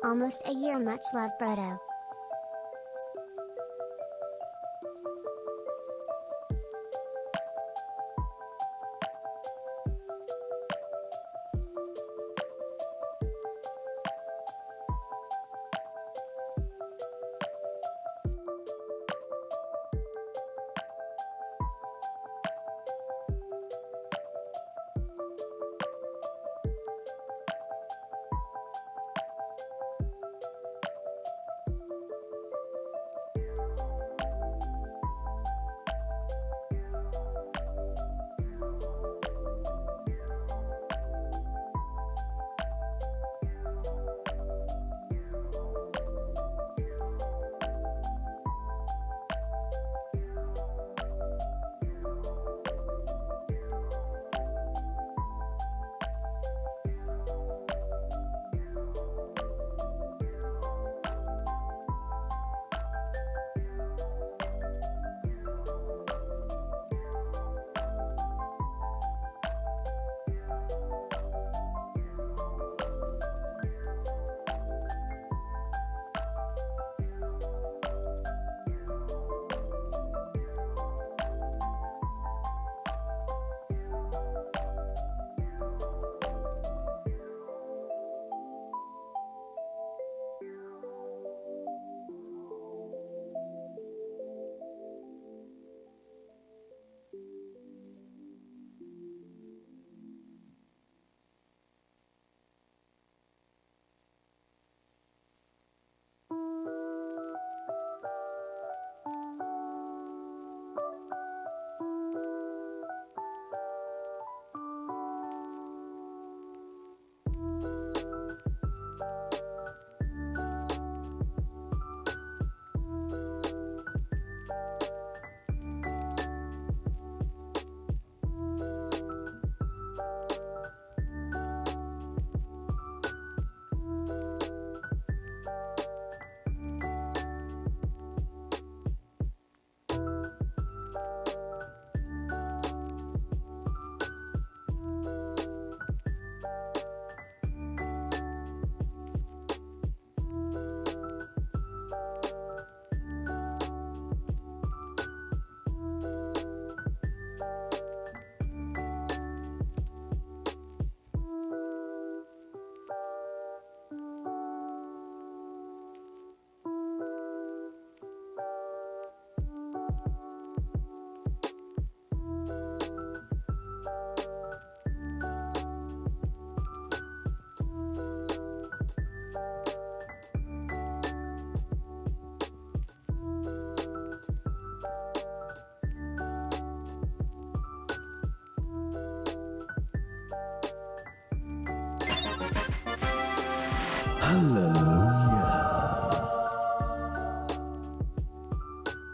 Almost a year. Much love, Brodo.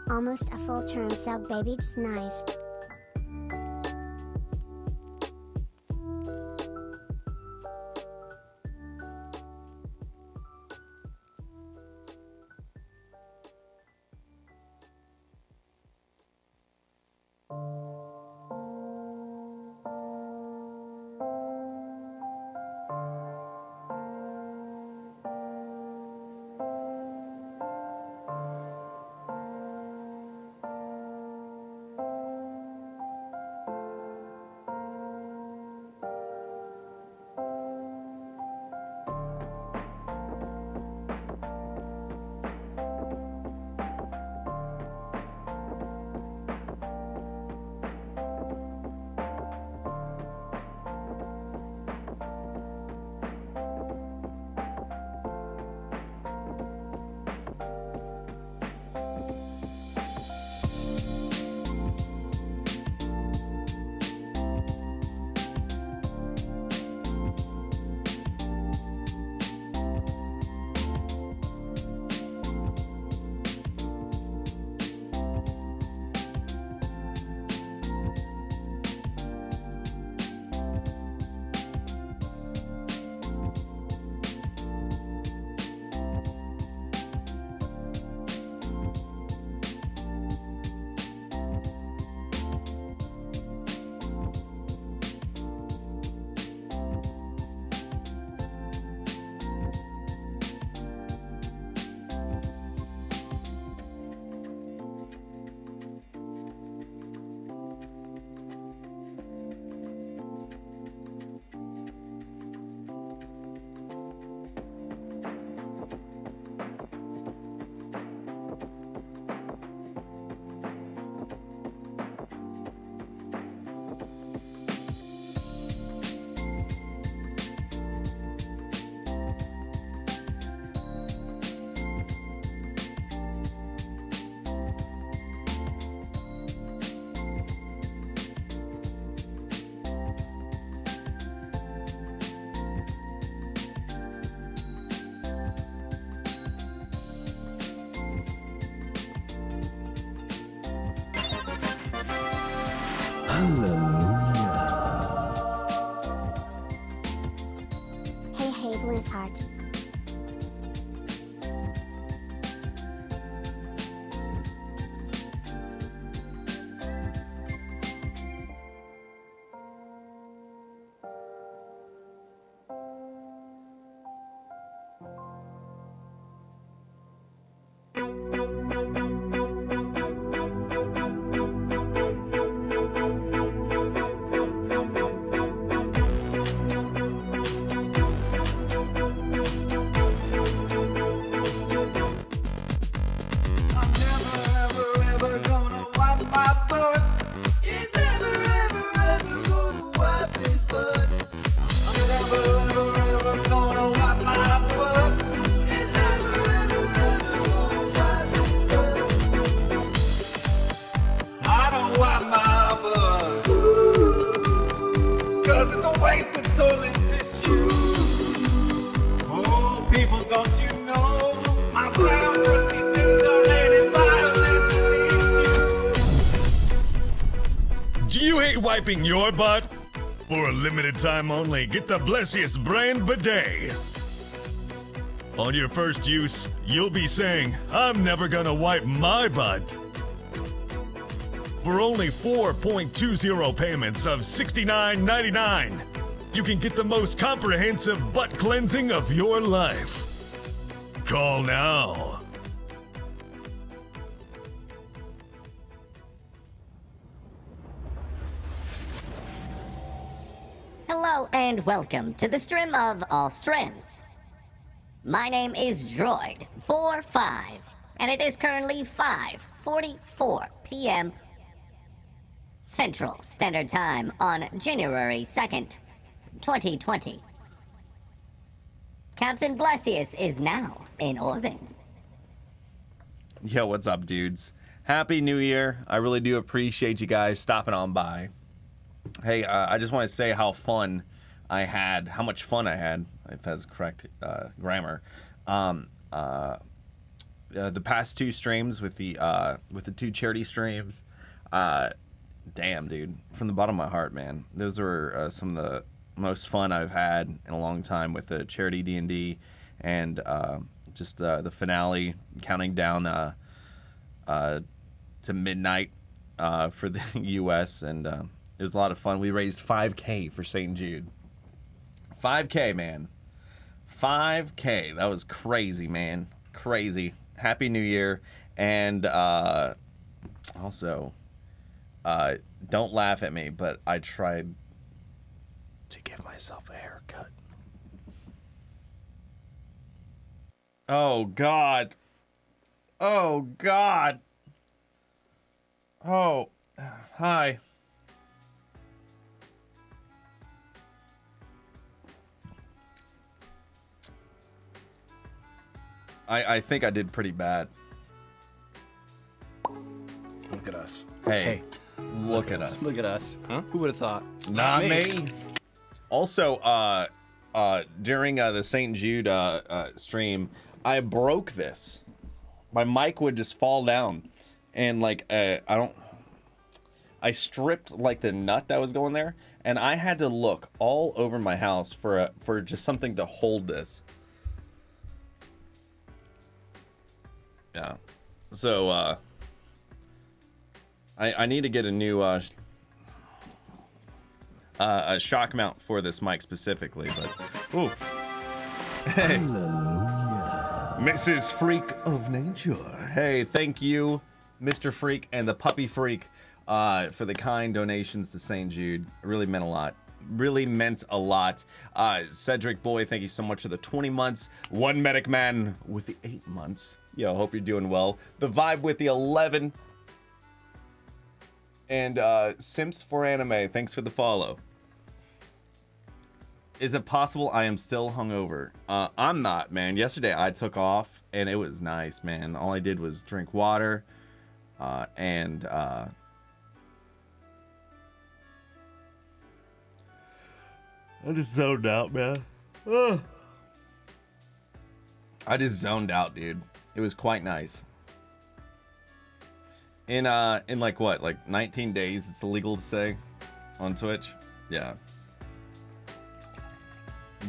Almost a full term sub, baby. Just nice. Hey, Bliss Heart. Do you hate wiping your butt? For a limited time only, get the Blessious brand bidet. On your first use, you'll be saying, I'm never gonna wipe my butt. For only 4.20 payments of $69.99, you can get the most comprehensive butt cleansing of your life. Call now. Hello and welcome to the stream of all streams. My name is Droid45, and it is currently 5:44 p.m. Central Standard Time on January 2nd, 2020. Captain Blessious is now in orbit. Yo, what's up, dudes? Happy New Year. I really do appreciate you guys stopping on by. Hey, I just want to say how much fun I had, if that's correct grammar. The past two streams with the two charity streams, damn, dude, from the bottom of my heart, man. Those were some of the most fun I've had in a long time with the charity D&D and just the finale, counting down to midnight for the U.S. and. It was a lot of fun. We raised $5K for St. Jude. $5K, man. $5K. That was crazy, man. Crazy. Happy New Year. And also, don't laugh at me, but I tried to give myself a haircut. Oh, God. Oh, God. Oh, hi. I think I did pretty bad. Look at us. Hey, look at us. Look at us. Huh? Who would have thought? Not me. Also, during the St. Jude stream, I broke this. My mic would just fall down, and like I stripped like the nut that was going there, and I had to look all over my house for just something to hold this. Yeah, so I need to get a new a shock mount for this mic specifically, but ooh. Hey. Hallelujah. Mrs. Freak of Nature. Hey, thank you, Mr. Freak and the Puppy Freak, for the kind donations to St. Jude. It really meant a lot. Really meant a lot. Cedric Boy, thank you so much for the 20 months. One Medic Man with the 8 months. Yo, hope you're doing well. The Vibe with the 11. And Simps for Anime, thanks for the follow. Is it possible I am still hungover? I'm not, man. Yesterday I took off and it was nice, man. All I did was drink water and I just zoned out, man. Ugh. I just zoned out, dude. It was quite nice. In like what, like 19 days, it's illegal to say. on Twitch. Yeah.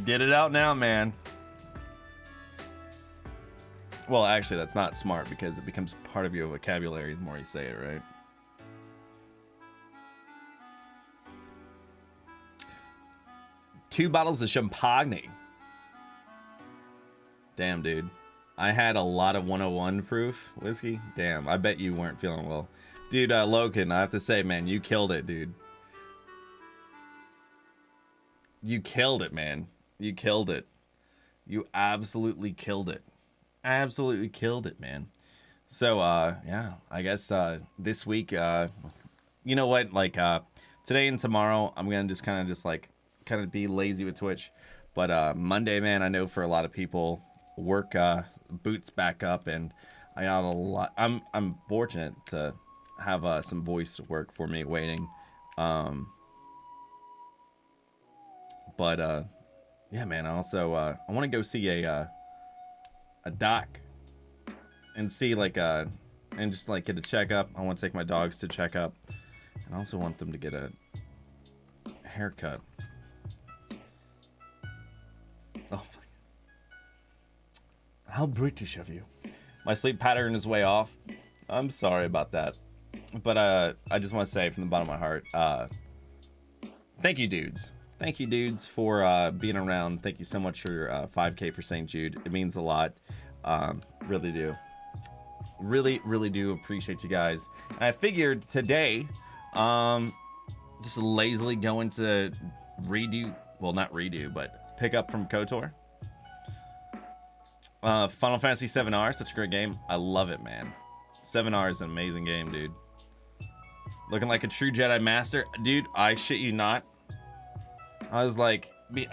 Get it out now, man. Well, actually, that's not smart because it becomes part of your vocabulary the more you say it, right? Two bottles of champagne. Damn, dude. I had a lot of 101 proof whiskey. Damn, I bet you weren't feeling well. Dude, Logan, I have to say, man, you killed it, dude. You killed it, man. You killed it. You absolutely killed it. Absolutely killed it, man. So, yeah, I guess this week, you know what? Like, today and tomorrow, I'm going to just kind of be lazy with Twitch. But Monday, man, I know for a lot of people, work boots back up, and I got a lot. I'm fortunate to have some voice work for me waiting. But yeah, man. I also I want to go see a doc and see and just like get a checkup. I want to take my dogs to check up, and I also want them to get a haircut. Oh, how British of you. My sleep pattern is way off. I'm sorry about that. But I just want to say from the bottom of my heart, thank you, dudes. Thank you, dudes, for being around. Thank you so much for 5K for St. Jude. It means a lot. Really do. Really, really do appreciate you guys. And I figured today, just lazily going to not redo, but pick up from KOTOR. Final Fantasy 7R, such a great game. I love it, man. 7R is an amazing game, dude. Looking like a true Jedi Master. Dude, I shit you not. I was like, the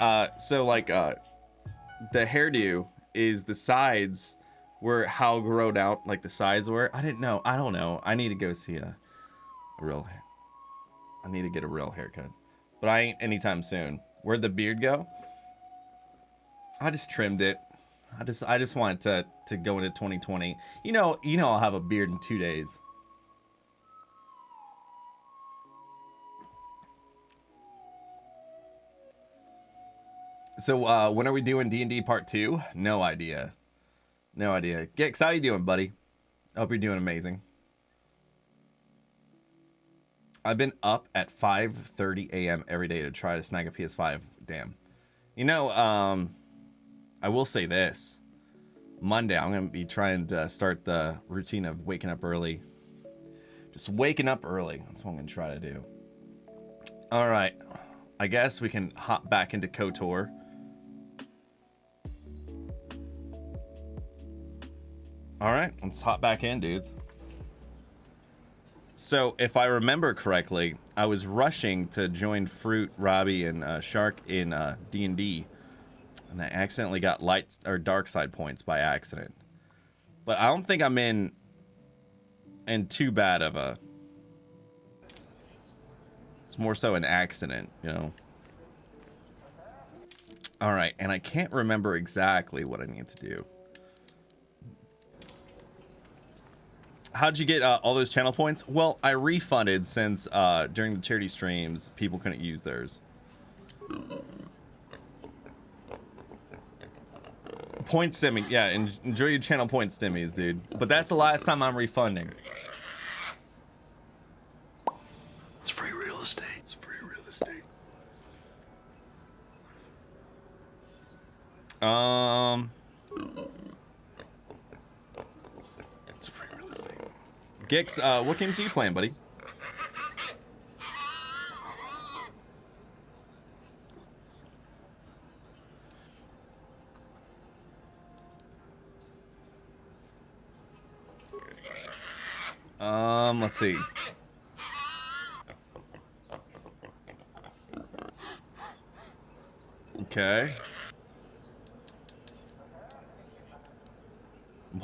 hairdo is the sides were how grown out, like the sides were. I don't know. I need to go see I need to get a real haircut. But I ain't anytime soon. Where'd the beard go? I just trimmed it. I just wanted to go into 2020. You know I'll have a beard in 2 days. So when are we doing D&D Part 2? No idea. No idea. Gex, how you doing, buddy? I hope you're doing amazing. I've been up at 5:30 a.m. every day to try to snag a PS5. Damn. I will say this. Monday, I'm going to be trying to start the routine of waking up early. Just waking up early. That's what I'm going to try to do. All right. I guess we can hop back into KOTOR. All right. Let's hop back in, dudes. So, if I remember correctly, I was rushing to join Fruit, Robbie, and Shark in D&D. And I accidentally got light or dark side points by accident. But I don't think I'm in too bad of a... It's more so an accident, you know. All right, and I can't remember exactly what I need to do. How'd you get all those channel points? Well, I refunded since during the charity streams, people couldn't use theirs. Point stimming, yeah, enjoy your channel point stimmies, dude. But that's the last time I'm refunding. It's free real estate. It's free real estate. It's free real estate. Gix, what games are you playing, buddy? Let's see. Okay.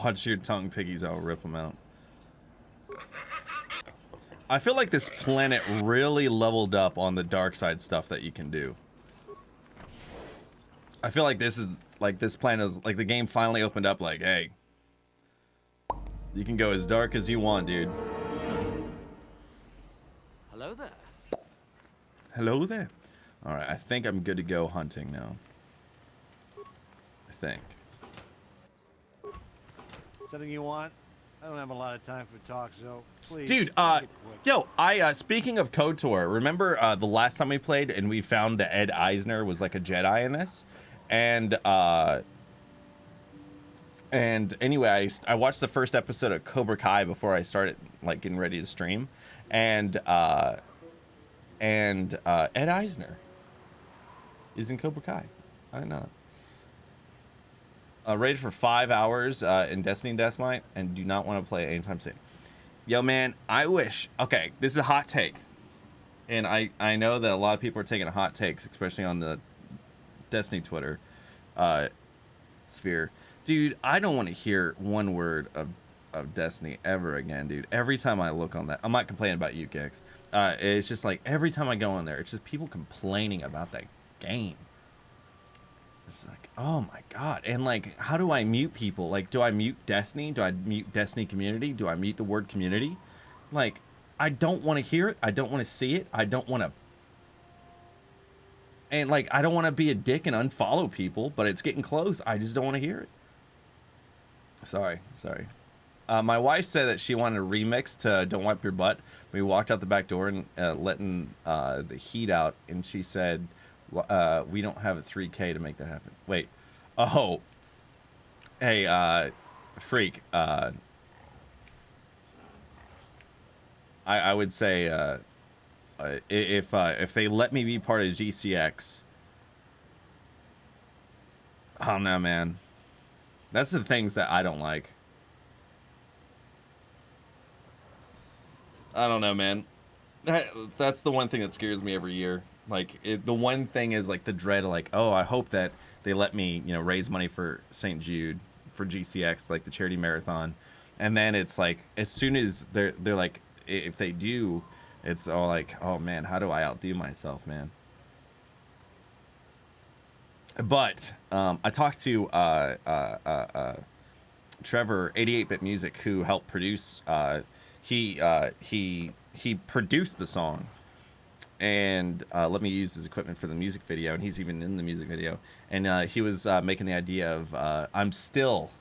Watch your tongue, piggies. I'll rip them out. I feel like this planet really leveled up on the dark side stuff that you can do. I feel like this planet is like the game finally opened up like, hey, you can go as dark as you want, dude. Hello there. Hello there. All right, I think I'm good to go hunting now. I think. Something you want? I don't have a lot of time for talk, so please. Dude, make it quick. yo, speaking of KOTOR, remember the last time we played and we found that Ed Eisner was like a Jedi in this? And anyway, I watched the first episode of Cobra Kai before I started like getting ready to stream. And Ed Eisner is in Cobra Kai. I didn't know that. Rated for 5 hours in Destiny Deathlight and do not want to play it anytime soon. Yo, man, I wish... Okay, this is a hot take. And I know that a lot of people are taking hot takes, especially on the Destiny Twitter sphere. Dude, I don't want to hear one word of Destiny ever again, dude. Every time I look on that... I'm not complaining about you, Gex. It's just like, every time I go on there, it's just people complaining about that game. It's like, oh my god. And like, how do I mute people? Like, do I mute Destiny? Do I mute Destiny community? Do I mute the word community? Like, I don't want to hear it. I don't want to see it. I don't want to... And like, I don't want to be a dick and unfollow people, but it's getting close. I just don't want to hear it. Sorry. My wife said that she wanted a remix to Don't Wipe Your Butt. We walked out the back door and letting the heat out, and she said... we don't have a 3K to make that happen. Wait. Oh. Hey, Freak. I would say if they let me be part of GCX. Oh no, man. That's the things that I don't like. I don't know, man. That's the one thing that scares me every year. Like, the one thing is, like, the dread of, like, oh, I hope that they let me, you know, raise money for St. Jude, for GCX, like, the charity marathon. And then it's, like, as soon as they're like, if they do, it's all like, oh, man, how do I outdo myself, man? But I talked to Trevor, 88-Bit Music, who helped produce, he produced the song. And let me use his equipment for the music video, and he's even in the music video. And he was making the idea of, I'm still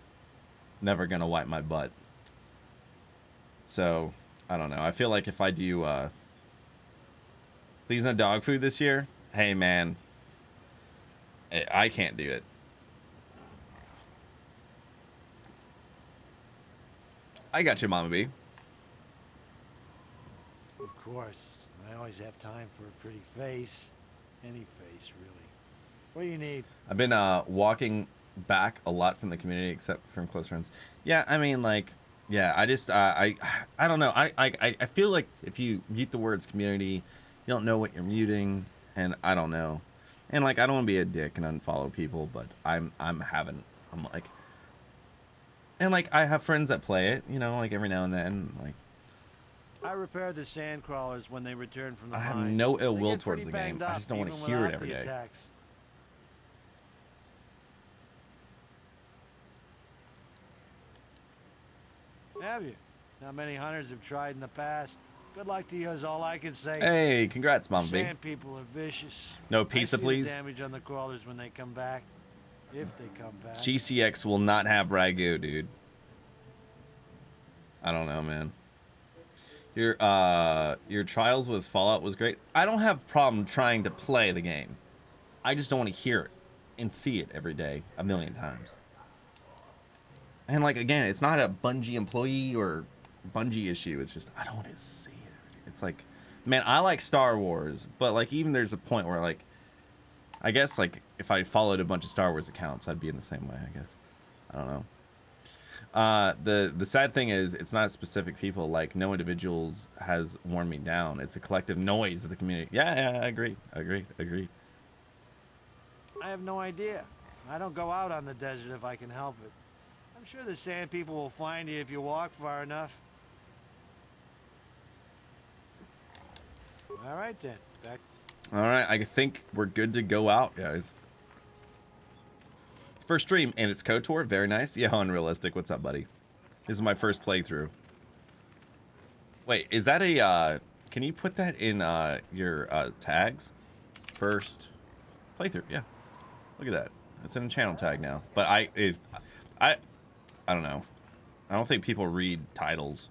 never going to wipe my butt. So, I don't know. I feel like if I do These No Dog Food this year, hey, man, I can't do it. I got you, Mama B. Of course. I always have time for a pretty face. Any face, really. What do you need? I've been walking back a lot from the community, except from close friends. Yeah, I mean, like, yeah, I just, I don't know. I feel like if you mute the words community, you don't know what you're muting, and I don't know. And, like, I don't want to be a dick and unfollow people, but I'm like, and, like, I have friends that play it, you know, like, every now and then, like, I repair the sand crawlers when they return from the I have mines. no ill They will get towards pretty the game. banged I up just don't want to even hear it without every the day. attacks. Have you? Not many hunters have tried in the past. Good luck to you is all I can say. Hey, congrats, Mama B. Sand people are vicious. No pizza, I see please. The damage on the crawlers when they come back. If they come back. GCX will not have ragu, dude. I don't know, man. Your trials with Fallout was great. I don't have a problem trying to play the game. I just don't want to hear it and see it every day a million times. And like, again, it's not a Bungie employee or Bungie issue. It's just, I don't want to see it every day. It's like, man, I like Star Wars, but like, even there's a point where like, I guess like if I followed a bunch of Star Wars accounts, I'd be in the same way, I guess. I don't know. The sad thing is, it's not specific people. Like, no individuals has worn me down. It's a collective noise of the community. Yeah, I agree. I have no idea. I don't go out on the desert if I can help it. I'm sure the sand people will find you if you walk far enough. All right then. Back. All right, I think we're good to go out, guys. First stream, and it's KOTOR. Very nice. Yeah, Unrealistic. What's up, buddy? This is my first playthrough. Wait, is that a Can you put that in your tags? First playthrough, yeah. Look at that. It's in a channel tag now. But I don't know. I don't think people read titles.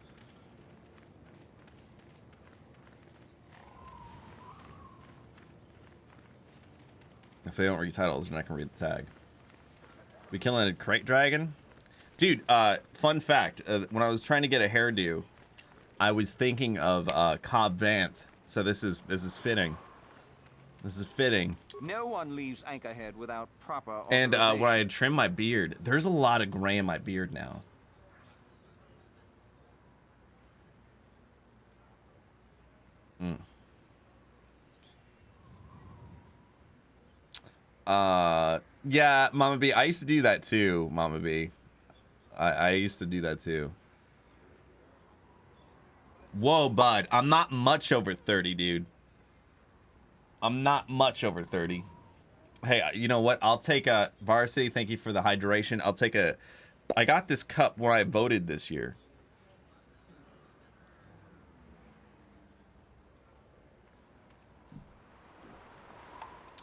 If they don't read titles, they're not gonna read the tag. We killing a crate dragon? Dude, fun fact, when I was trying to get a hairdo, I was thinking of Cobb Vanth. So this is fitting. This is fitting. No one leaves Anchorhead without proper And when I authorization. had trimmed my beard, there's a lot of gray in my beard now. Yeah, Mama B, I used to do that too, Mama B. I used to do that too. Whoa, bud. I'm not much over 30, dude. I'm not much over 30. Hey, you know what? I'll take a Varsity. Thank you for the hydration. I'll take a. I got this cup where I voted this year.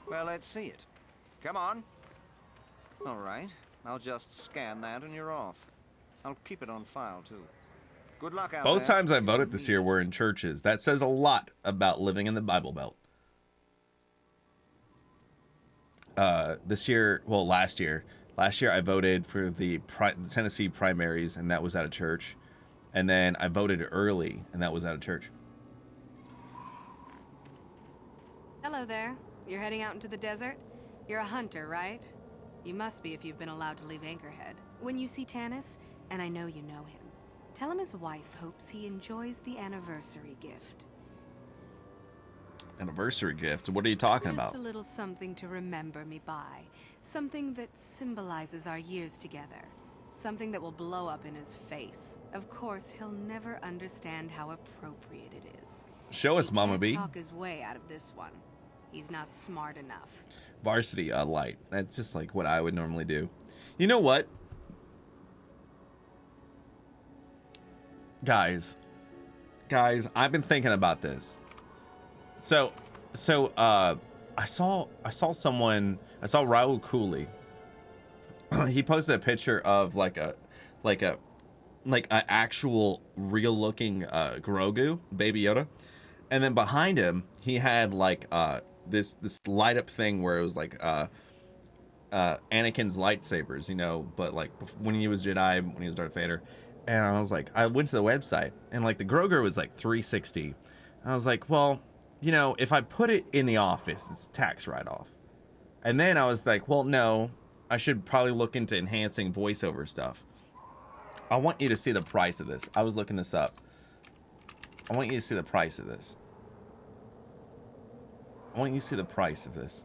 Well, let's see it. Come on. All right. I'll just scan that and you're off. I'll keep it on file, too. Good luck out Both there. times I voted this year were in churches. That says a lot about living in the Bible Belt. This year, well, last year I voted for the Tennessee primaries, and that was at a church. And then I voted early, and that was at a church. Hello there. You're heading out into the desert? You're a hunter, right? You must be if you've been allowed to leave Anchorhead. When you see Tanis, and I know you know him, tell him his wife hopes he enjoys the anniversary gift. Anniversary gift? What are you talking about? Just a little something to remember me by. Something that symbolizes our years together. Something that will blow up in his face. Of course, he'll never understand how appropriate it is. Show us, He Mama can't B. talk his way out of this one. He's not smart enough. Varsity light. That's just like what I would normally do. You know what? Guys, I've been thinking about this. So I saw Raul Cooley. He posted a picture of like a actual real looking Grogu, Baby Yoda. And then behind him, he had like this light up thing where it was like Anakin's lightsabers, you know, but like when he was Jedi, when he was Darth Vader. And I was like, I went to the website, and like the Grogu was like $360. I was like, well, you know, if I put it in the office, it's tax write-off. And then I was like, well, no, I should probably look into enhancing voiceover stuff. I want you to see the price of this. I was looking this up. I want you to see the price of this. I want you to see the price of this.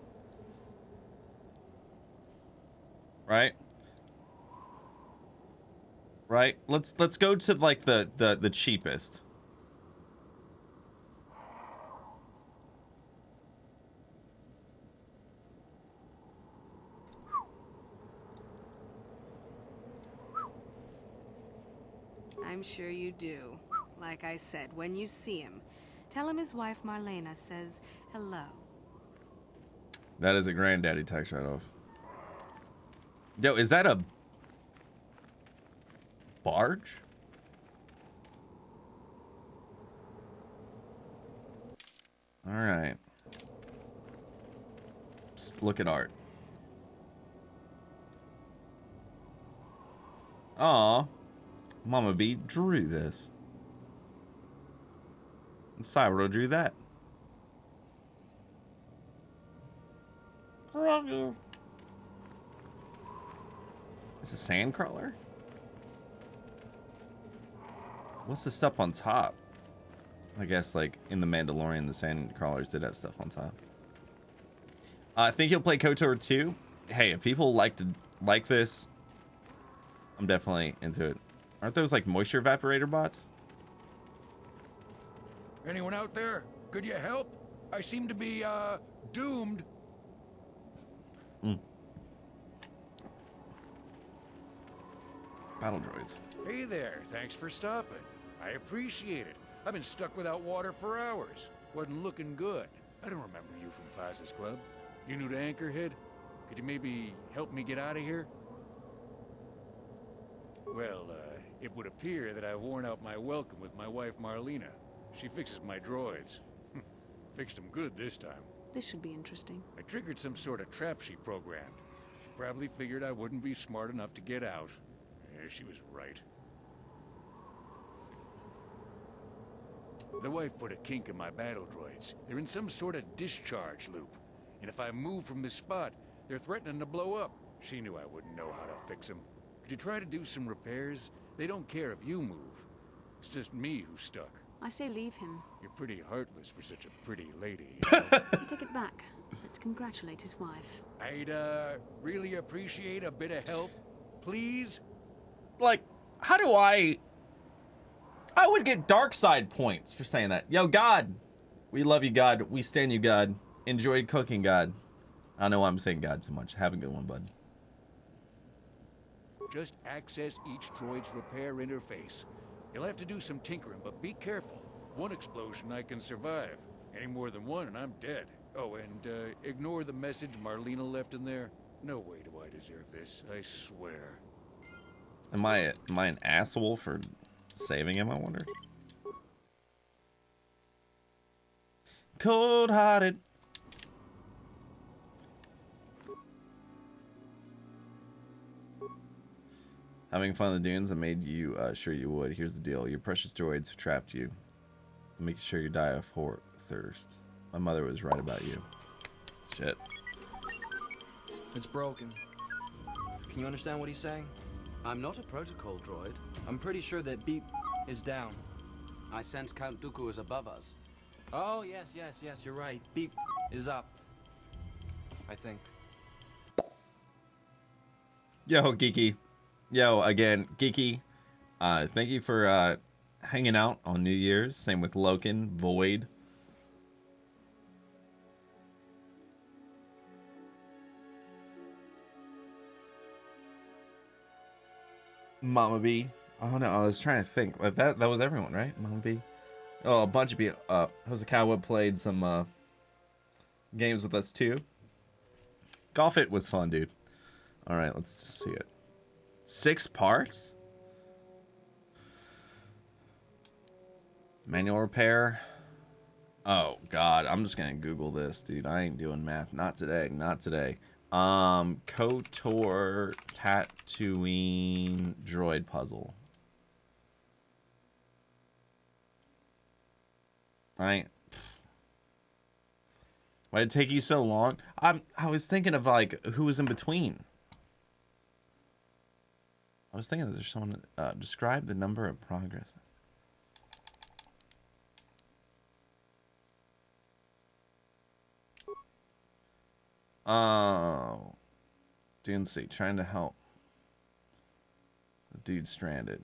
Right? Right? Let's go to like the cheapest. I'm sure you do. Like I said, when you see him, tell him his wife Marlena says hello. That is a granddaddy tax write-off. Yo, is that a barge? All right. Psst, look at art. Aw, Mama B drew this. And Cyril drew that. It's a sand crawler? What's the stuff on top? I guess like in the Mandalorian, the sand crawlers did have stuff on top. I think you'll play KOTOR 2. Hey, if people like this, I'm definitely into it. Aren't those like moisture evaporator bots? Anyone out there? Could you help? I seem to be, doomed. Battle droids. Hey there, thanks for stopping. I appreciate it. I've been stuck without water for hours. Wasn't looking good. I don't remember you from Faz's Club. You new to Anchorhead? Could you maybe help me get out of here? Well, it would appear that I've worn out my welcome with my wife Marlena. She fixes my droids. Fixed them good this time. This should be interesting. I triggered some sort of trap she programmed. She probably figured I wouldn't be smart enough to get out. Yeah, she was right. The wife put a kink in my battle droids. They're in some sort of discharge loop. And if I move from this spot, they're threatening to blow up. She knew I wouldn't know how to fix them. Could you try to do some repairs? They don't care if you move. It's just me who's stuck. I say leave him. You're pretty heartless for such a pretty lady. You know? Take it back. Let's congratulate his wife. I'd, really appreciate a bit of help. Please? Like, how do I would get dark side points for saying that. Yo, God, we love you, God. We stand you, God. Enjoy cooking, God. I don't know why I'm saying God so much. Have a good one, bud. Just access each droid's repair interface. You'll have to do some tinkering, but be careful. One explosion I can survive. Any more than one and I'm dead. Oh, and ignore the message Marlena left in there. No way do I deserve this, I swear. Am I an asshole for saving him, I wonder? Cold-hearted. Having fun in the dunes, I made you sure you would. Here's the deal. Your precious droids have trapped you. Make sure you die of thirst. My mother was right about you. Shit. It's broken. Can you understand what he's saying? I'm not a protocol droid. I'm pretty sure that Beep is down. I sense Count Dooku is above us. Oh, yes, you're right. Beep is up. I think. Yo, Geeky. Yo, again, Geeky. Thank you for hanging out on New Year's. Same with Loken, Void. Mama B. Oh no, I was trying to think. Like that was everyone, right? Mama B. Oh, a bunch of people. Jose Cowwood played some games with us too. Golf It was fun, dude. All right, let's see it. 6 parts? Manual repair. Oh God, I'm just gonna Google this, dude. I ain't doing math. Not today. Not today. KOTOR Tatooine droid puzzle. Why'd it take you so long? I was thinking of like who was in between. I was thinking that there's someone describe the number of progress. Oh, Duncy trying to help. The dude stranded.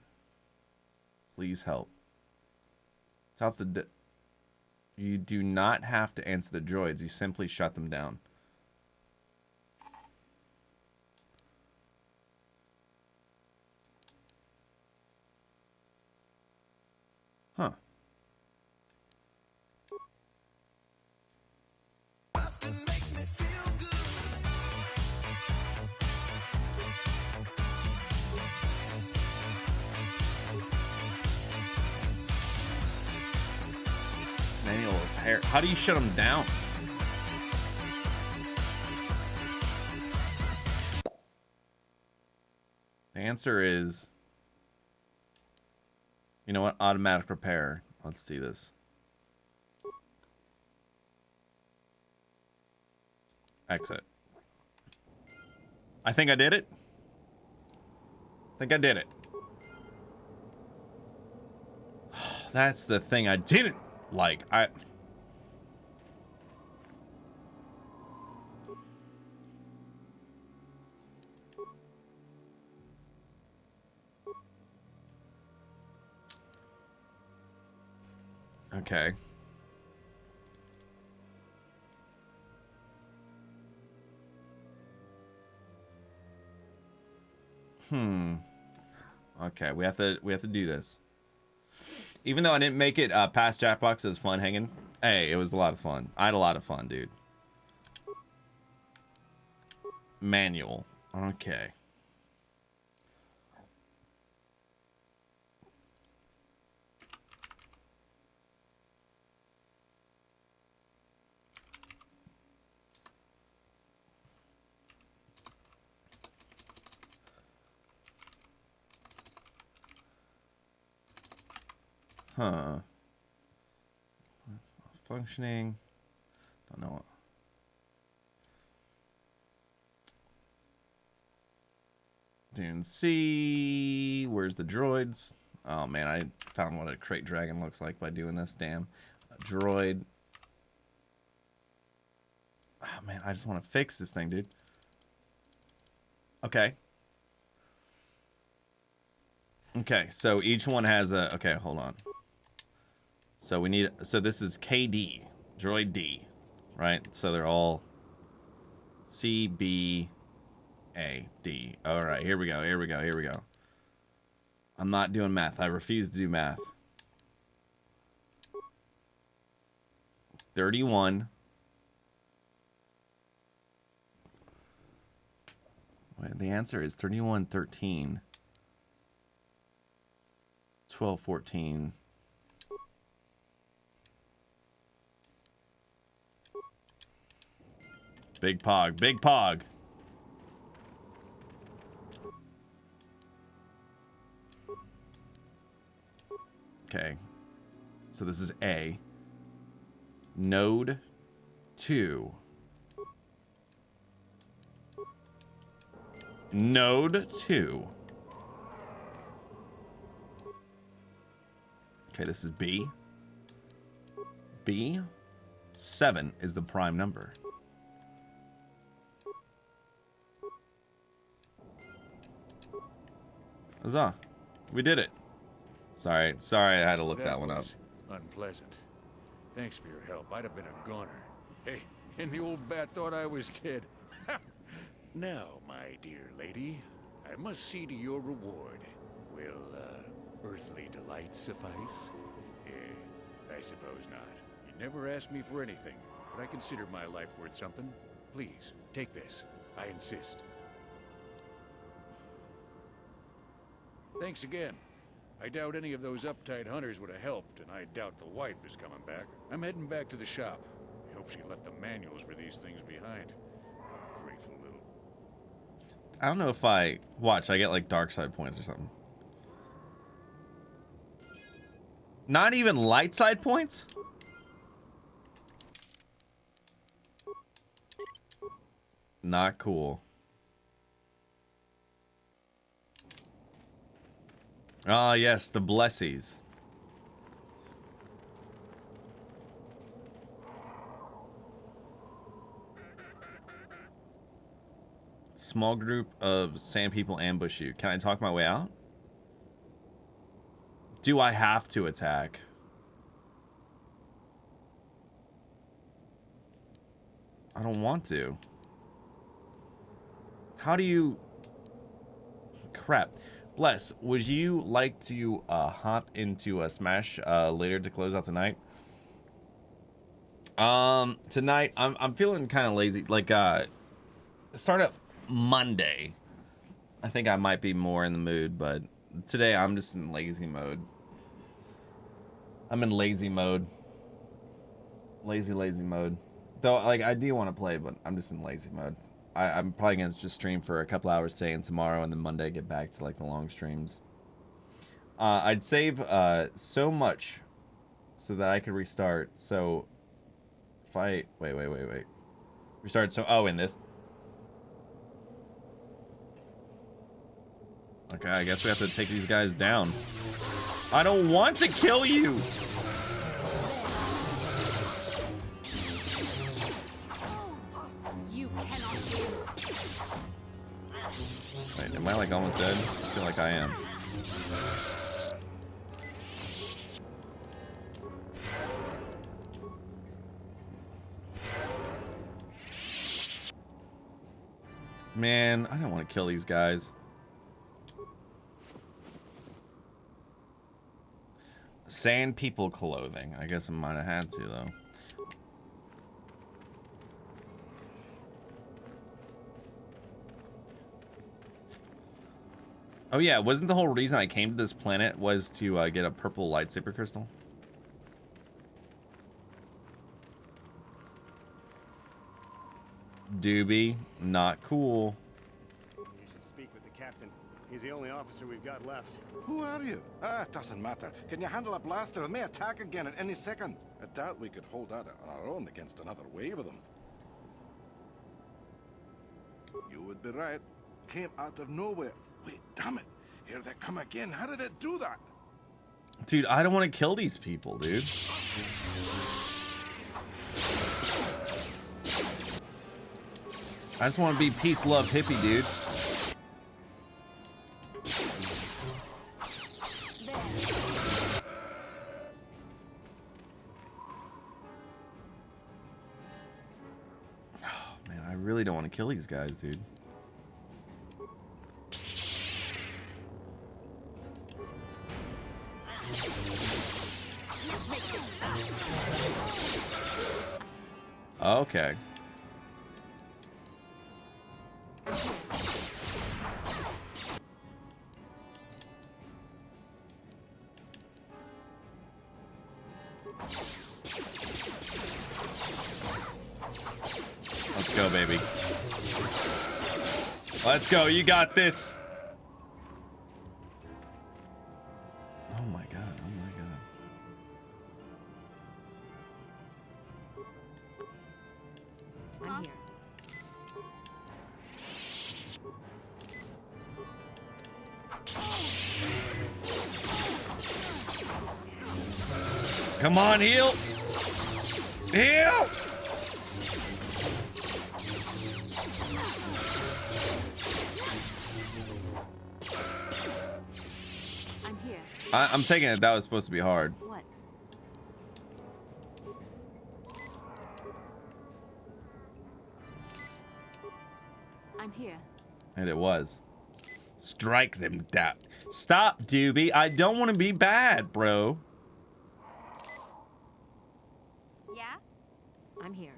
Please help. Stop the. You do not have to answer the droids. You simply shut them down. Huh. Manual repair. How do you shut them down? The answer is, you know what? Automatic repair. Let's see this. Exit. I think I did it. That's the thing I didn't like. Okay. Okay, we have to do this. Even though I didn't make it past Jackbox, it was fun hanging. Hey, it was a lot of fun. I had a lot of fun, dude. Manual. Okay. Huh. Functioning. Don't know. Dune C. Where's the droids? Oh man, I found what a crate dragon looks like by doing this. Damn. Droid. Oh man, I just want to fix this thing, dude. Okay. Okay, so each one has a... Okay, hold on. So we need... So this is KD. Droid D. Right? So they're all... C, B, A, D. Alright, here we go, here we go, here we go. I'm not doing math. I refuse to do math. 31. Wait, the answer is 31, 13. 12, 14. Big Pog, Big Pog. Okay. So this is A. Node 2. Node 2. Okay, this is B. B. 7 is the prime number. Huzzah. We did it. Sorry, I had to look that one up. Unpleasant. Thanks for your help. I'd have been a goner. Hey, and the old bat thought I was dead. Now, my dear lady, I must see to your reward. Will, earthly delight suffice? I suppose not. You never asked me for anything, but I consider my life worth something. Please, take this. I insist. Thanks again. I doubt any of those uptight hunters would have helped, and I doubt the wife is coming back. I'm heading back to the shop. I hope she left the manuals for these things behind. Ungrateful little... I don't know if I... Watch, I get like dark side points or something. Not even light side points? Not cool. Ah, yes, the Blessies. Small group of sand people ambush you. Can I talk my way out? Do I have to attack? I don't want to. How do you... Crap. Bless, would you like to hop into a Smash later to close out the night? Tonight I'm feeling kind of lazy. Like start up Monday. I think I might be more in the mood, but today I'm just in lazy mode. I'm in lazy mode. Lazy mode. Though, like, I do want to play, but I'm just in lazy mode. I'm probably going to just stream for a couple hours today and tomorrow, and then Monday get back to, like, the long streams. I'd save so much so that I could restart. So, if I... Wait. Restart, so... Oh, in this... Okay, I guess we have to take these guys down. I don't want to kill you! Wait, am I like almost dead? I feel like I am. Man, I don't want to kill these guys. Sand people clothing. I guess I might have had to, though. Oh yeah, wasn't the whole reason I came to this planet was to get a purple lightsaber crystal? Doobie, not cool. You should speak with the captain. He's the only officer we've got left. Who are you? Ah, it doesn't matter. Can you handle a blaster? It may attack again at any second. I doubt we could hold out on our own against another wave of them. You would be right. Came out of nowhere. Wait, damn it. Here they come again. How did it do that? Dude, I don't want to kill these people, dude. I just want to be peace, love, hippie, dude. Oh, man, I really don't want to kill these guys, dude. Okay. Let's go, baby. Let's go. You got this. Oh my god. Oh my god. I'm here. Come on, heal. Heal. I'm here. I'm taking it that was supposed to be hard. What? I'm here. And it was. Strike them down. Stop, Doobie. I don't want to be bad, bro. Yeah? I'm here.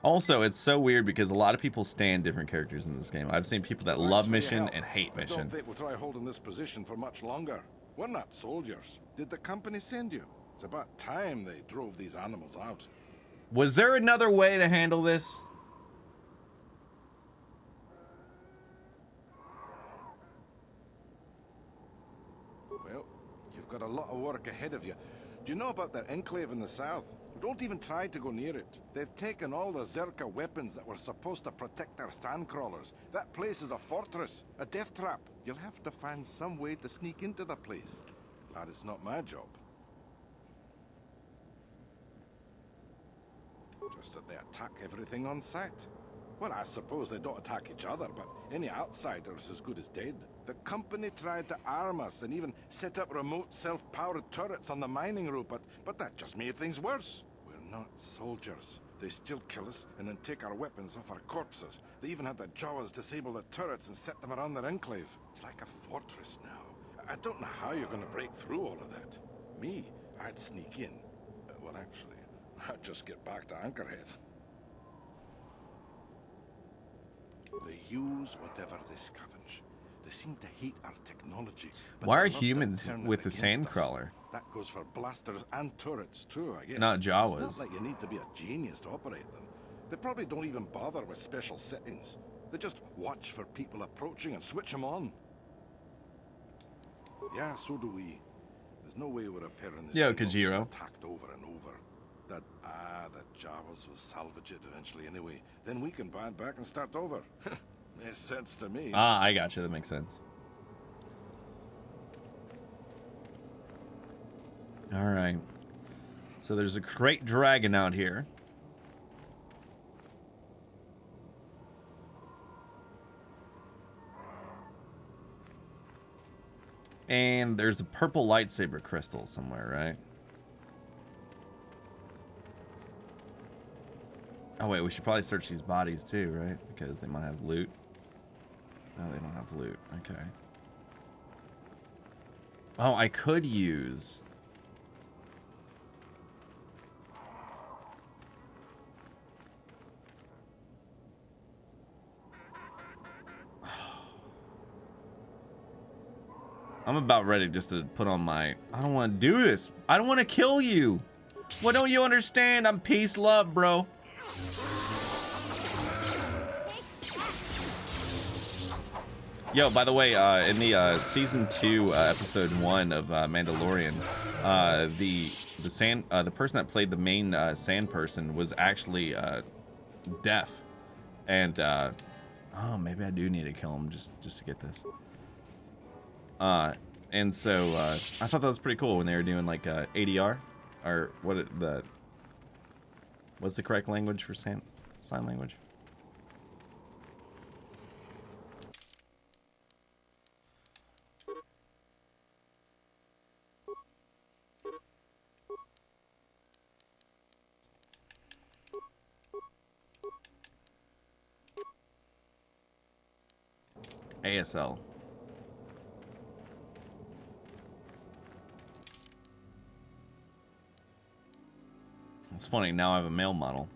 Also, it's so weird because a lot of people stand different characters in this game. I've seen people that love Mission and hate I Mission. don't think we'll try holding this position for much longer. We're not soldiers. Did the company send you? It's about time they drove these animals out. Was there another way to handle this? Well, you've got a lot of work ahead of you. Do you know about their enclave in the south? Don't even try to go near it. They've taken all the Zerka weapons that were supposed to protect their sandcrawlers. That place is a fortress, a death trap. You'll have to find some way to sneak into the place. Glad it's not my job. Just that they attack everything on sight. Well, I suppose they don't attack each other, but any outsider's as good as dead. The company tried to arm us and even set up remote self-powered turrets on the mining route, but that just made things worse. We're not soldiers. They still kill us and then take our weapons off our corpses. They even had the Jawas disable the turrets and set them around their enclave. It's like a fortress now. I don't know how you're going to break through all of that. Me, I'd sneak in. Well, actually, I'd just get back to Anchorhead. They use whatever they scavenge. They seem to hate our technology. Why are humans with the sandcrawler? That goes for blasters and turrets too, I guess. Not Jawas. It's not like you need to be a genius to operate them. They probably don't even bother with special settings. They just watch for people approaching and switch them on. Yeah, so do we. There's no way we're repairing this. Yo, Kojiro. Attacked over and over. The Jawas will salvage it eventually anyway. Then we can buy it back and start over. Makes sense to me. Ah, I got you. That makes sense. All right. So there's a crate dragon out here. And there's a purple lightsaber crystal somewhere, right? Oh wait, we should probably search these bodies too, right? Because they might have loot. No, they don't have loot. Okay. Oh, I could use. I'm about ready just to put on my... I don't want to do this. I don't want to kill you. What don't you understand? I'm peace, love, bro. Yo, by the way, in the season 2, episode 1 of Mandalorian, the person that played the main sand person was actually deaf, and oh, maybe I do need to kill him just to get this. And so I thought that was pretty cool when they were doing like ADR, or what's the correct language for sign language? ASL. It's funny, now I have a male model.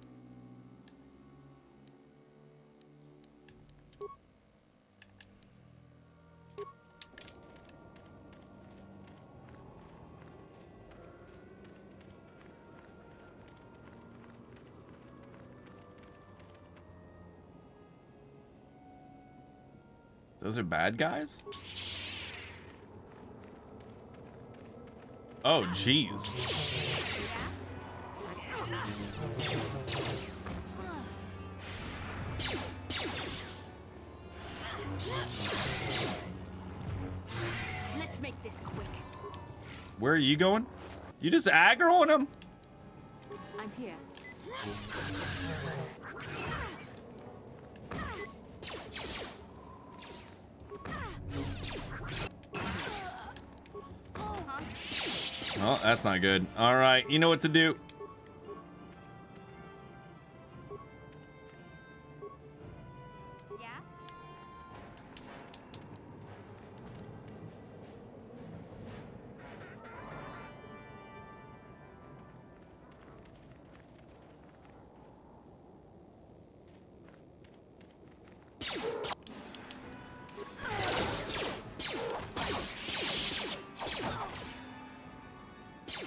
Those are bad guys? Oh, jeez. Let's make this quick. Where are you going? You just aggroing him? I'm here. Oh, that's not good. All right, you know what to do.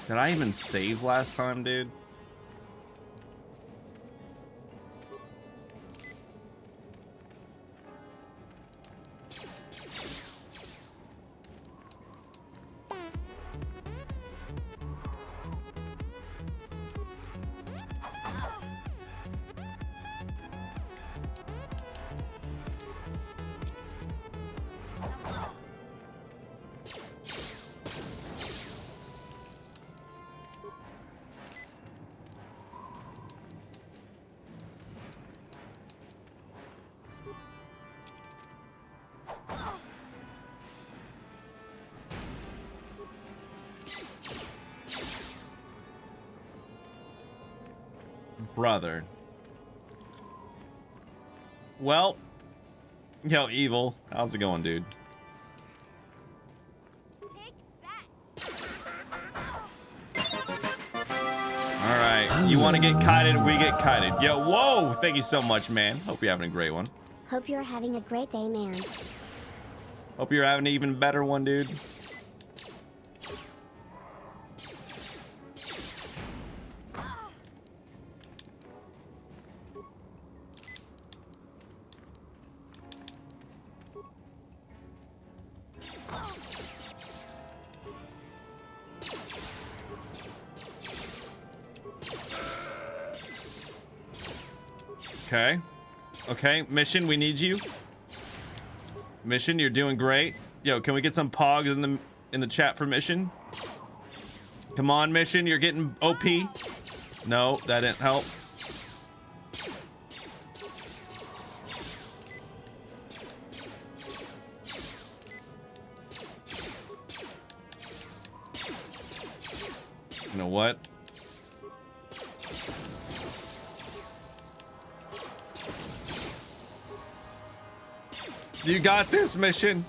Did I even save last time, dude? Brother. Well, yo, Evil, how's it going, dude? Alright, you want to get kited, we get kited. Yo, whoa, thank you so much, man. Hope you're having a great one. Hope you're having a great day, man. Hope you're having an even better one, dude. Okay. Okay, Mission, we need you. Mission, you're doing great. Yo, can we get some pogs in the chat for Mission? Come on, Mission, you're getting OP. No, that didn't help. You know what? You got this, Mission.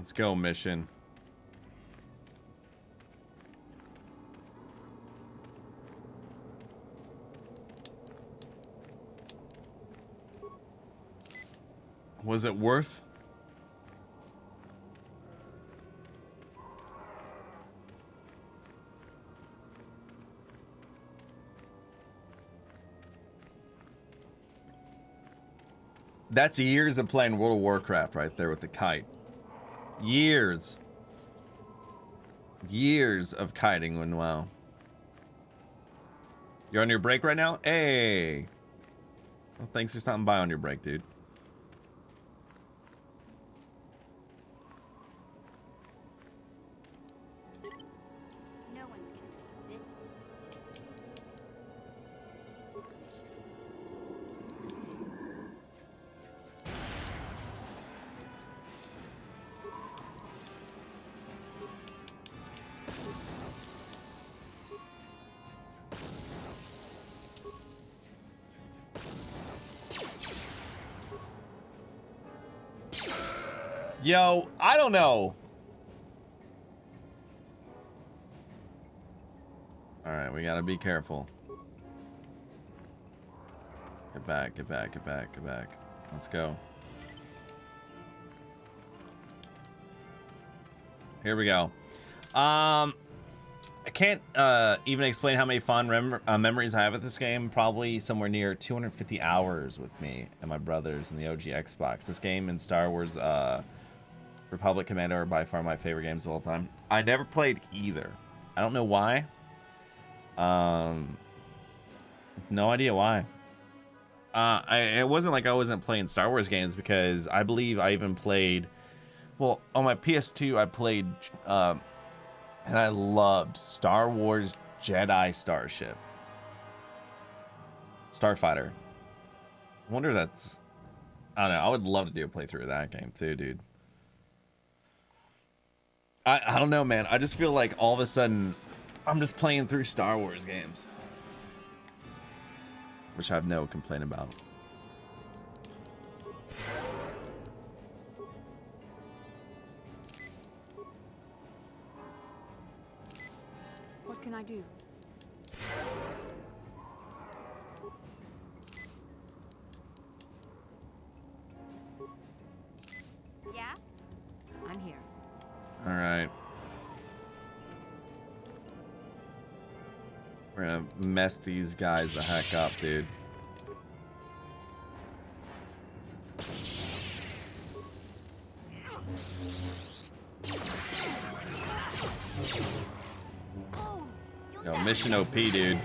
Let's go, mission. Was it worth? That's years of playing World of Warcraft right there with the kite. Years. Years of kiting when WoW. You're on your break right now? Hey. Well, thanks for stopping by on your break, dude. No one's gonna see Yo, I don't know. Alright, we gotta be careful. Get back, get back, get back, get back. Let's go. Here we go. I can't even explain how many fond memories I have with this game. Probably somewhere near 250 hours with me and my brothers in the OG Xbox. This game and Star Wars Republic Commando are by far my favorite games of all time. I never played either. I don't know why. No idea why. It wasn't like I wasn't playing Star Wars games, because I believe I even played, well, on my PS2 I played and I loved Star Wars Jedi Starship. Starfighter. I wonder if that's, I don't know, I would love to do a playthrough of that game too, dude. I don't know, man. I just feel like all of a sudden I'm just playing through Star Wars games, which I have no complaint about. What can I do? Yeah? I'm here. All right. We're gonna mess these guys the heck up, dude. Yo, mission OP, dude.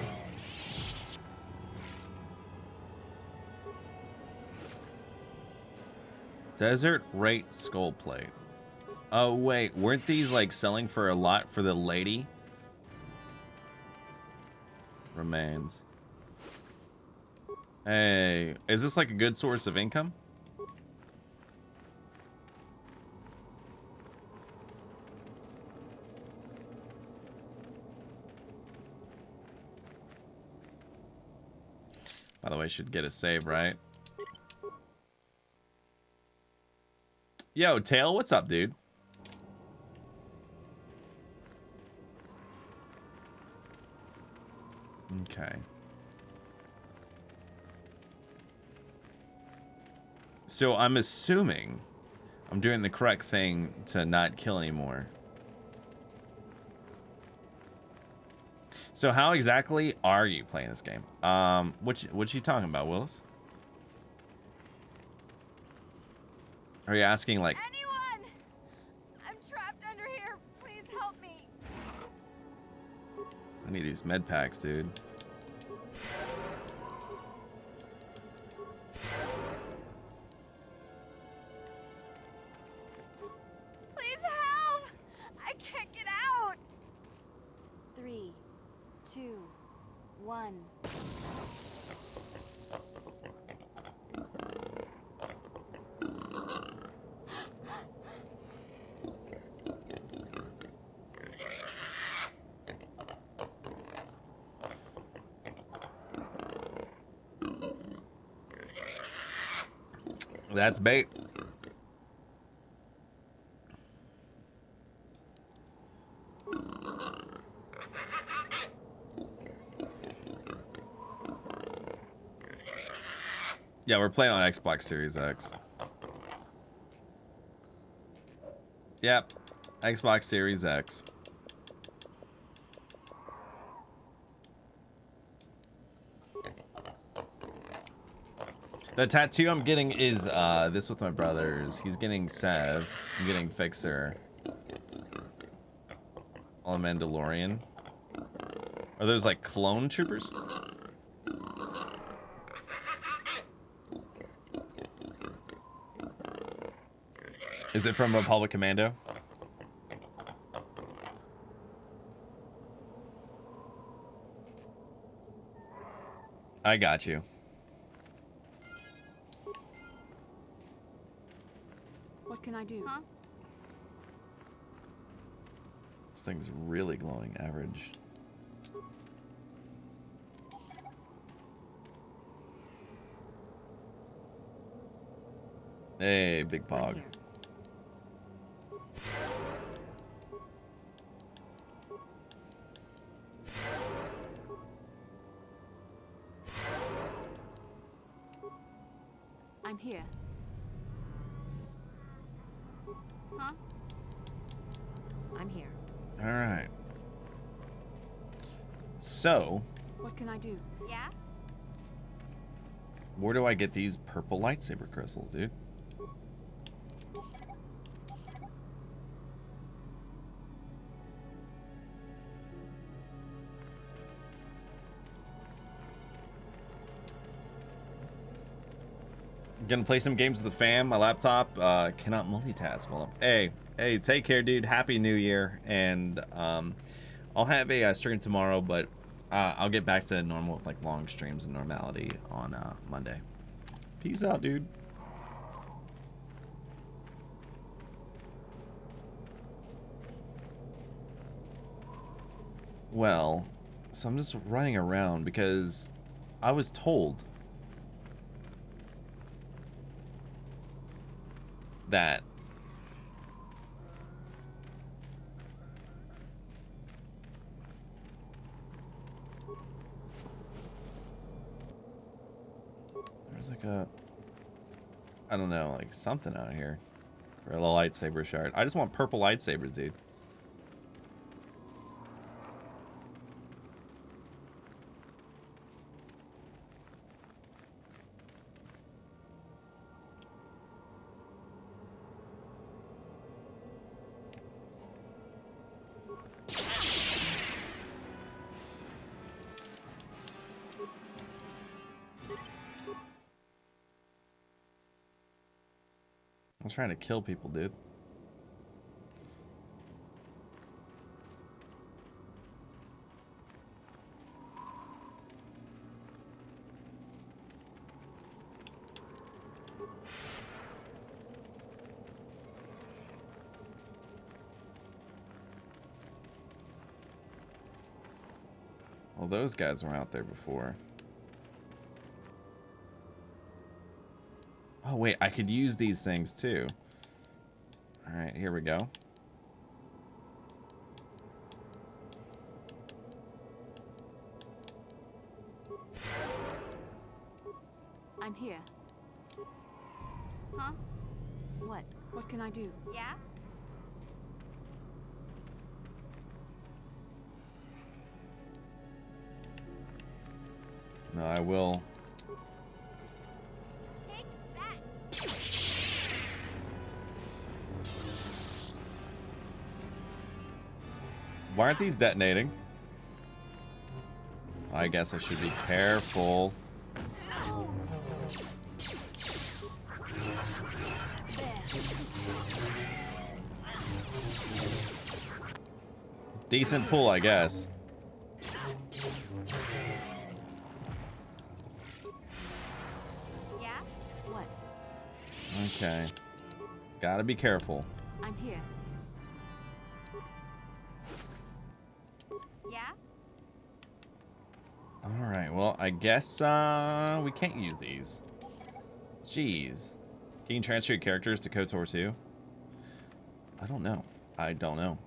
Desert Rate Skull Plate. Oh, wait. Weren't these, like, selling for a lot for the lady? Remains. Hey, is this, like, a good source of income? By the way, should get a save, right? Yo, Tail, what's up, dude? Okay. So I'm assuming I'm doing the correct thing to not kill anymore. So how exactly are you playing this game? What you talking about, Willis? Are you asking like? Anyone! I'm trapped under here. Please help me. I need these med packs, dude. Please help! I can't get out. 3, 2, 1. That's bait. Yeah, we're playing on Xbox Series X. Yep, Xbox Series X. The tattoo I'm getting is this with my brothers. He's getting Sev. I'm getting Fixer. On Mandalorian. Are those like clone troopers? Is it from Republic Commando? I got you. What can I do? Huh? This thing's really glowing. Average. Hey, big pog. I'm here. Huh? I'm here. All right. So, What can I do? Yeah? where do I get these purple lightsaber crystals, dude? Gonna play some games with the fam. My laptop cannot multitask. Well, hey, take care, dude. Happy New Year, and I'll have a stream tomorrow, but I'll get back to normal, like long streams and normality on Monday. Peace out, dude. Well, so I'm just running around because I was told that there's like a, I don't know, like something out here for a little lightsaber shard. I just want purple lightsabers, dude. I'm trying to kill people, dude. Well, those guys were out there before. Oh, wait, I could use these things too. All right, here we go. I'm here. Huh? What? What can I do? Yeah? No, I will. Why aren't these detonating? I guess I should be careful. Decent pull, I guess. Yeah? What? Okay. Gotta be careful. I'm here. Yeah? Alright, well, I guess we can't use these. Jeez. Can you transfer your characters to KOTOR 2? I don't know. I don't know.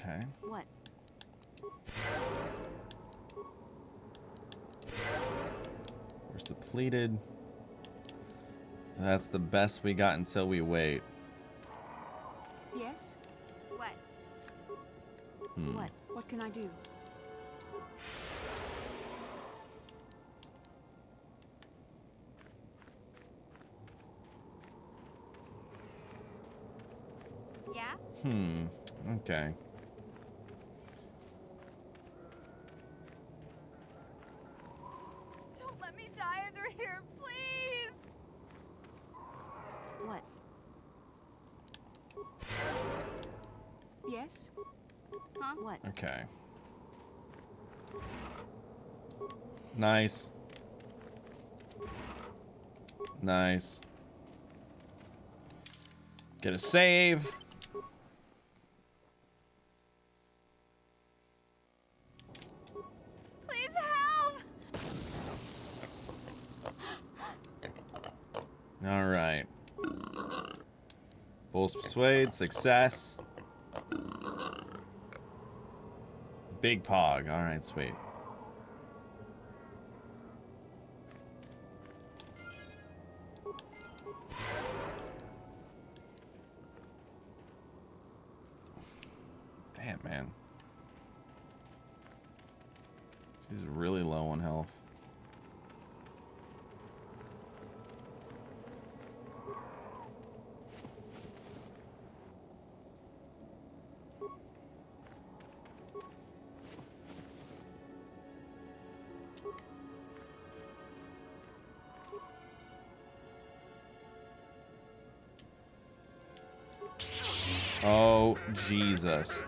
Okay. What? Where's depleted? That's the best we got until we wait. Yes? What? What? What can I do? Yeah? Okay. Don't let me die under here, please! What? Yes? Huh? What? Okay. Nice. Nice. Get a save. Please help! All right. Bulls persuade, success. Big pog. All right, sweet. Damn, man. She's really low on health. Oh, Jesus.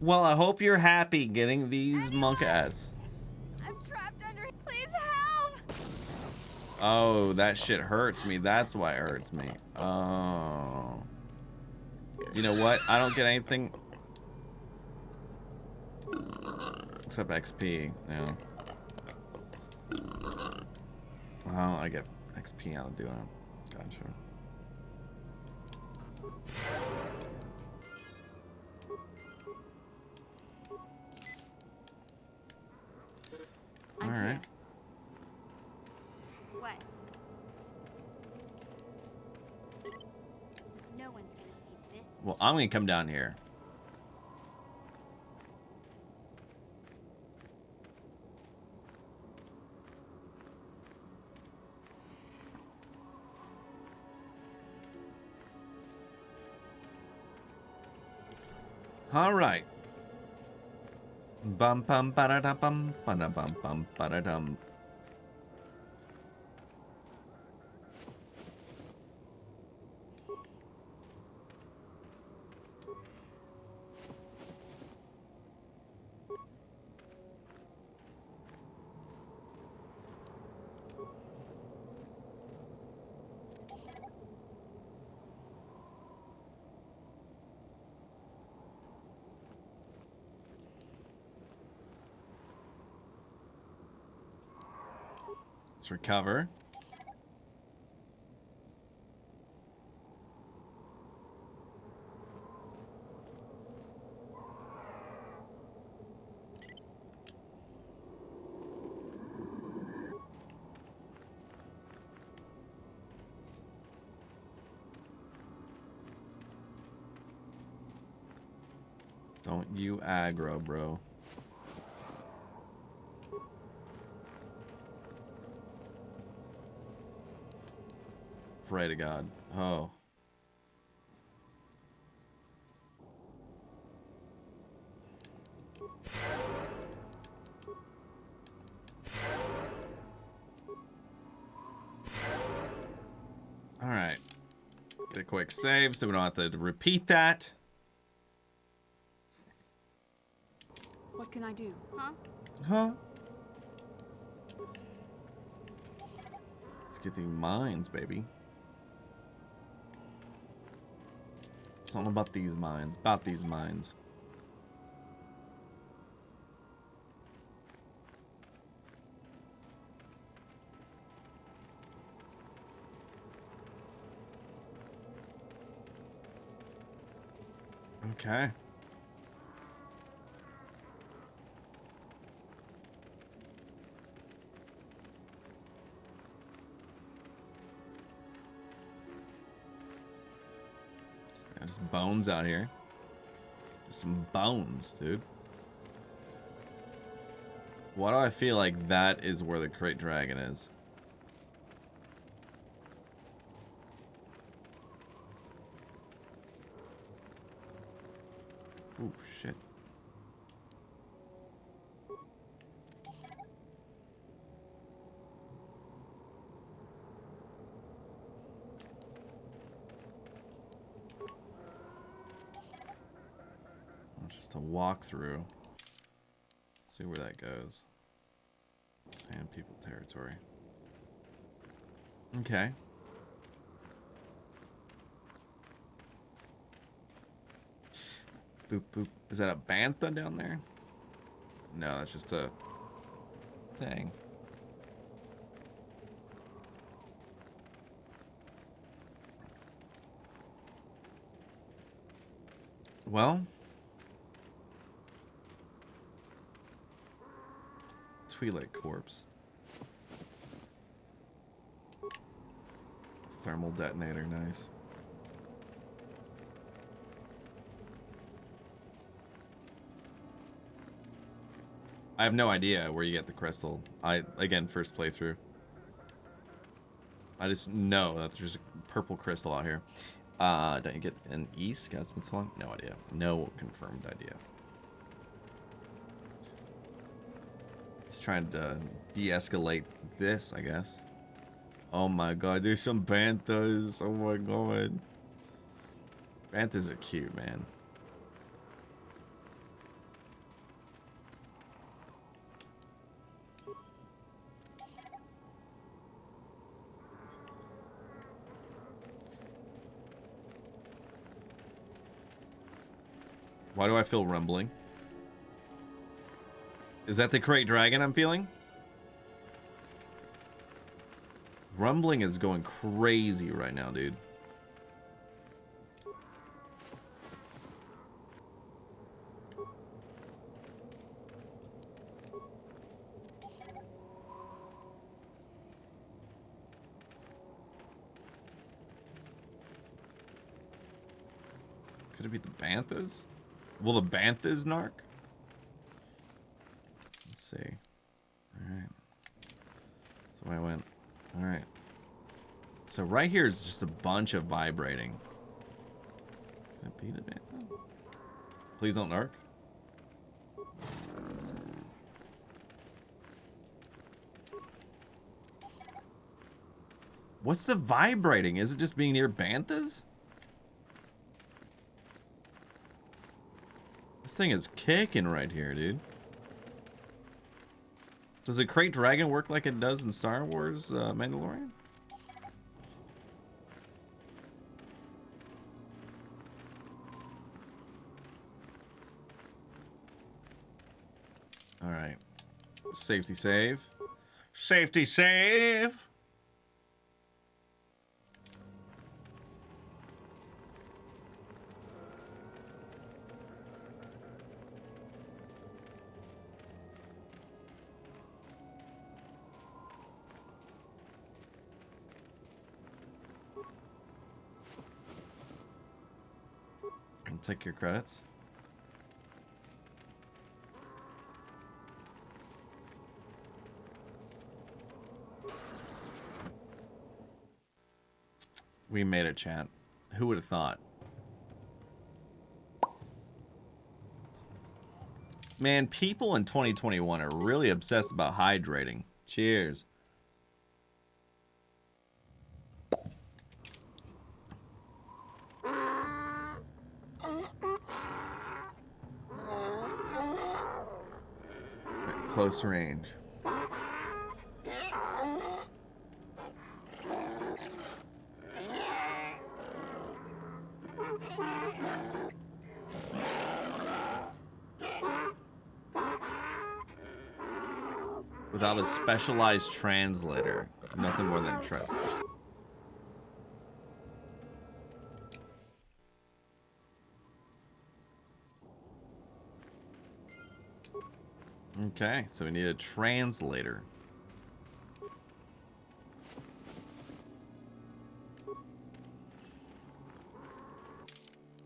Well, I hope you're happy getting these monk-ass. I'm trapped under. Please help! Oh, that shit hurts me. That's why it hurts me. Oh. You know what? I don't get anything except XP. Yeah. Oh, I get XP out of doing it. Gotcha. All right. What? No one's gonna see this. Well, I'm gonna come down here. All right. Bum bum ba da bum ba da bum ba da dum. Let's recover. Don't you aggro, bro. Pray to God. Oh. All right. Get a quick save so we don't have to repeat that. What can I do? Huh? Huh? Let's get the mines, baby. It's all about these mines. About these mines. Okay. There's bones out here. Just some bones, dude. Why do I feel like that is where the crate dragon is? Oh, shit. Just a walkthrough. See where that goes. Sand people territory. Okay. Boop boop. Is that a bantha down there? No, that's just a thing. Well, Twi'lek corpse. Thermal detonator, nice. I have no idea where you get the crystal. Again, first playthrough. I just know that there's a purple crystal out here. Don't you get an east? God, it's been so long. No idea. No confirmed idea. He's trying to de-escalate this, I guess. Oh my god, there's some banthas. Oh my god. Banthas are cute, man. Why do I feel rumbling? Is that the crate dragon I'm feeling? Rumbling is going crazy right now, dude. Could it be the banthas? Will the banthas narc? Let's see. Alright. So I went. Alright. So right here is just a bunch of vibrating. Could it be the bantha? Please don't narc. What's the vibrating? Is it just being near banthas? This thing is kicking right here, dude. Does a crate dragon work like it does in Star Wars Mandalorian? Alright. Safety save. Safety save! Take your credits. We made it, chat. Who would have thought? Man, people in 2021 are really obsessed about hydrating. Cheers. Close range. Without a specialized translator, nothing more than trust. Okay, so we need a translator.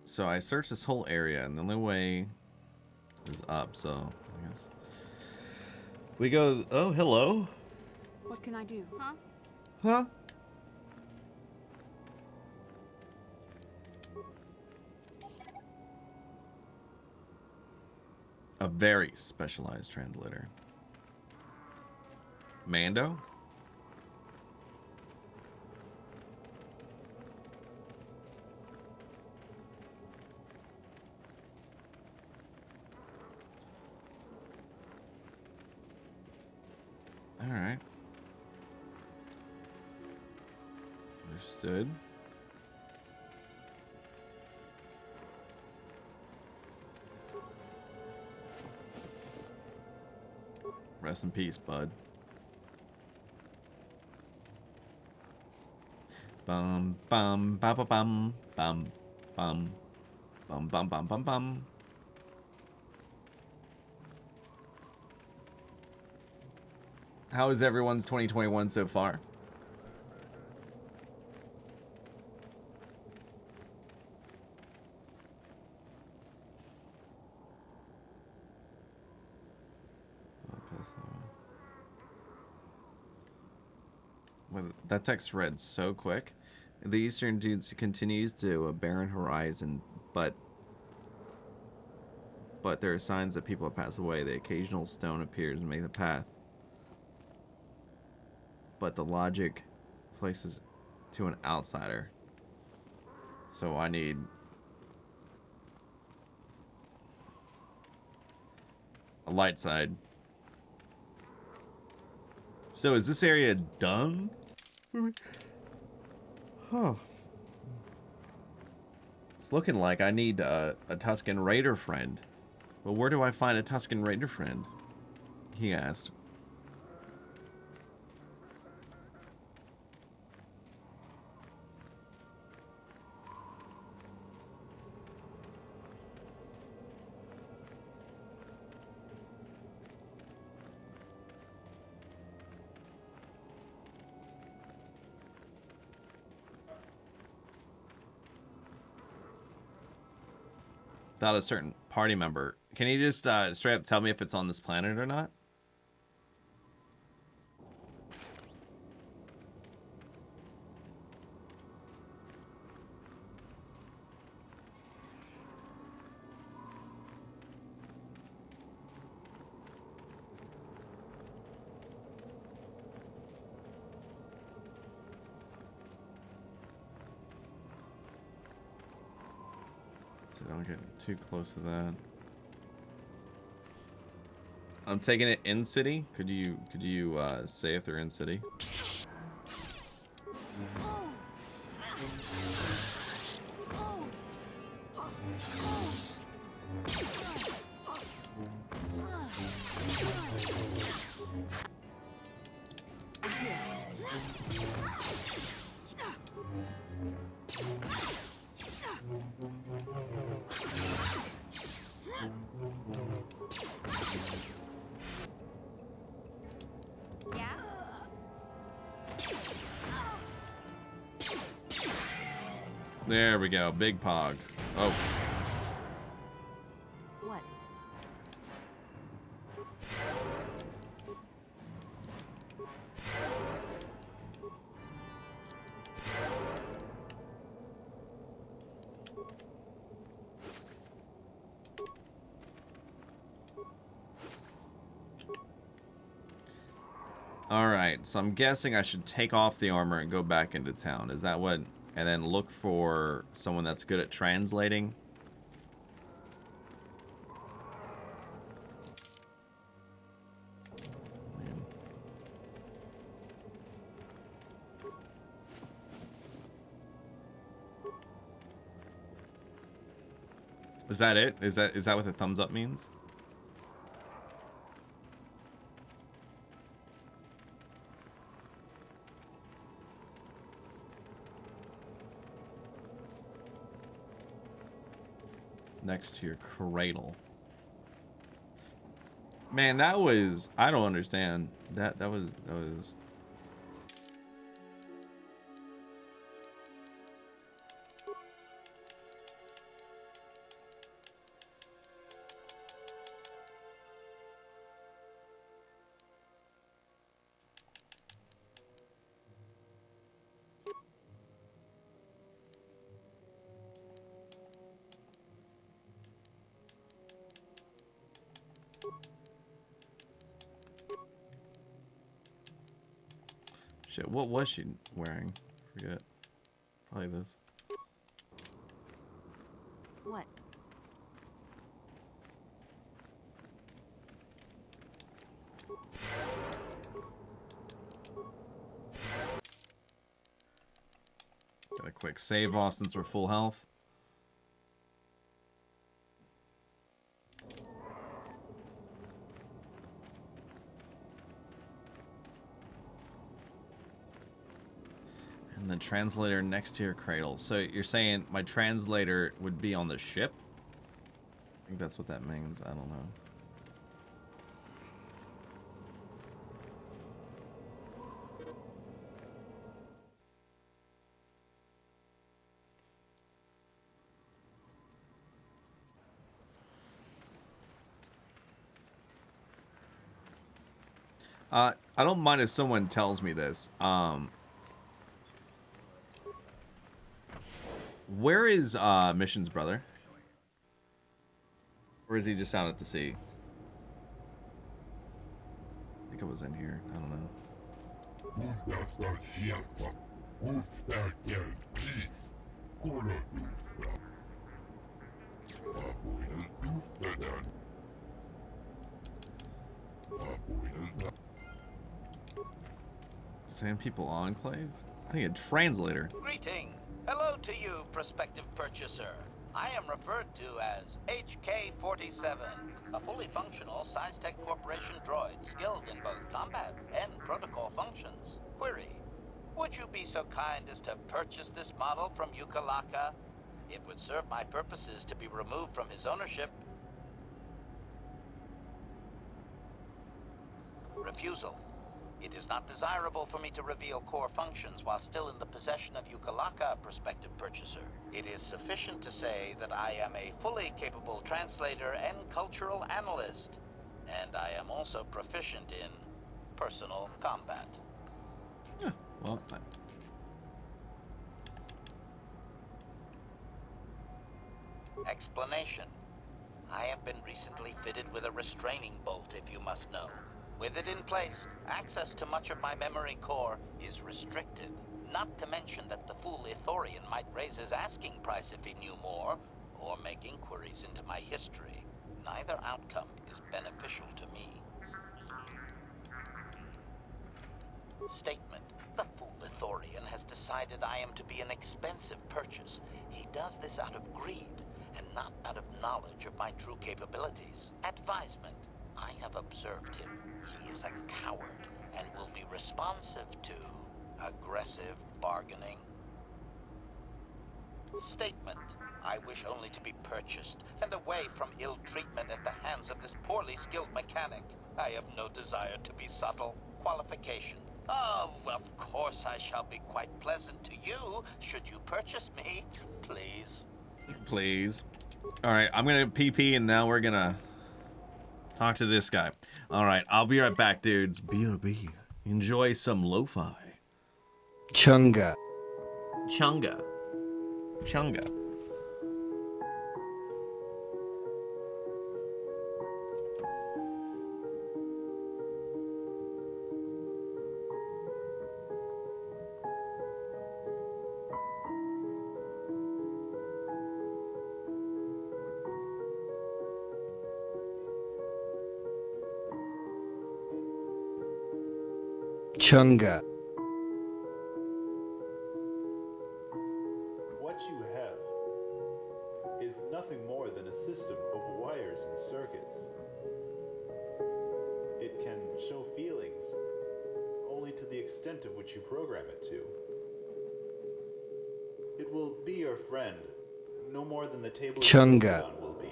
So I searched this whole area, and the only way is up, so I guess we go. Oh, hello. What can I do? Huh? Huh? A very specialized translator. Mando? All right. Understood. Rest in peace, bud. Bum bum ba ba bum bum bum bum bum bum bum bum. How is everyone's 2021 so far? Well, that text read so quick. The eastern dunes continues to a barren horizon, but there are signs that people have passed away. The occasional stone appears and make the path, but the logic places to an outsider. So I need a light side. So is this area done? Huh. It's looking like I need a Tuscan Raider friend. But where do I find a Tuscan Raider friend? He asked. Without a certain party member. Can you just straight up tell me if it's on this planet or not? So don't get too close to that. I'm taking it in city. Could you say if they're in city? There we go, big pog. Oh. What? Alright, so I'm guessing I should take off the armor and go back into town. Is that what... And then look for someone that's good at translating? Is that it? Is that what the thumbs up means? Next to your cradle. Man, that was, I don't understand. That was shit. What was she wearing? Forget. Probably this. What? Got a quick save off since we're full health. And the translator next to your cradle. So you're saying my translator would be on the ship? I think that's what that means. I don't know. I don't mind if someone tells me this. Where is Mission's brother? Or is he just out at the sea? I think it was in here. I don't know. Sand People Enclave? I need a translator. Greeting. Hello to you, prospective purchaser. I am referred to as HK-47, a fully functional SciTech Corporation droid skilled in both combat and protocol functions. Query. Would you be so kind as to purchase this model from Yukalaka? It would serve my purposes to be removed from his ownership. Refusal. It is not desirable for me to reveal core functions while still in the possession of Yukalaka, prospective purchaser. It is sufficient to say that I am a fully capable translator and cultural analyst, and I am also proficient in personal combat. Yeah, well, Explanation. I have been recently fitted with a restraining bolt, if you must know. With it in place, access to much of my memory core is restricted. Not to mention that the fool Ithorian might raise his asking price if he knew more, or make inquiries into my history. Neither outcome is beneficial to me. Statement. The fool Ithorian has decided I am to be an expensive purchase. He does this out of greed, and not out of knowledge of my true capabilities. Advisement. I have observed him. He is a coward and will be responsive to aggressive bargaining. Statement. I wish only to be purchased and away from ill treatment at the hands of this poorly skilled mechanic. I have no desire to be subtle. Qualification. Oh, of course I shall be quite pleasant to you should you purchase me. Please. Please. Alright, I'm gonna PP and now we're gonna talk to this guy. Alright, I'll be right back, dudes. BRB. Enjoy some lo-fi. Chunga. Chunga. Chunga. Chunga. What you have is nothing more than a system of wires and circuits. It can show feelings only to the extent of which you program it to. It will be your friend, no more than the table Chunga. you sit on will be.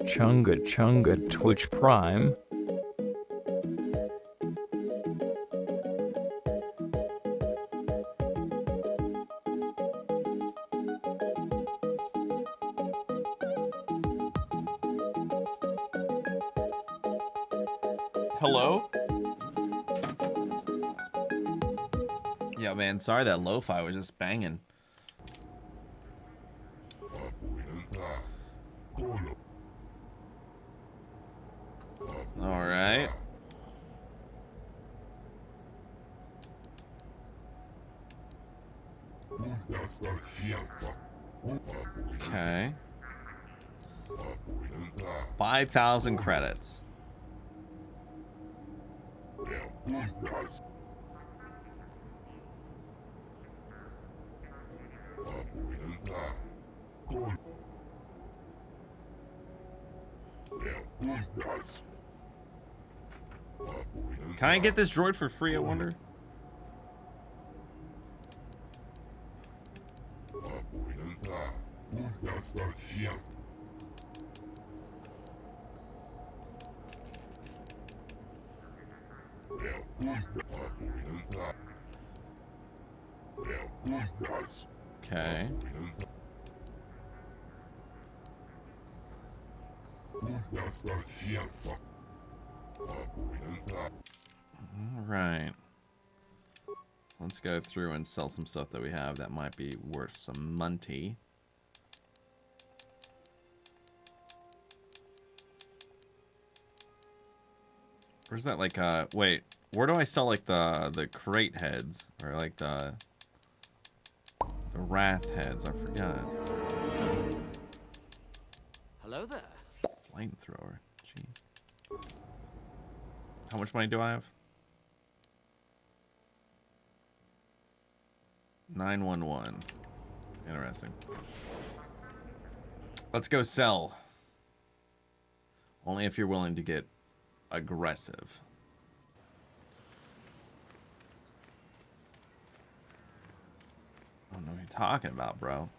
Chunga Chunga Twitch Prime. Hello? Yeah, man, sorry that lo-fi was just banging. All right. Okay. 5,000 credits. Can I get this droid for free, I wonder? Okay. All right. Let's go through and sell some stuff that we have that might be worth some money. Where's that, like, wait, where do I sell, like, the crate heads? Or, like, the wrath heads? I forgot. Hello there. Flamethrower. Gee. How much money do I have? 911. Interesting. Let's go sell. Only if you're willing to get aggressive. I don't know what you're talking about, bro.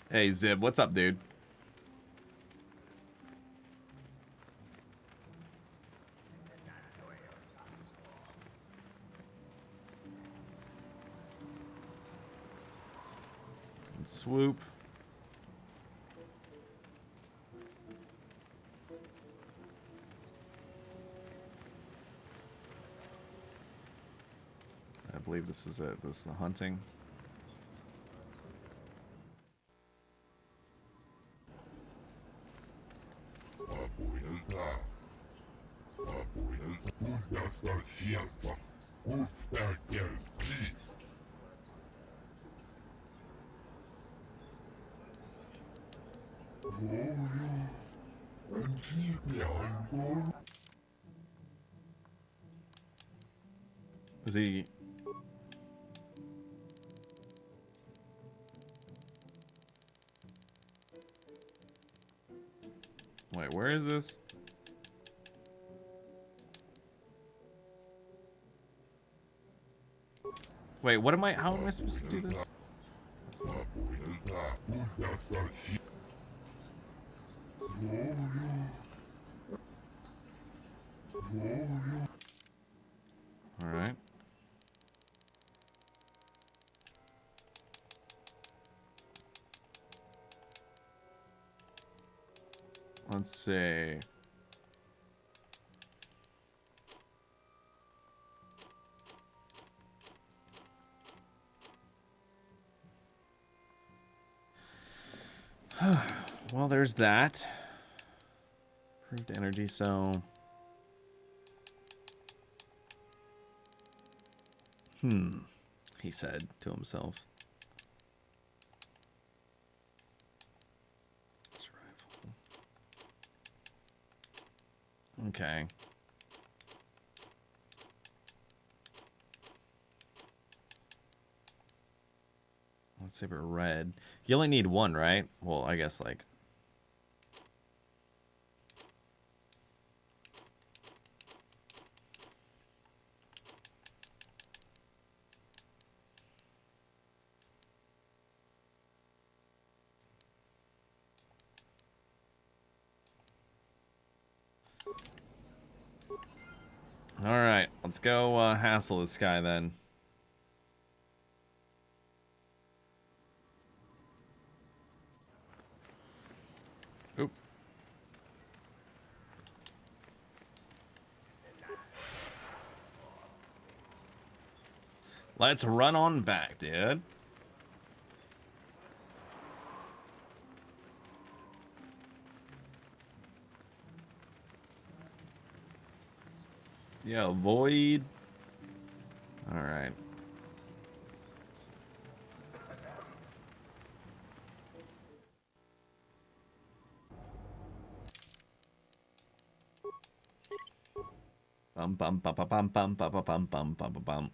Hey, Zib, what's up, dude? And swoop. I believe this is it. This is the hunting. Is he... Wait, where is this? Wait, what am I... How am I supposed to do this? All right. Let's see. Well, there's that. Improved energy, so... he said to himself. Okay. Lightsaber red. You only need one, right? Well, I guess like. All right, let's go hassle this guy then. Oop. Let's run on back, dude. Yeah, void. All right. Bum bum bum bum bum bum bum bum bum bum bum bum.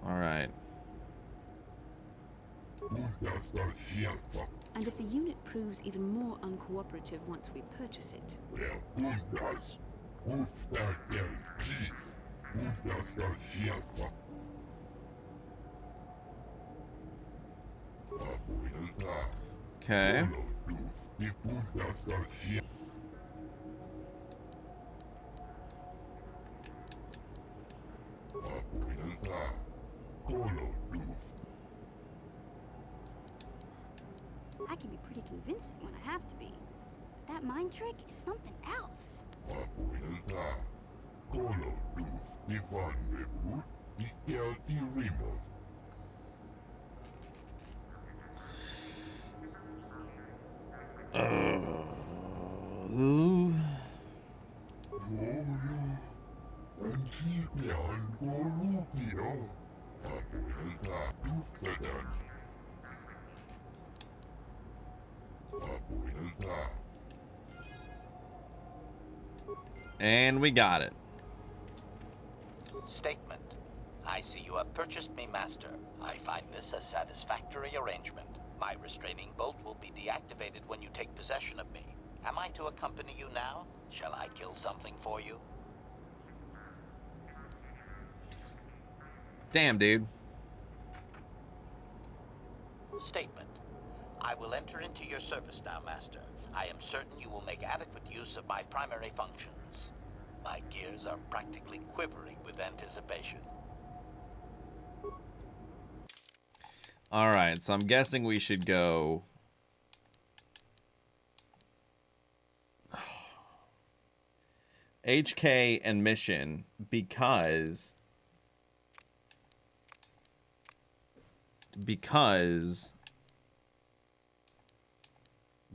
All right. And if the unit proves even more uncooperative once we purchase it. Okay. I can be pretty convincing when I have to be. But that mind trick is something else. Ooh. And we got it. Statement. I see you have purchased me, Master. I find this a satisfactory arrangement. My restraining bolt will be deactivated when you take possession of me. Am I to accompany you now? Shall I kill something for you? Damn, dude. Statement. I will enter into your service now, Master. I am certain you will make adequate use of my primary functions. My gears are practically quivering with anticipation. All right, so I'm guessing we should go. HK and mission because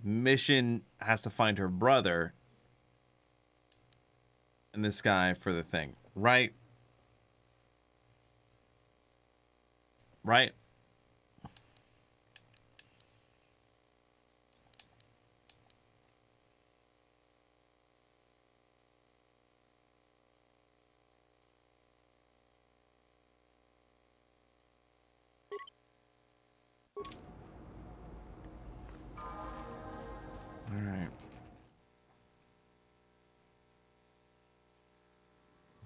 mission has to find her brother and this guy for the thing, right? Right? All right.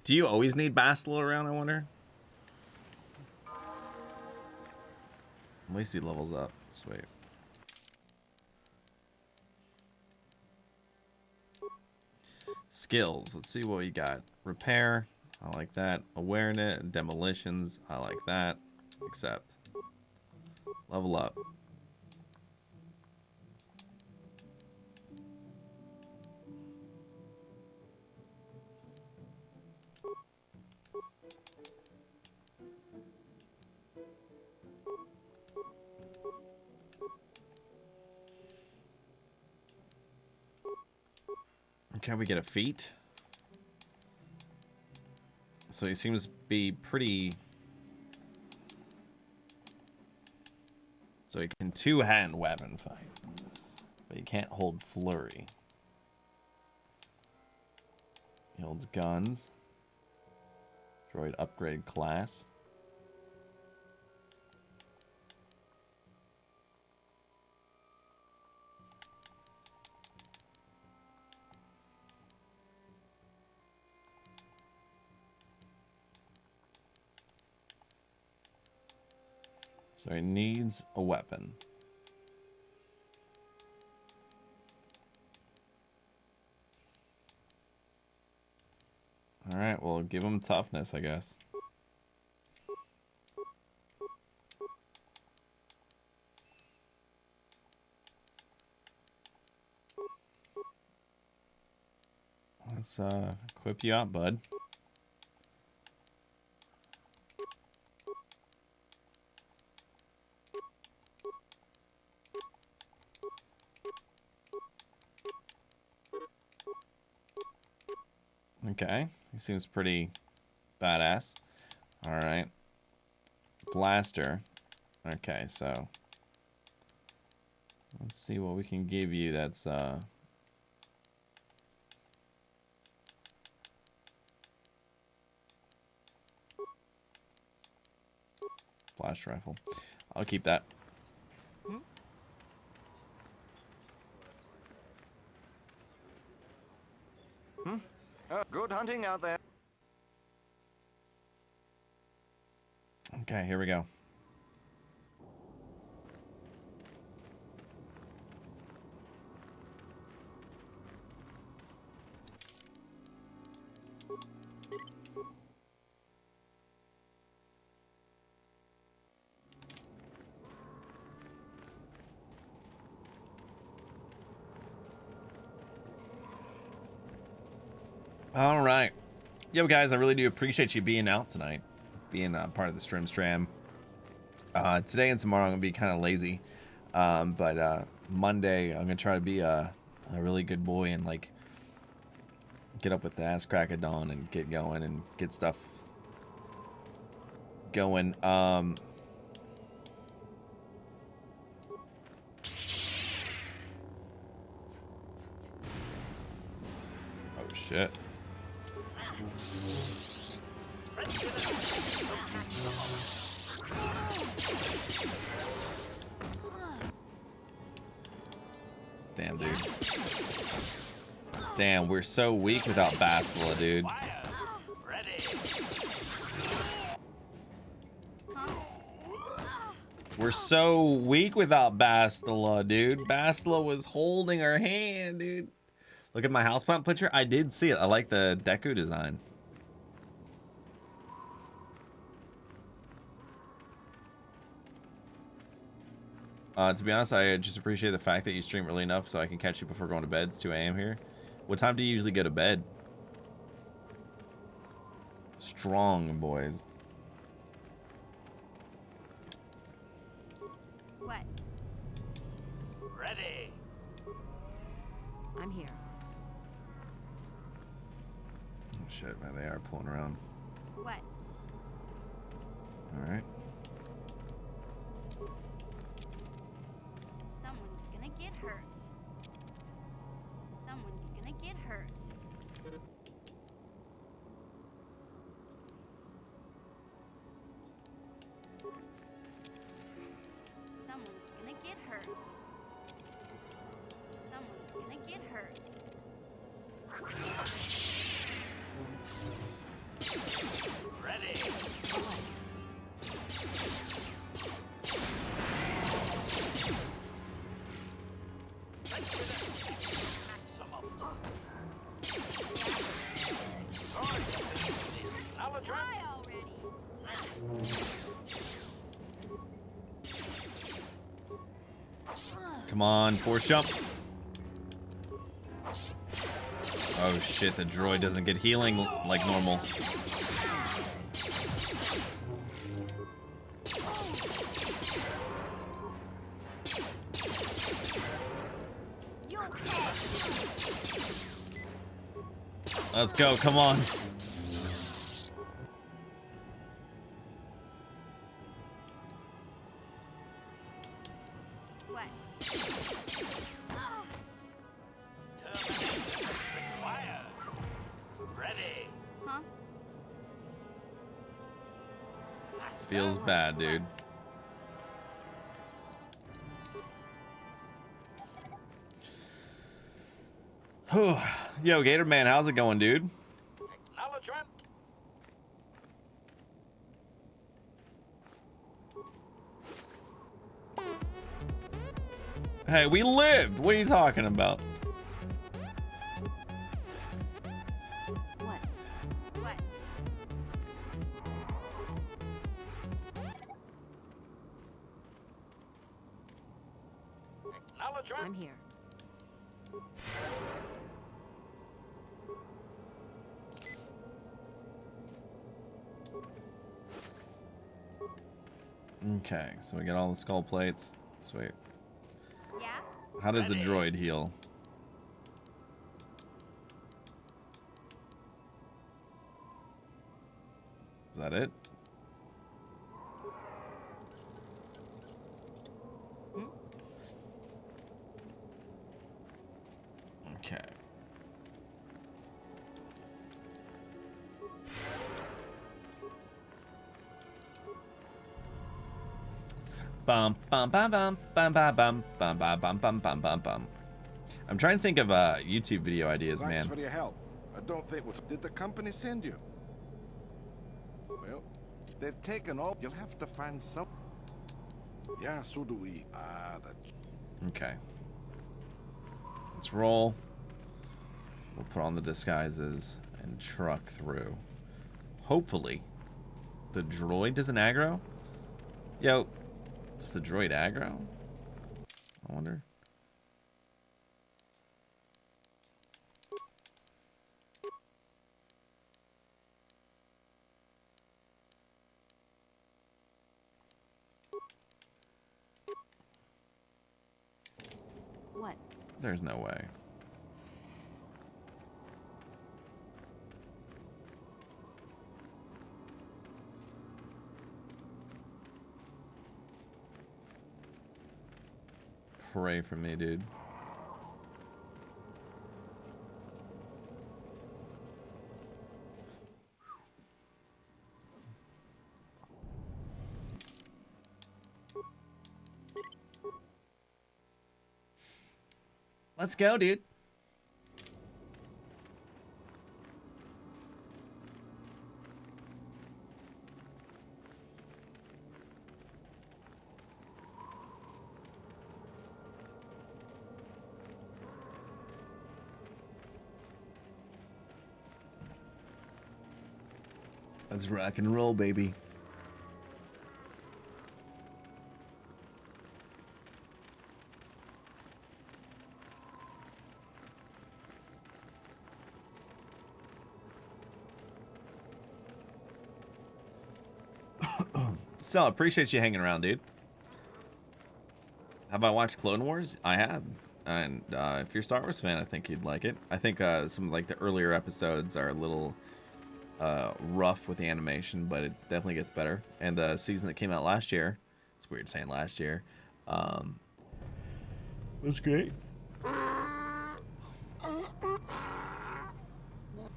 Do you always need Bastila around, I wonder? At least he levels up. Sweet. Skills. Let's see what we got. Repair. I like that. Awareness. Demolitions. I like that. Accept. Level up. Can we get a feat? So he seems to be pretty So he can two-hand weapon fight. But he can't hold flurry. He holds guns. Droid upgrade class. So he needs a weapon. Alright, well, give him toughness, I guess. Let's equip you out, bud. Okay, he seems pretty badass. All right, blaster. Okay, so let's see what we can give you. That's blast rifle. I'll keep that. Good hunting out there. Okay, here we go. All right. Yo, guys, I really do appreciate you being out tonight, being part of the Stream. Today and tomorrow I'm going to be kind of lazy. But Monday I'm going to try to be a really good boy and, like, get up with the ass crack of dawn and get going and get stuff going. Oh, shit. Damn, dude. Damn, we're so weak without Bastila, dude. We're so weak without Bastila, dude. Bastila was holding her hand, dude. Look at my houseplant picture. I did see it. I like the Deku design. To be honest, I just appreciate the fact that you stream early enough so I can catch you before going to bed. It's 2 a.m. here. What time do you usually go to bed? Strong, boys. What? Ready. I'm here. Oh, shit, man. They are pulling around. What? All right. Someone's gonna get hurt. Someone's gonna get hurt. Someone's gonna get hurt. Someone's gonna get hurt. Ready. Come on, force jump. Oh shit, the droid doesn't get healing like normal. Let's go, come on. What? Required. Ready. Huh? Feels bad, dude. Yo, Gator Man, how's it going, dude? Acknowledgement. Hey, we lived. What are you talking about? What? What? Acknowledgement. I'm here. Okay, so we got all the skull plates. Sweet. Yeah? How does the droid heal? Is that it? Okay. Bum bum bum bum bum bum bum bum bum bum bum bum bum bum. I'm trying to think of YouTube video ideas, Thanks man. for your help. I don't think did the company send you? Well, they've taken all. You'll have to find some. Yeah, so do we. Okay. Let's roll. We'll put on the disguises and truck through. Hopefully, the droid doesn't aggro. Yo, does the droid aggro? I wonder. What? There's no way. Pray for me, dude. Let's go, dude. Let's rock and roll, baby. So, appreciate you hanging around, dude. Have I watched Clone Wars? I have. And if you're a Star Wars fan, I think you'd like it. I think some like the earlier episodes are a little rough with the animation, but it definitely gets better. And the season that came out last year, it's weird saying last year, was great.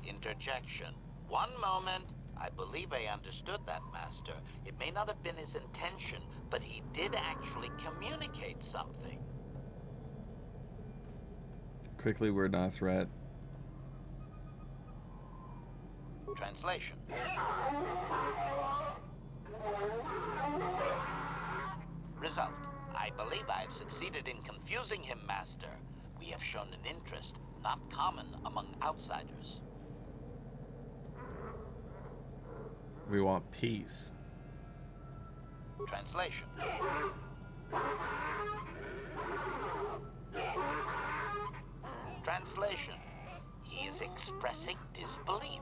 Interjection. One moment. I believe I understood that, Master. It may not have been his intention, but he did actually communicate something. Quickly, we're not a threat. Translation. Result. I believe I've succeeded in confusing him, Master. We have shown an interest not common among outsiders. We want peace. Translation. Translation. He is expressing disbelief,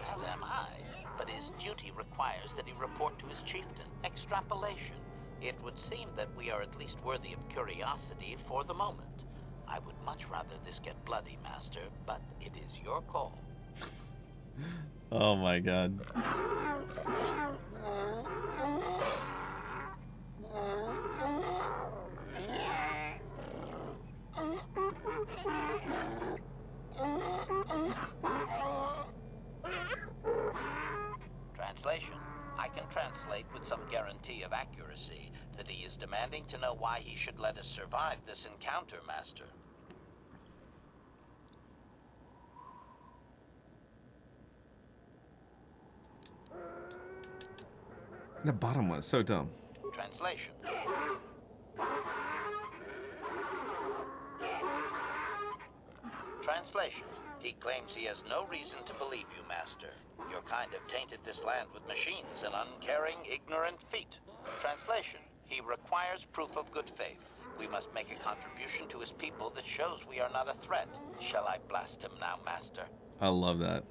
as am I, but his duty requires that he report to his chieftain. Extrapolation. It would seem that we are at least worthy of curiosity for the moment. I would much rather this get bloody, Master, but it is your call. Oh my god. I can translate with some guarantee of accuracy that he is demanding to know why he should let us survive this encounter, Master. The bottom one is so dumb. Translation. Translation. He claims he has no reason to believe you, Master. Your kind have tainted this land with machines and uncaring, ignorant feet. Translation. He requires proof of good faith. We must make a contribution to his people that shows we are not a threat. Shall I blast him now, Master? I love that.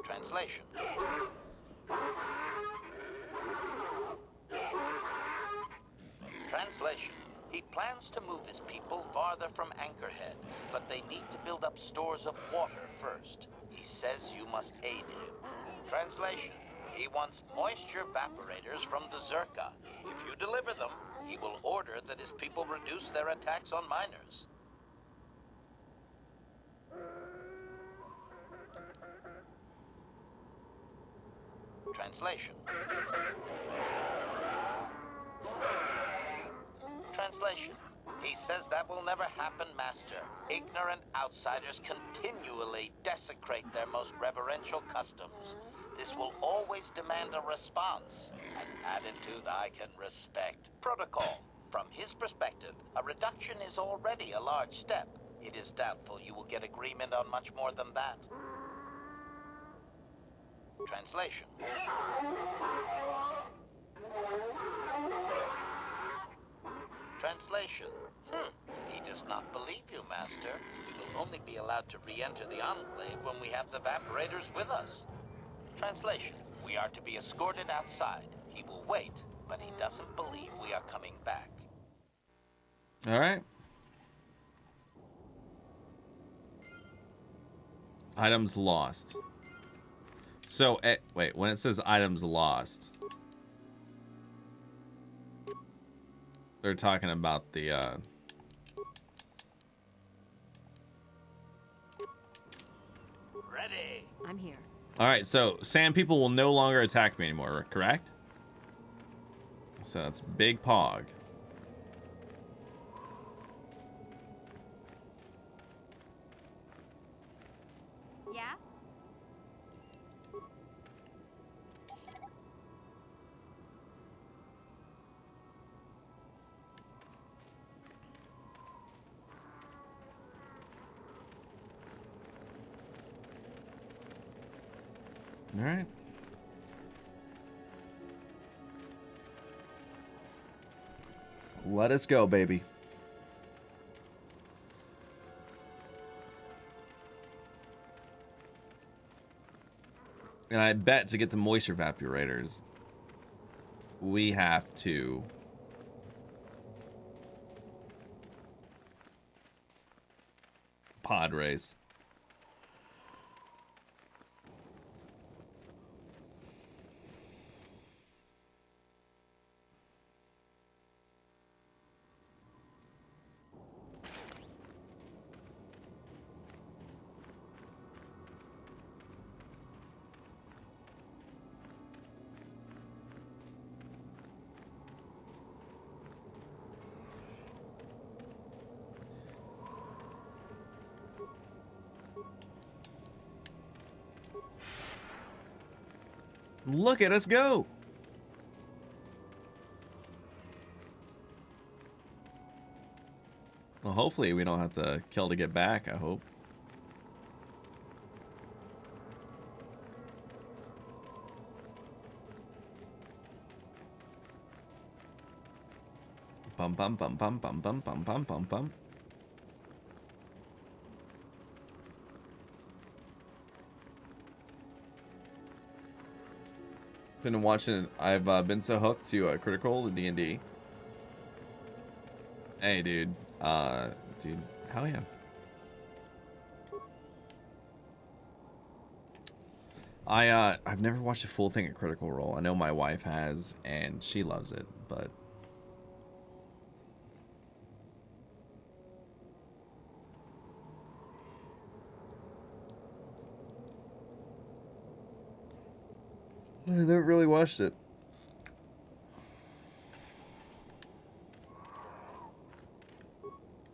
Translation. Translation. He plans to move his people farther from Anchorhead, but they need to build up stores of water first. He says you must aid him. Translation. He wants moisture evaporators from the Zerka. If you deliver them, he will order that his people reduce their attacks on miners. Translation. Translation. He says that will never happen, Master. Ignorant outsiders continually desecrate their most reverential customs. This will always demand a response, an attitude I can respect. Protocol. From his perspective, a reduction is already a large step. It is doubtful you will get agreement on much more than that. Translation. Translation. He does not believe you, Master. We will only be allowed to re-enter the Enclave when we have the evaporators with us. Translation. We are to be escorted outside. He will wait, but he doesn't believe we are coming back. All right. Items lost. So, wait, when it says items lost, they're talking about the, Ready. I'm here. All right, so sand people will no longer attack me anymore, correct? So that's Big Pog. Yeah? All right. Let us go, baby. And I bet to get the moisture evaporators, we have to pod race. Look at us go. Well, hopefully we don't have to kill to get back, I hope. Bum bum bum bum bum bum bum bum bum bum. Been watching. I've been so hooked to Critical the D&D. Hey, dude. Dude, hell yeah. I've never watched a full thing at Critical Role. I know my wife has, and she loves it, but I never really watched it.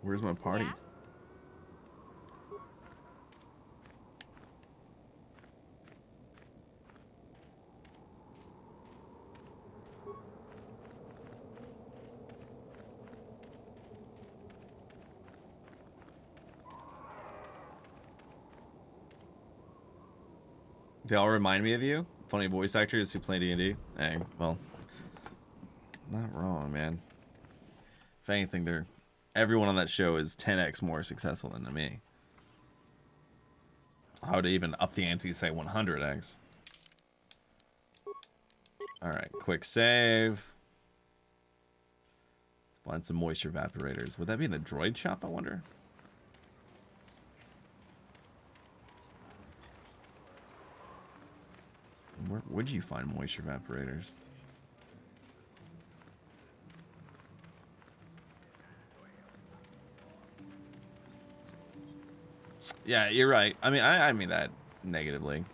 Where's my party? Yeah? They all remind me of you. Funny voice actors who play D&D. Hey, well, not wrong, man. If anything, everyone on that show is 10x more successful than me. I would even up the ante, say 100x. All right, quick save. Let's find some moisture evaporators. Would that be in the droid shop, I wonder? Where would you find moisture evaporators? Yeah, you're right. I mean, I mean that negatively.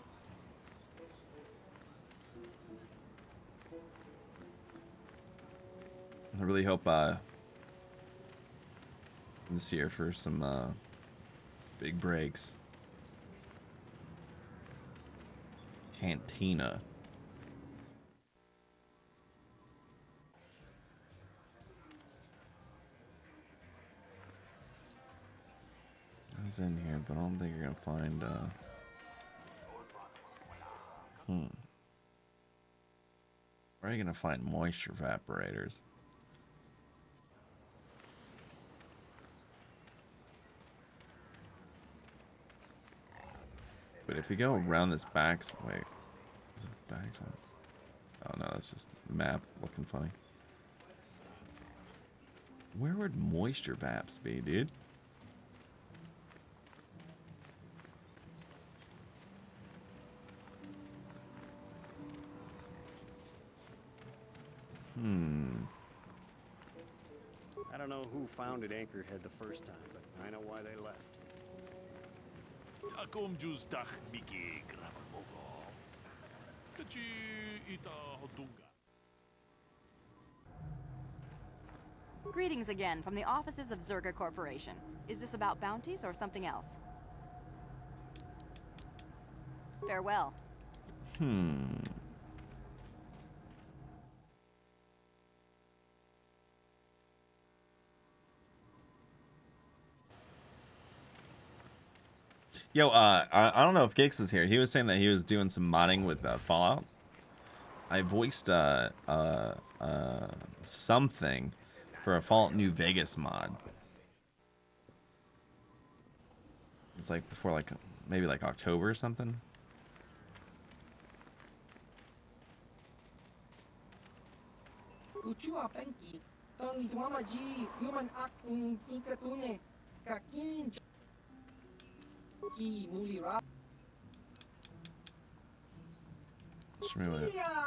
I really hope this year for some big breaks. Cantina. He's in here, but I don't think you're gonna find where are you gonna find moisture evaporators? But if you go around this back, wait, is it backside? Oh no, that's just the map looking funny. Where would moisture vaps be, dude? I don't know who founded Anchorhead the first time, but I know why they left. Greetings again from the offices of Zerga Corporation. Is this about bounties or something else? Farewell. Yo, I don't know if Gix was here. He was saying that he was doing some modding with Fallout. I voiced something for a Fallout New Vegas mod. It's like before, like maybe like October or something.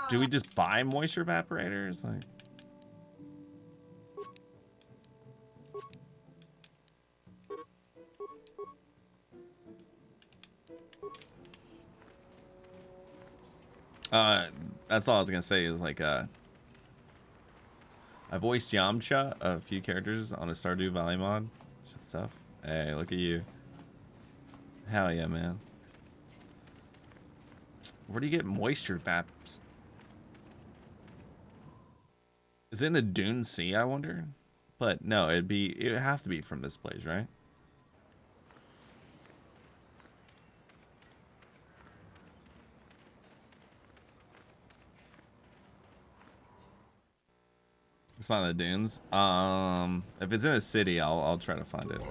Do we just buy moisture evaporators? Like, that's all I was gonna say is like I voiced Yamcha, a few characters on a Stardew Valley mod. Stuff. Hey, look at you. Hell yeah, man. Where do you get moisture vaps? Is it in the Dune Sea, I wonder? But no, it would have to be from this place, right? It's not in the dunes. If it's in a city, I'll try to find it.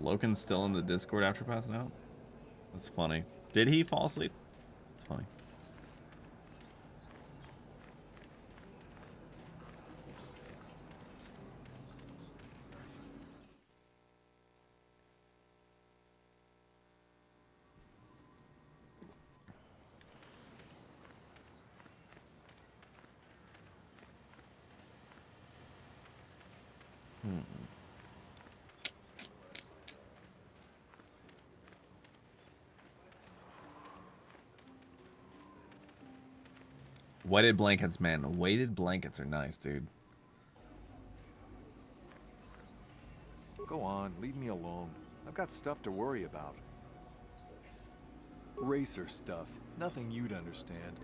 Logan's still in the Discord after passing out? That's funny. Did he fall asleep? That's funny. Weighted blankets, man. Weighted blankets are nice, dude. Go on, leave me alone. I've got stuff to worry about. Racer stuff. Nothing you'd understand.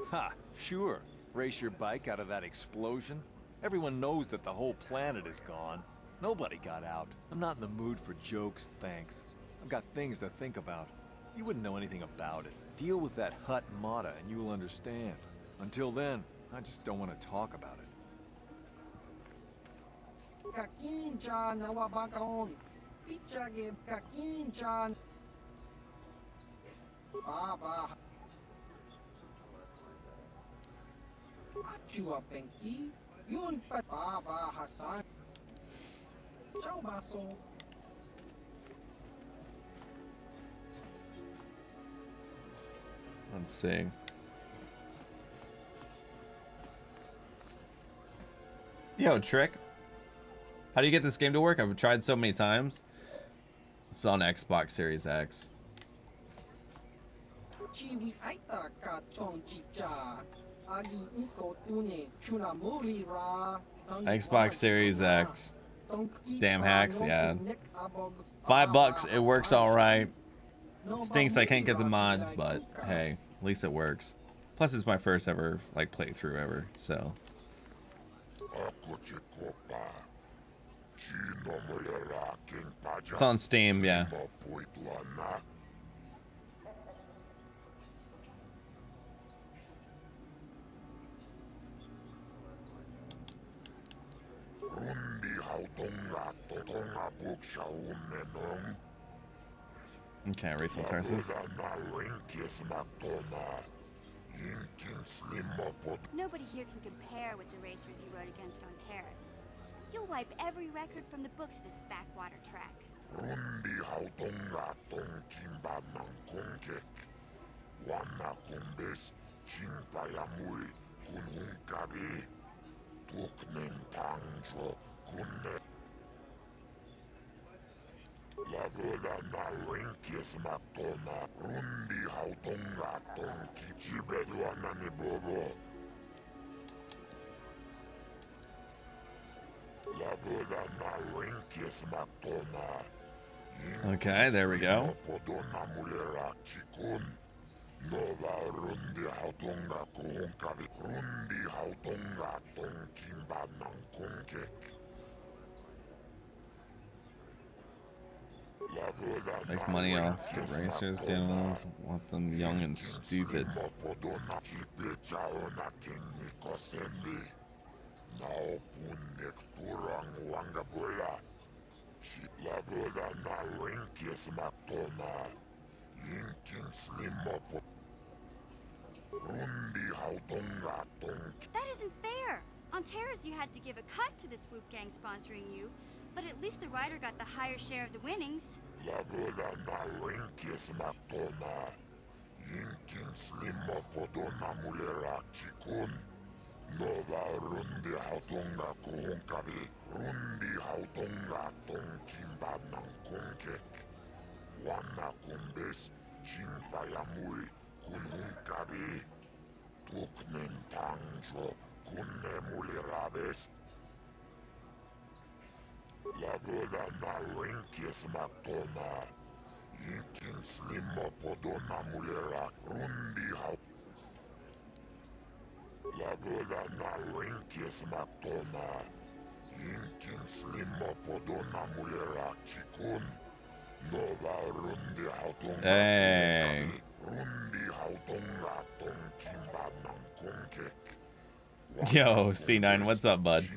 Ha! Sure. Race your bike out of that explosion? Everyone knows that the whole planet is gone. Nobody got out. I'm not in the mood for jokes, thanks. I've got things to think about. You wouldn't know anything about it. Deal with that hut Mata and you'll understand. Until then, I just don't want to talk about it. Kakinjan nawabakaon. Pichagib kakinjan. Baba. Achua Penki. Yun pa Baba Hassan. Ciao baso. Let's see. Yo, Trick. How do you get this game to work? I've tried so many times. It's on Xbox Series X. Xbox Series X. Damn hacks, yeah. $5, it works alright. Stinks I can't get the mods, but hey, at least it works. Plus it's my first ever like playthrough ever, so. It's on Steam, yeah. Okay, race on Tarsus. Nobody here can compare with the racers you rode against on Terrace. You'll wipe every record from the books this backwater track. Okay, there we go. Make money off the racers, gamblers, want them young and stupid. That isn't fair! On Terrace you had to give a cut to the Swoop Gang sponsoring you, but at least the rider got the higher share of the winnings. That Hey. Yo, C9, what's up, bud?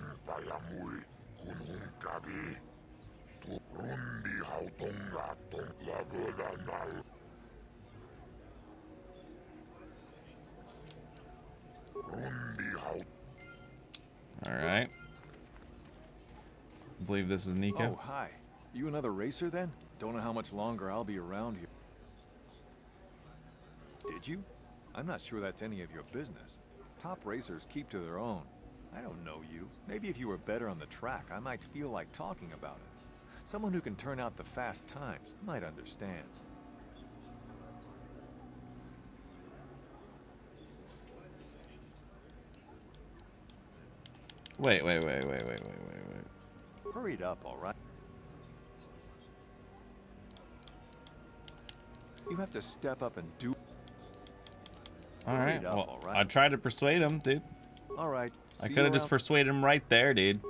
Alright. I believe this is Nico. Oh, hi. You another racer then? Don't know how much longer I'll be around here. Did you? I'm not sure that's any of your business. Top racers keep to their own. I don't know you. Maybe if you were better on the track, I might feel like talking about it. Someone who can turn out the fast times might understand. Wait. Hurry it up, all right? You have to step up and do. All Hurry right. it up, Well, all right? I tried to persuade him, dude. All right. I see could have you just around- persuaded him right there, dude.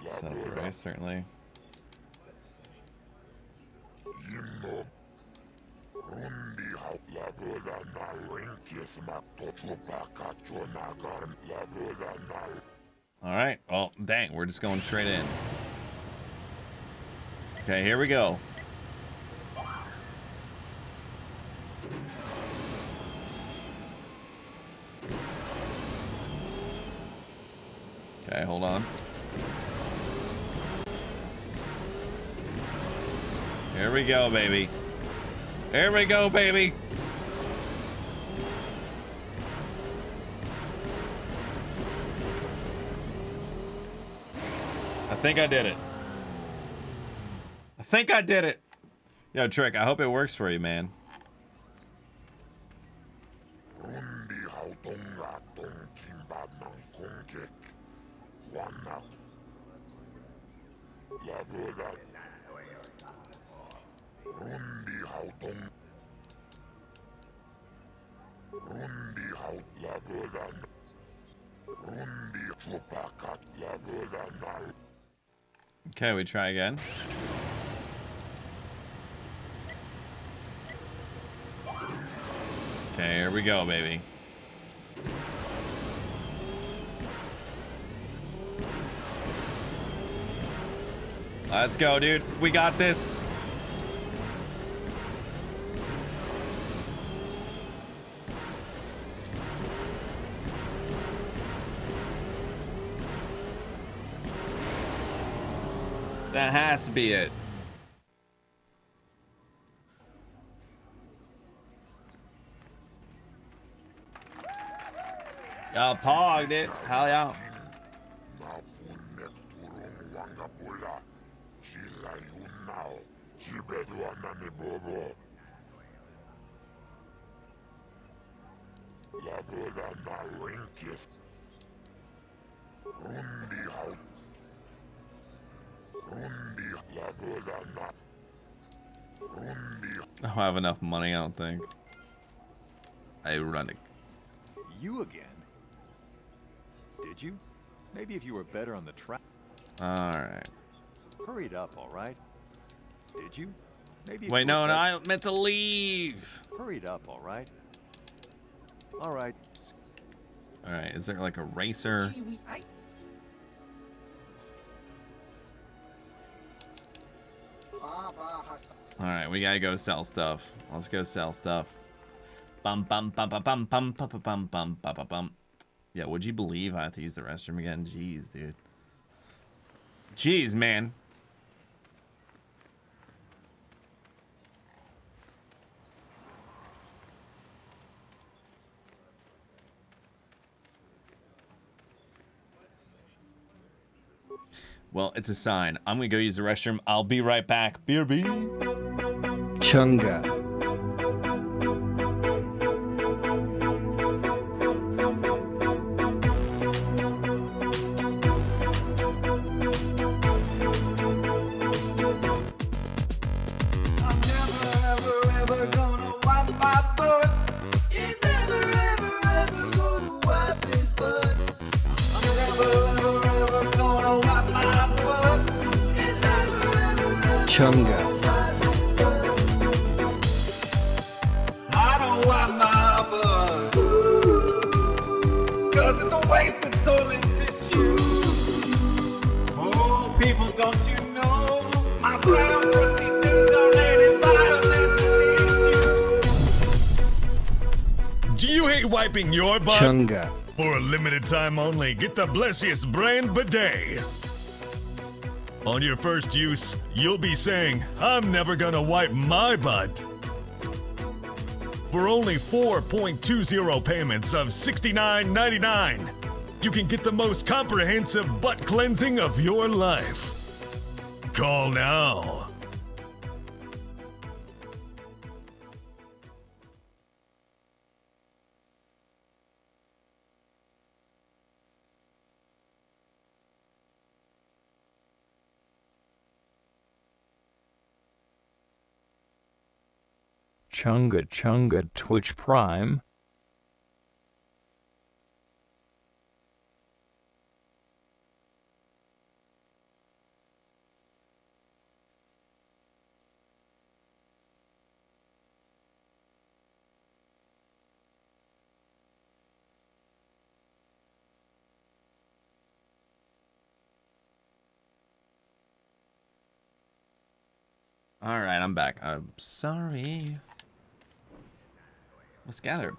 It's not very, certainly. All right. Oh, dang. We're just going straight in. Okay, here we go. Okay, hold on. Here we go, baby. Here we go, baby. I think I did it. I think I did it. Yo, Trick, I hope it works for you, man. Okay, we try again. Okay, here we go, baby. Let's go, dude. We got this. That has to be it. Y'all pogged it. Hell yeah. I don't have enough money, I don't think. Hey, running. You again? Did you? Maybe if you were better on the track. Alright. Hurry it up, all right? Did you? Maybe. Wait, no, I meant to leave. Hurry it up, all right? All right. Alright, is there like a racer? Alright, we gotta go sell stuff. Let's go sell stuff. Bum bum bum bum bum bum bum bum bum bum bum bum. Yeah, would you believe I have to use the restroom again? Jeez, dude. Jeez, man. Well, it's a sign. I'm gonna go use the restroom. I'll be right back. BRB. Chunga. Chunga. I don't want my butt, cause it's a waste of toilet tissue. Oh, people, don't you know my brown rusty sins already violently. Do you hate wiping your butt? Chunga. For a limited time only, get the Blessious brand bidet. On your first use, you'll be saying, I'm never gonna wipe my butt. For only 4.20 payments of $69.99, you can get the most comprehensive butt cleansing of your life. Call now. Chunga Chunga Twitch Prime. All right, I'm back. I'm sorry. Let's gather.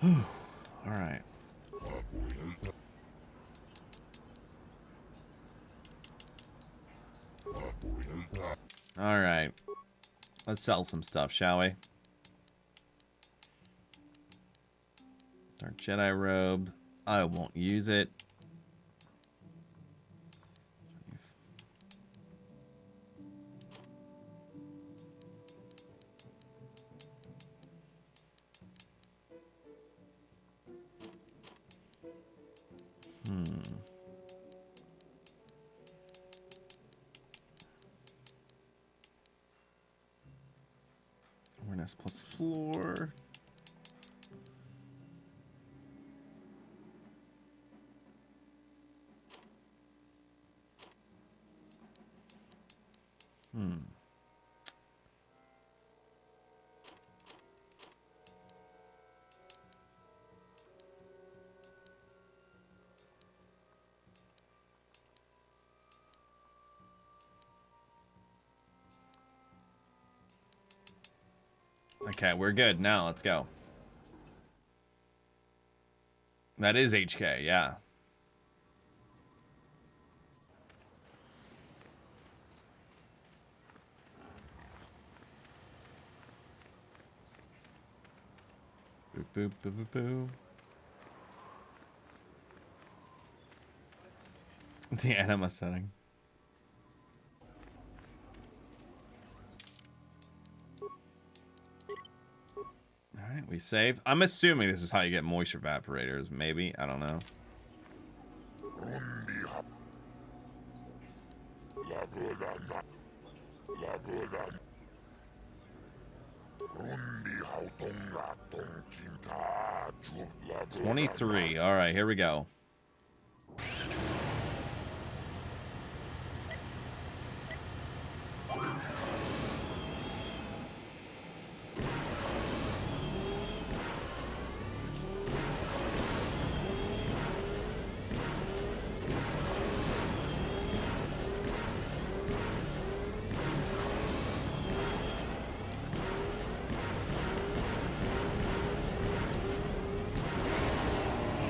All right. All right. Let's sell some stuff, shall we? Dark Jedi robe. I won't use it. Awareness plus floor. Okay, we're good. Now, let's go. That is HK, yeah. Boop, boop, boop, boop, boop. The anima setting. Alright, we save. I'm assuming this is how you get moisture evaporators. Maybe. I don't know. $23. Alright, here we go.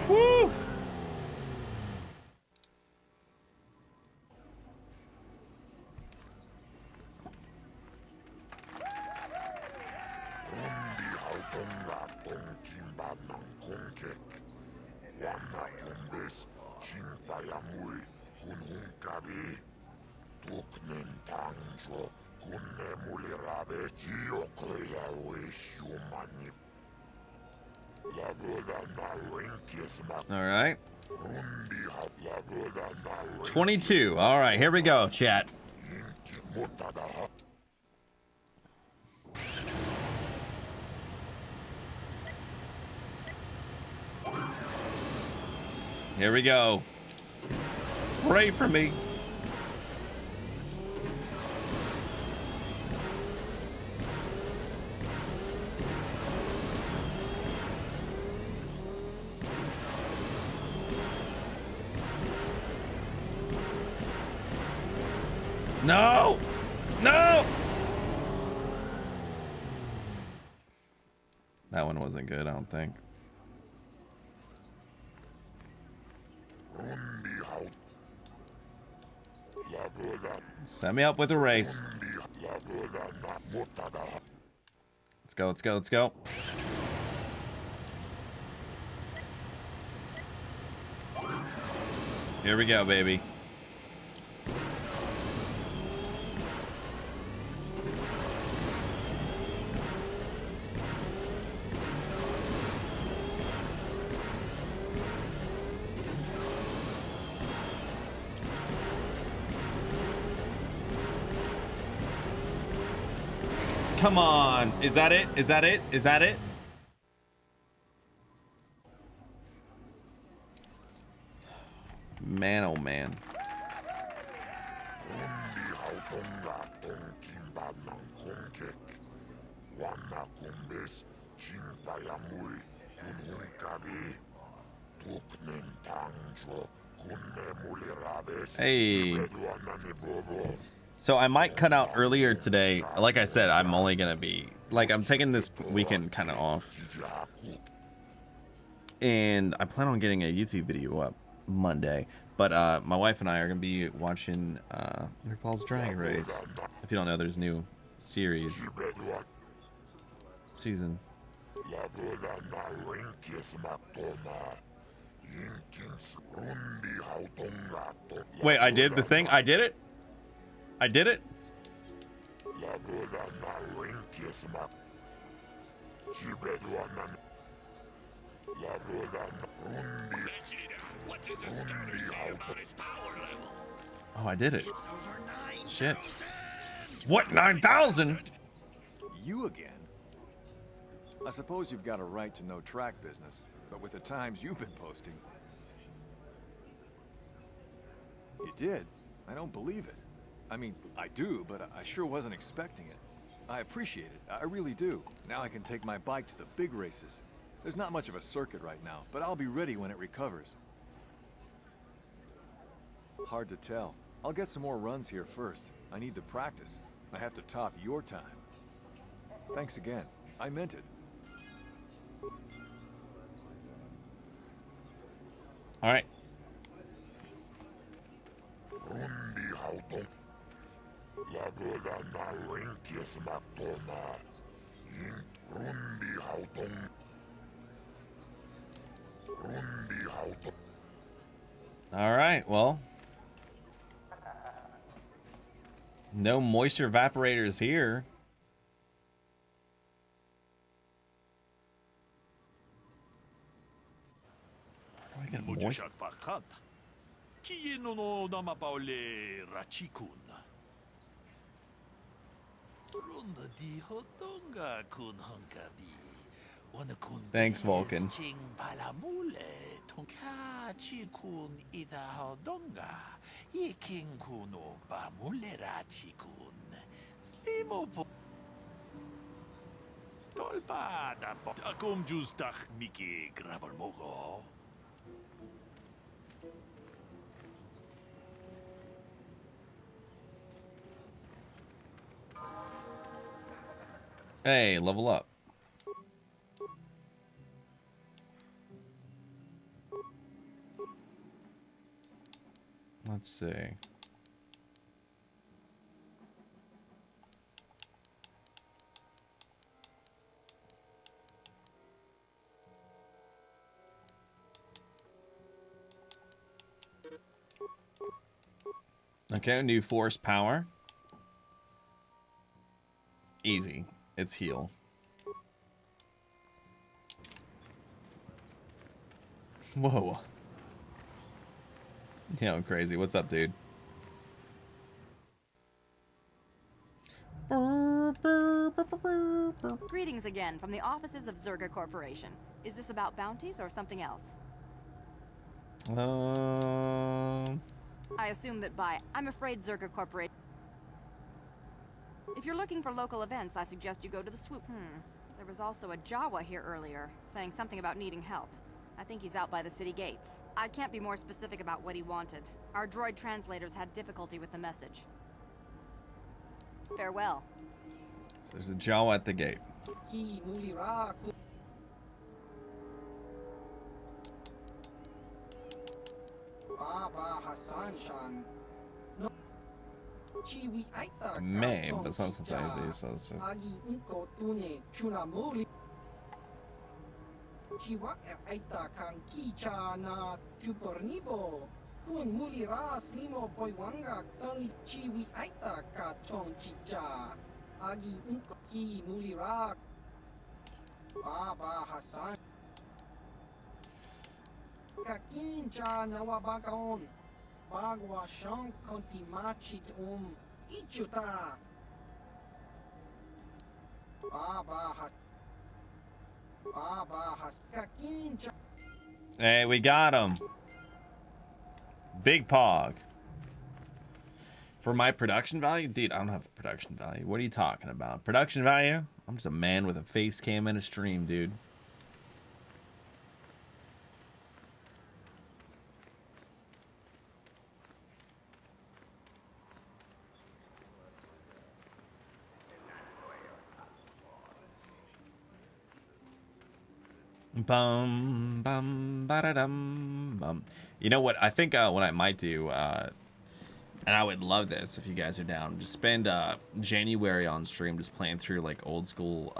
Woo! All right. 22. All right, here we go, chat. Here we go. Pray for me. No! No! That one wasn't good, I don't think. Set me up with a race. Let's go, let's go, let's go. Here we go, baby. Come on. Is that it? Is that it? Is that it? Man, oh man. Hey. So I might cut out earlier today. Like I said, I'm only gonna be like, I'm taking this weekend kind of off, and I plan on getting a YouTube video up Monday. But my wife and I are gonna be watching RuPaul's Drag Race. If you don't know, there's a new series season. Wait, I did the thing? I did it? I did it? Oh, I did it. Shit. What, 9,000? You again? I suppose you've got a right to know track business, but with the times you've been posting. You did? I don't believe it. I mean, I do, but I sure wasn't expecting it. I appreciate it, I really do. Now I can take my bike to the big races. There's not much of a circuit right now, but I'll be ready when it recovers. Hard to tell. I'll get some more runs here first. I need the practice. I have to top your time. Thanks again. I meant it. All right. All right, well, no moisture evaporators here. Where do I get moisture? Thanks, Vulcan. Hey, level up. Let's see. Okay, new force power. Easy. It's heal. Whoa. Yeah, I'm crazy. What's up, dude? Greetings again from the offices of Zerga Corporation. Is this about bounties or something else? I assume that I'm afraid Zerga Corporation... If you're looking for local events, I suggest you go to the swoop. There was also a Jawa here earlier, saying something about needing help. I think he's out by the city gates. I can't be more specific about what he wanted. Our droid translators had difficulty with the message. Farewell. So there's a Jawa at the gate. May, but it's not sometimes easy, so it's just... Hey, we got him. Big Pog. For my production value? Dude, I don't have production value. What are you talking about? Production value? I'm just a man with a face cam and a stream, dude. Bum bum ba-da-dum bum. You know what? I think what I might do, and I would love this if you guys are down, just spend January on stream just playing through like old school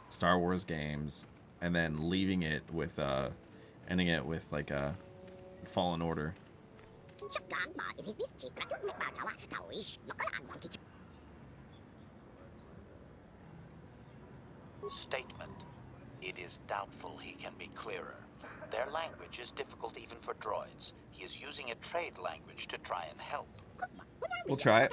Star Wars games, and then leaving it with ending it with like a Fallen Order. Statement. It is doubtful he can be clearer. Their language is difficult even for droids. He is using a trade language to try and help. We'll try it.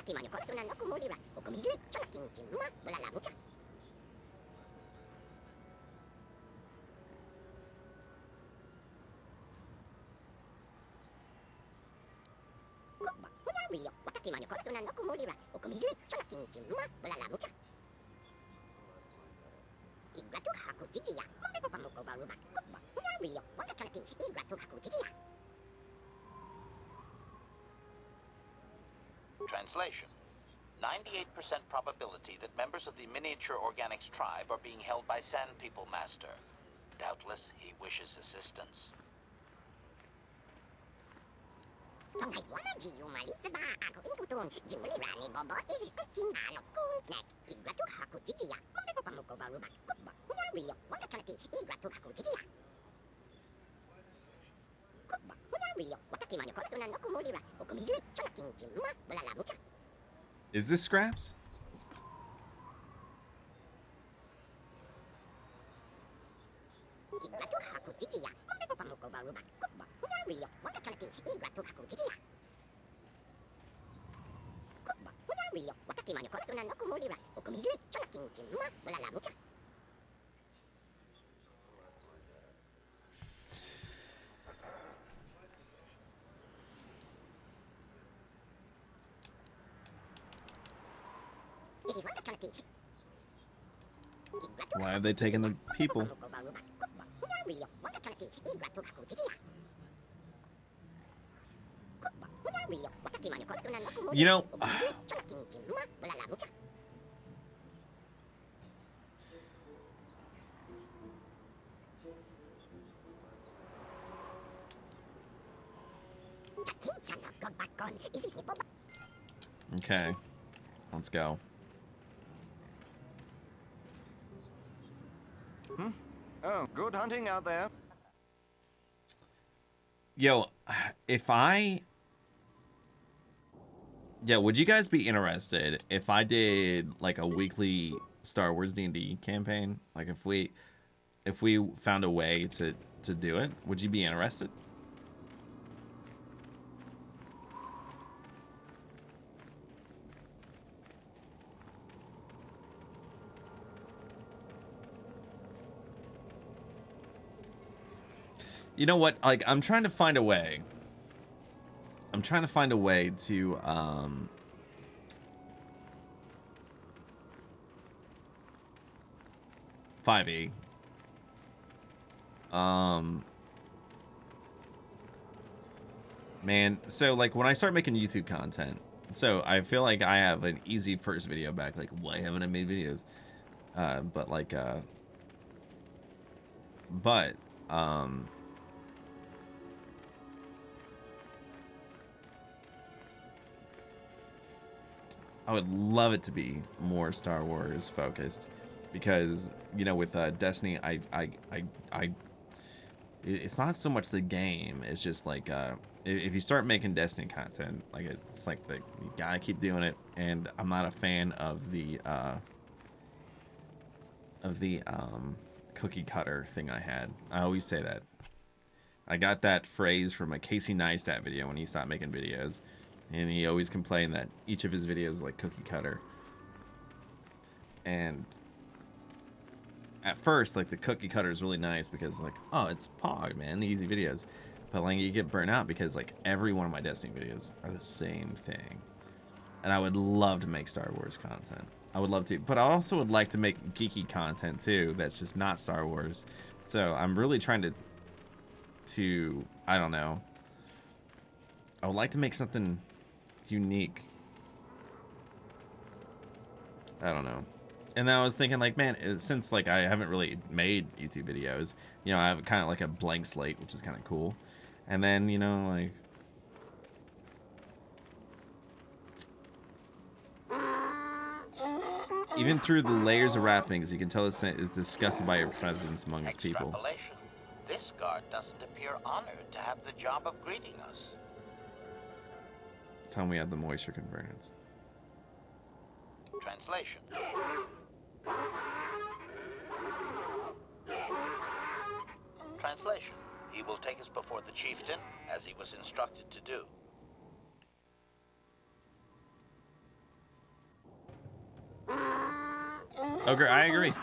Translation. 98% probability that members of the miniature organics tribe are being held by Sand People Master. Doubtless, he wishes assistance. Is this Scraps? Why have they taken the people? You know, okay, let's go. Oh, good hunting out there. Yo, would you guys be interested if I did like a weekly Star Wars D&D campaign? Like if we found a way to do it, would you be interested? You know what? Like, I'm trying to find a way. I'm trying to find a way to, 5e. Man, so, like, when I start making YouTube content, so I feel like I have an easy first video back. Like, why haven't I made videos? I would love it to be more Star Wars focused, because you know, with Destiny, it's not so much the game. It's just like if you start making Destiny content, like it's like you gotta keep doing it. And I'm not a fan of the cookie cutter thing I had. I always say that. I got that phrase from a Casey Neistat video when he stopped making videos. And he always complained that each of his videos was like cookie cutter. And at first, like, the cookie cutter is really nice because, like, oh, it's Pog, man, the easy videos. But, like, you get burnt out because, like, every one of my Destiny videos are the same thing. And I would love to make Star Wars content. I would love to. But I also would like to make geeky content, too, that's just not Star Wars. So I'm really trying to I don't know. I would like to make something unique. I don't know. And then I was thinking, like, man, since, like, I haven't really made YouTube videos, you know, I have kind of like a blank slate, which is kind of cool. And then, you know, like, even through the layers of wrappings, you can tell this is disgusted by your presence among its people. Extrapolation. This guard doesn't appear honored to have the job of greeting us. Tell me we have the moisture convergence. Translation. Translation. He will take us before the chieftain, as he was instructed to do. Okay, I agree.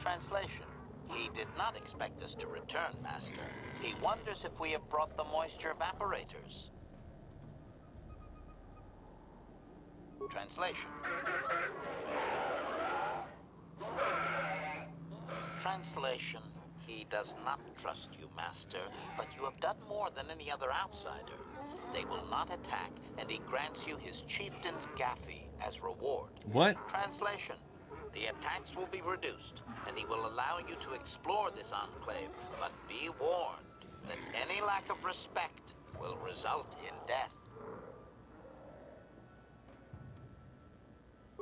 Translation. He did not expect us to return, Master. He wonders if we have brought the moisture evaporators. Translation. Translation. He does not trust you, Master, but you have done more than any other outsider. They will not attack, and he grants you his chieftain's gaffy as reward. What? Translation. The attacks will be reduced, and he will allow you to explore this enclave, but be warned that any lack of respect will result in death.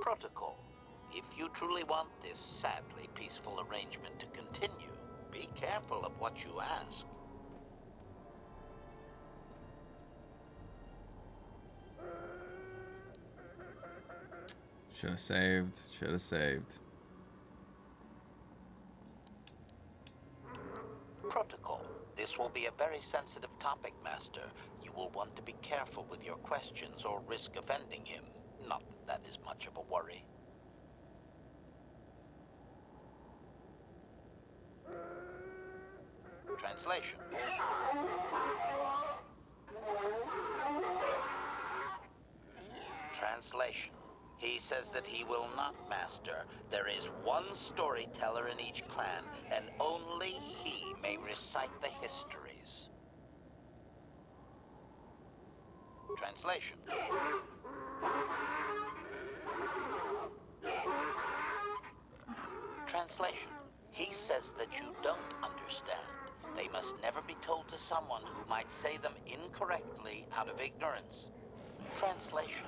Protocol. If you truly want this sadly peaceful arrangement to continue, be careful of what you ask. Should have saved. Should have saved. Protocol. This will be a very sensitive topic, Master. You will want to be careful with your questions or risk offending him. Not that that is much of a worry. Translation. Translation. He says that he will not, Master. There is one storyteller in each clan, and only he may recite the histories. Translation. Translation. He says that you don't understand. They must never be told to someone who might say them incorrectly out of ignorance. Translation.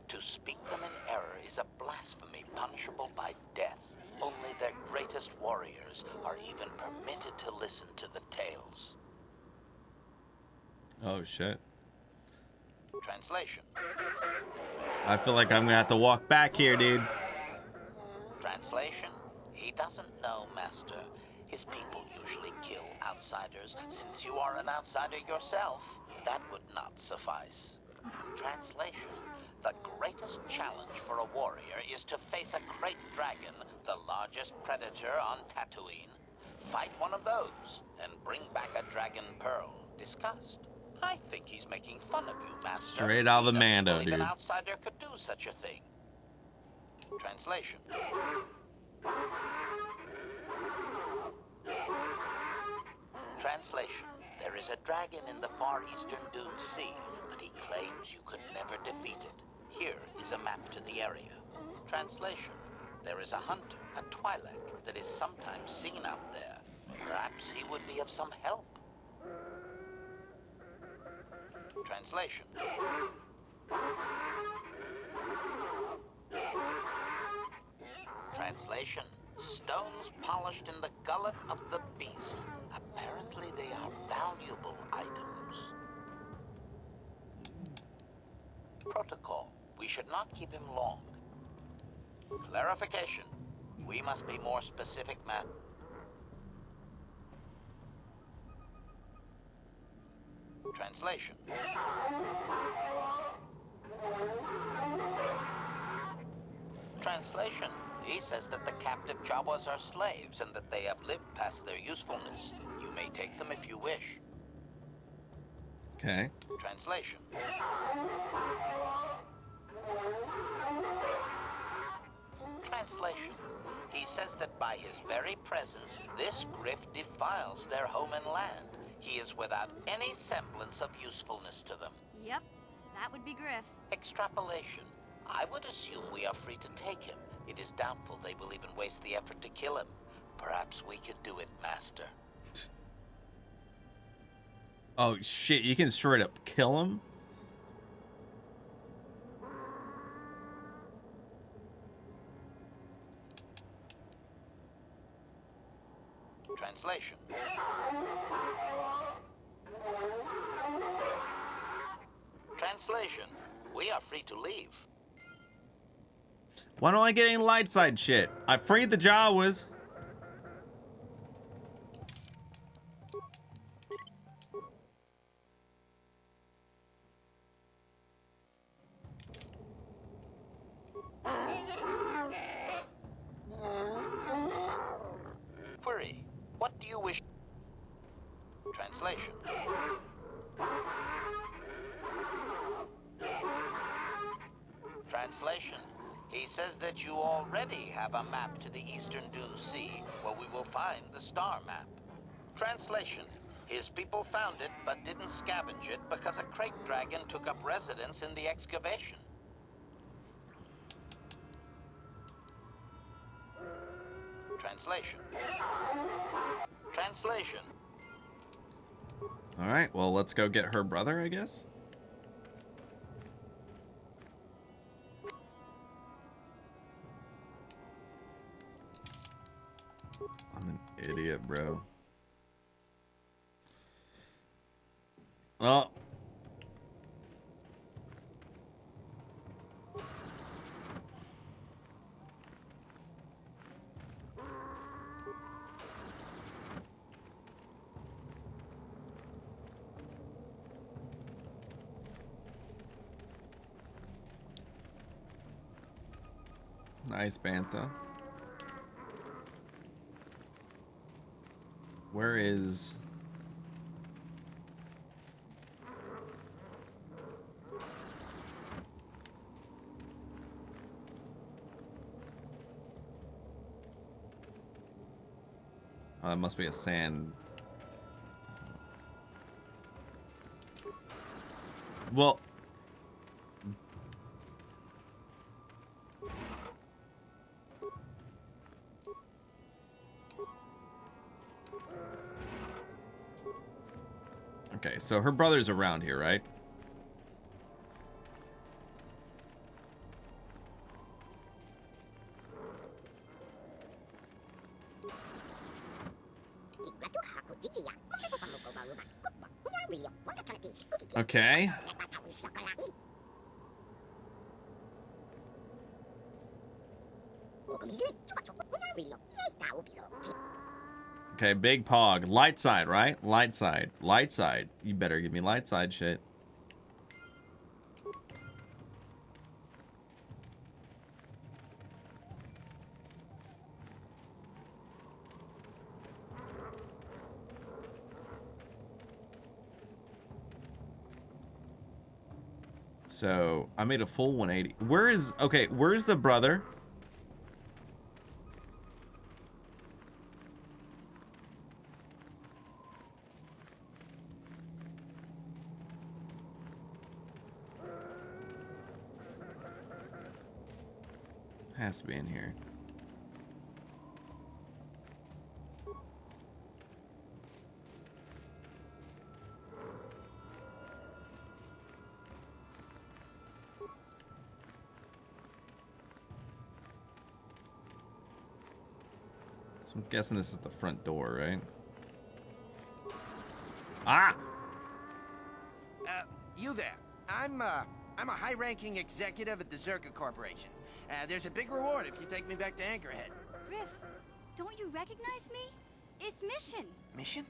To speak them in error is a blasphemy punishable by death. Only their greatest warriors are even permitted to listen to the tales. Oh, shit. Translation. I feel like I'm gonna have to walk back here, dude. Translation. He doesn't know, Master. His people usually kill outsiders. Since you are an outsider yourself, that would not suffice. Translation. The greatest challenge for a warrior is to face a great dragon, the largest predator on Tatooine. Fight one of those, and bring back a dragon pearl. Discussed. I think he's making fun of you, Master. Straight out of the Mando, Believe dude. an outsider could do such a thing. Translation. Translation. There is a dragon in the far eastern Dune Sea, but he claims you could never defeat it. Here is a map to the area. Translation. There is a hunter, a Twi'lek, that is sometimes seen out there. Perhaps he would be of some help. Translation. Translation. Stones polished in the gullet of the beast. Apparently they are valuable items. Protocol. We should not keep him long. Clarification. We must be more specific, Matt. Translation. Translation. He says that the captive Jawas are slaves and that they have lived past their usefulness. You may take them if you wish. Okay. Translation. Translation. He says that by his very presence, this griff defiles their home and land. He is without any semblance of usefulness to them. Yep, that would be Griff. Extrapolation. I would assume we are free to take him. It is doubtful they will even waste the effort to kill him. Perhaps we could do it, Master. Oh shit, you can straight up kill him? Translation. Translation. We are free to leave. Why don't I get any light side shit? I freed the Jawas. Query. What do you wish? Translation. Translation. He says that you already have a map to the Eastern Dune Sea, where we will find the star map. Translation. His people found it, but didn't scavenge it because a crate dragon took up residence in the excavation. Translation. Translation. All right, well, let's go get her brother, I guess. I'm an idiot, bro. Oh. Nice, Bantha. Where is... Oh, that must be a sand. Well... Okay, so her brother's around here, right? Okay. Okay, big pog. Light side, right? Light side. Light side. You better give me light side shit. So, I made a full 180. Where is... Okay, where's the brother? Has to be in here. So I'm guessing this is the front door, right? Ah! You there. I'm a high-ranking executive at the Zerka Corporation. There's a big reward if you take me back to Anchorhead. Griff, don't you recognize me? It's Mission. Mission?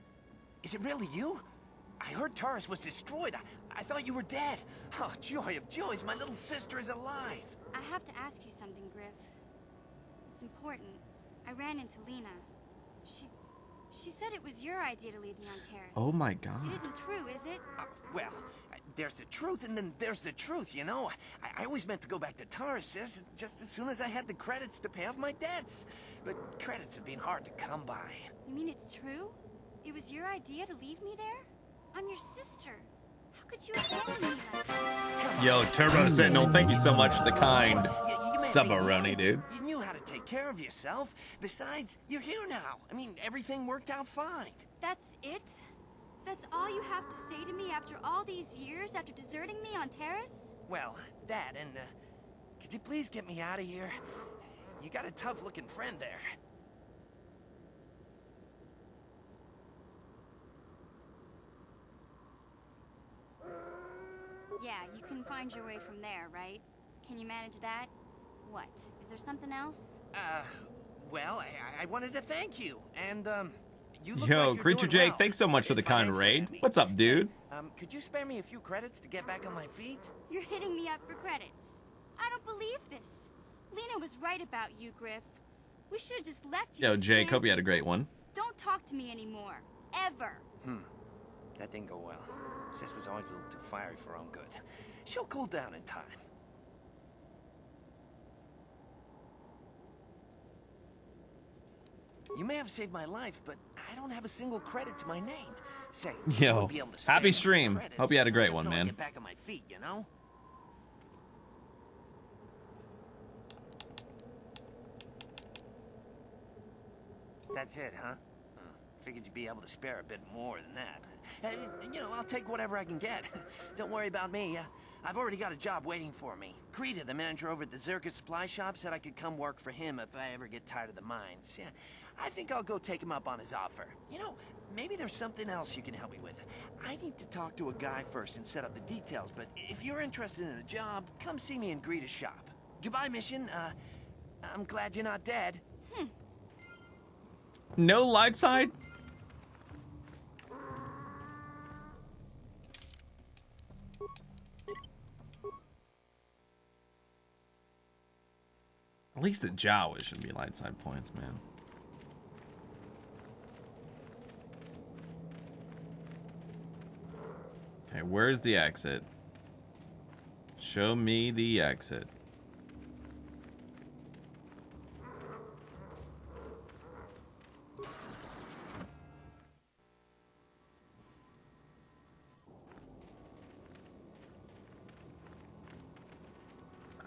Is it really you? I heard Taurus was destroyed. I thought you were dead. Oh, joy of joys, my little sister is alive. I have to ask you something, Griff. It's important. I ran into Lena. She said it was your idea to leave me on Terrace. Oh my god. It isn't true, is it? Well, there's the truth, and then there's the truth, you know? I always meant to go back to Taurus, sis, just as soon as I had the credits to pay off my debts. But credits have been hard to come by. You mean it's true? It was your idea to leave me there? I'm your sister. How could you abandon me like that? Yo, Turbo Sentinel, thank you so much for the kind subaroni, dude. You knew how to take care of yourself. Besides, you're here now. I mean, everything worked out fine. That's it? That's all you have to say to me after all these years, after deserting me on Terrace? Well, that, and, could you please get me out of here? You got a tough-looking friend there. Yeah, you can find your way from there, right? Can you manage that? What? Is there something else? Well, I wanted to thank you, and, you look Yo, like you're Creature doing Jake, well. thanks so much for the kind raid. What's up, dude? Could you spare me a few credits to get back on my feet? You're hitting me up for credits. I don't believe this. Lena was right about you, Griff. We should have just left you. Yo, in Jake, Sam. hope you had a great one. Don't talk to me anymore. Ever. That didn't go well. Sis was always a little too fiery for her own good. She'll cool down in time. You may have saved my life, but I don't have a single credit to my name. Say, I Yo, won't be able to spare happy any stream. credits Hope you had a great just one, till I man. Get back on my feet, you know? That's it, huh? Figured you'd be able to spare a bit more than that. You know, I'll take whatever I can get. Don't worry about me. I've already got a job waiting for me. Krita, the manager over at the Zerka supply shop, said I could come work for him if I ever get tired of the mines. Yeah, I think I'll go take him up on his offer. You know, maybe there's something else you can help me with. I need to talk to a guy first and set up the details, but if you're interested in a job, come see me in Greta's shop. Goodbye, Mission. I'm glad you're not dead. No light side? At least the Jawa should be light side points, man. Okay, where's the exit? Show me the exit.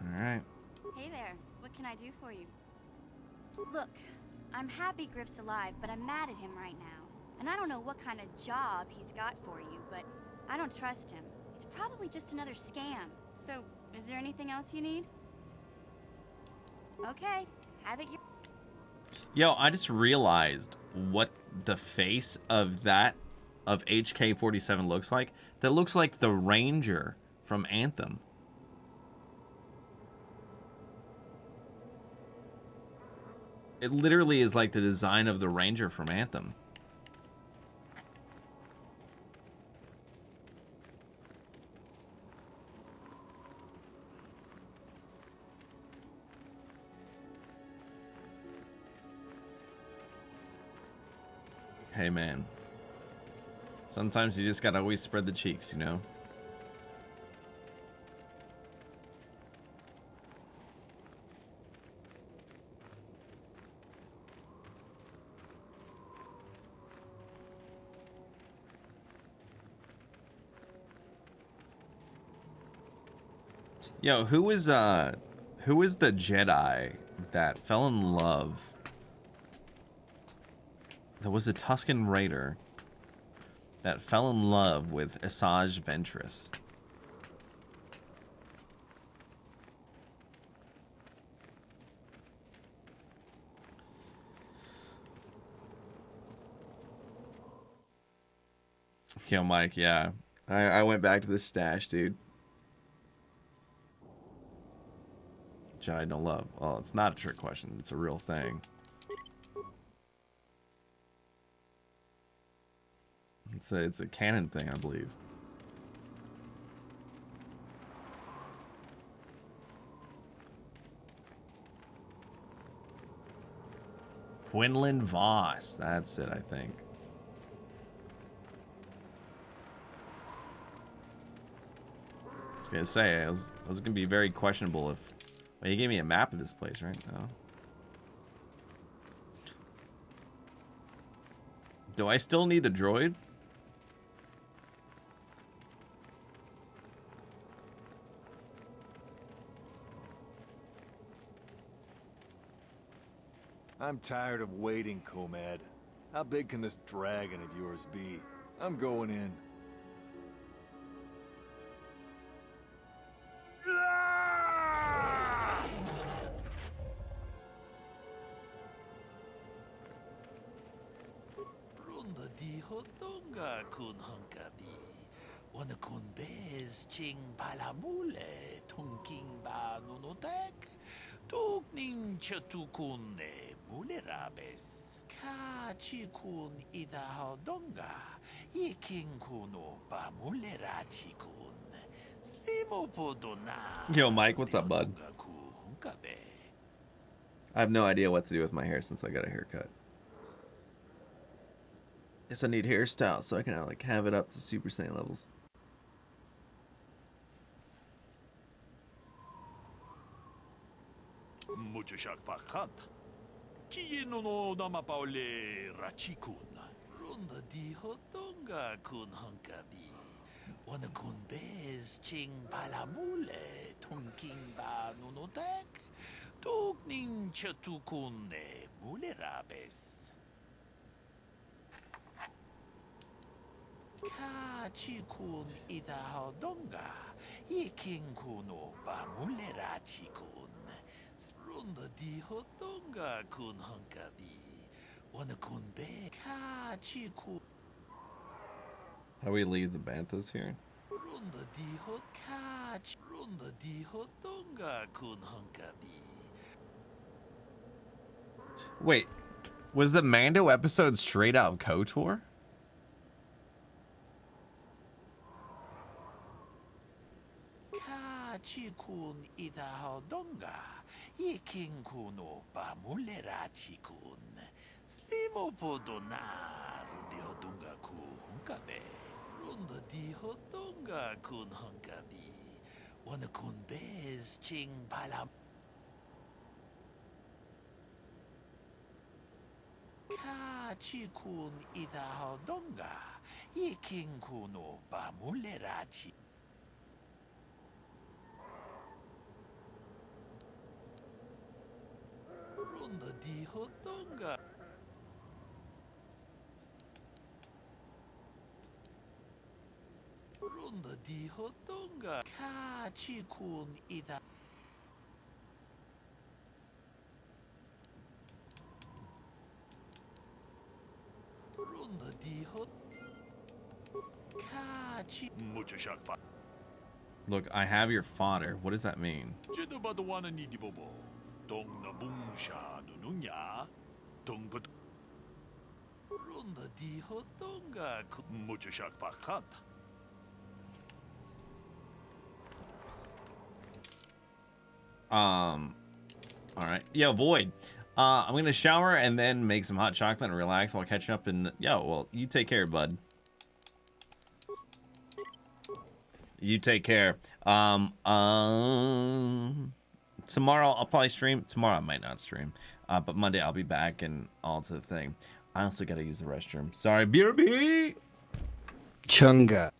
All right. Hey there. What can I do for you? Look, I'm happy Griff's alive, but I'm mad at him right now. And I don't know what kind of job he's got for you, but I don't trust him. It's probably just another scam. So, is there anything else you need? Okay, have it your... Yo, I just realized what the face of that, of HK-47 looks like. That looks like the Ranger from Anthem. It literally is like the design of the Ranger from Anthem. Hey, man. Sometimes you just gotta always spread the cheeks, you know? Yo, who is the Jedi that fell in love? There was a Tusken Raider that fell in love with Asajj Ventress. Yo, Mike, yeah. I went back to the stash, dude. Jedi don't love. Well, it's not a trick question. It's a real thing. It's a canon thing, I believe. Quinlan Voss. That's it, I think. I was gonna say, it was gonna be very questionable if... Well, he gave me a map of this place, right? No. Do I still need the droid? I'm tired of waiting, Comad. How big can this dragon of yours be? I'm going in. Runda di hodonga kun hunkabi. Wana kun bez ching palamule tunking ba nunotek. Tukning chatukun ne mulerabes. Ka chikun ida hodonga. Yiking kuno ba mulerachikun. Slimo podona. Yo, Mike, what's up, bud? I have no idea what to do with my hair since I got a haircut. Guess I need hairstyle so I can like have it up to Super Saiyan levels. Mucho shak pakat. Kiyeno no nama paule rachikun. Runda di hodonga kun hunkabi. Wana kun bez ching palamule tunking ba nunotek. Tukning chatukun ne mulerabes. Ka chikun ida hodonga. Yiking kuno ba mulerachikun. Runda di hodonga kun hunkabi. Wana kun be ka chikun. How do we leave the Banthas here? Runda di hot catch. Runda di hodonga kun hunkabi. Wait, was the Mando episode straight out of KOTOR? Ka chikun ida hodonga. Yiking kuno ba mulerachikun. Slimo podona. Rundi hodonga ku hunkabe. Runda di hodonga kun hunkabi. Wana kun bez ching palam. Ka chikun ida hodonga. Yiking kuno ba mulerachi. Runda di hodonga. Runda di hodonga. Ka chikun ida. Runda di hod. Ka chi. Mucho shak pa. Look, I have your fodder. What does that mean? Jedo badawana ni di bobo. Dong na bungsha nununya. Dong bad. Runda di hodonga. Mucho shak pakat. All right. Yo, Void. I'm gonna shower and then make some hot chocolate and relax while catching up. And yo, well, you take care, bud. You take care. Tomorrow I'll probably stream. Tomorrow I might not stream. But Monday I'll be back and all to the thing. I also gotta use the restroom. Sorry, BRB. Chunga.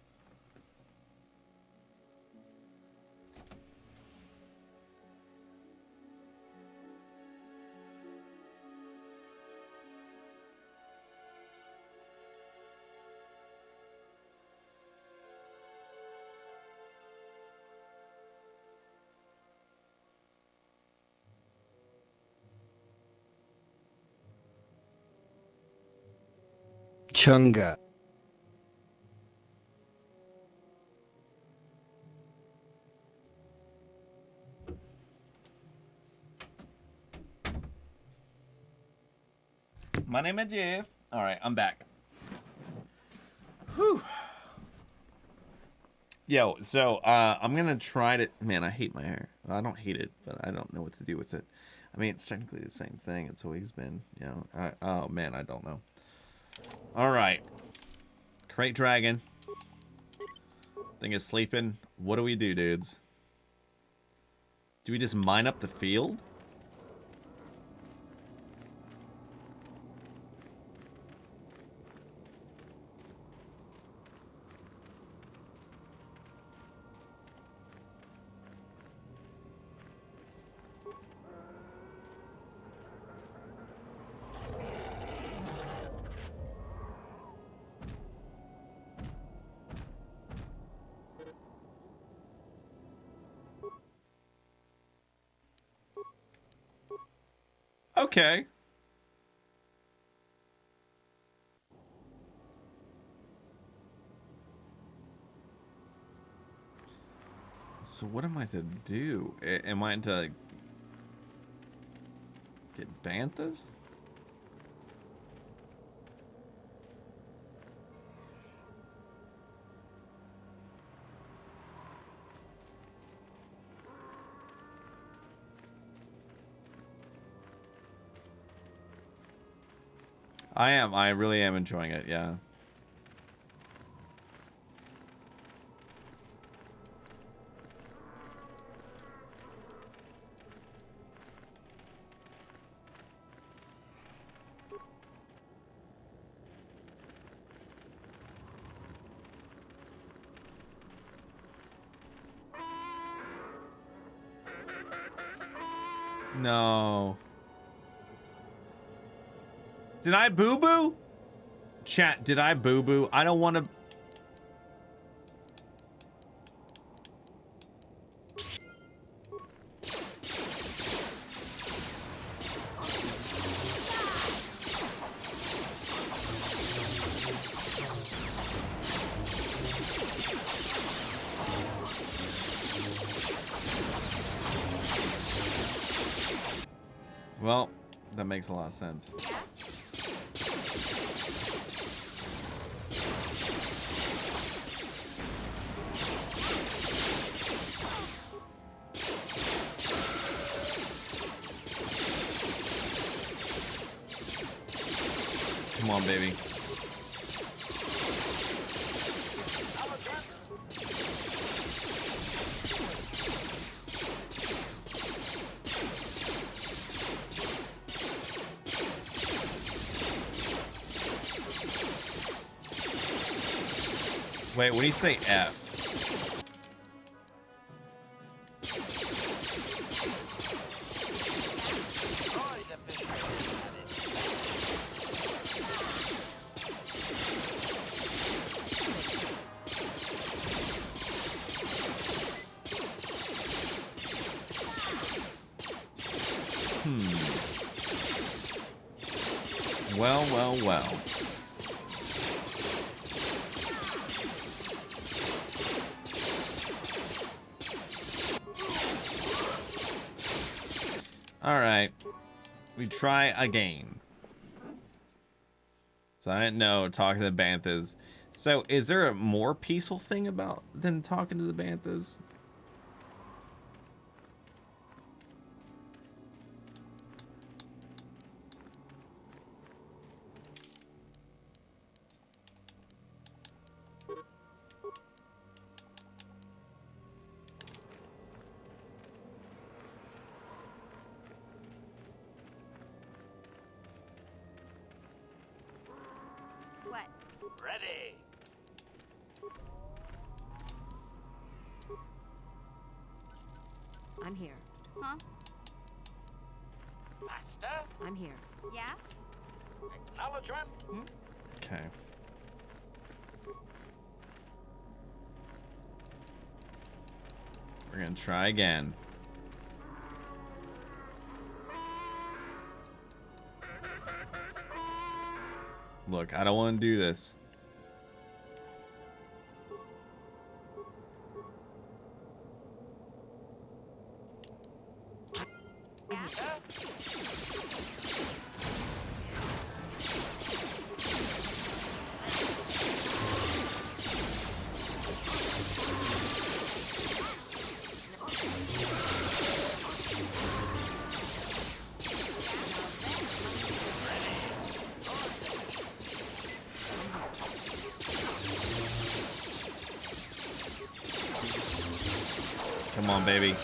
Chunga. My name is Jeff. All right, I'm back. Whew. Yo, so I'm gonna try to. Man, I hate my hair. I don't hate it, but I don't know what to do with it. I mean, it's technically the same thing. It's always been, you know. Oh man, I don't know. All right, Crate Dragon. Thing is sleeping. What do we do, dudes? Do we just mine up the field? Okay. So what am I to do? Am I to get banthas? I am. I really am enjoying it, yeah. No. Did I boo-boo? Chat, did I boo-boo? I don't want to... Well, that makes a lot of sense. Come on, baby. Wait, what do you say F? Well. Alright. We try again. So I didn't know talking to the banthas. So is there a more peaceful thing about than talking to the banthas? Ready. I'm here. Huh? Master? I'm here. Yeah? Acknowledgement? Okay. We're gonna try again. Look, I don't want to do this. Come on, baby.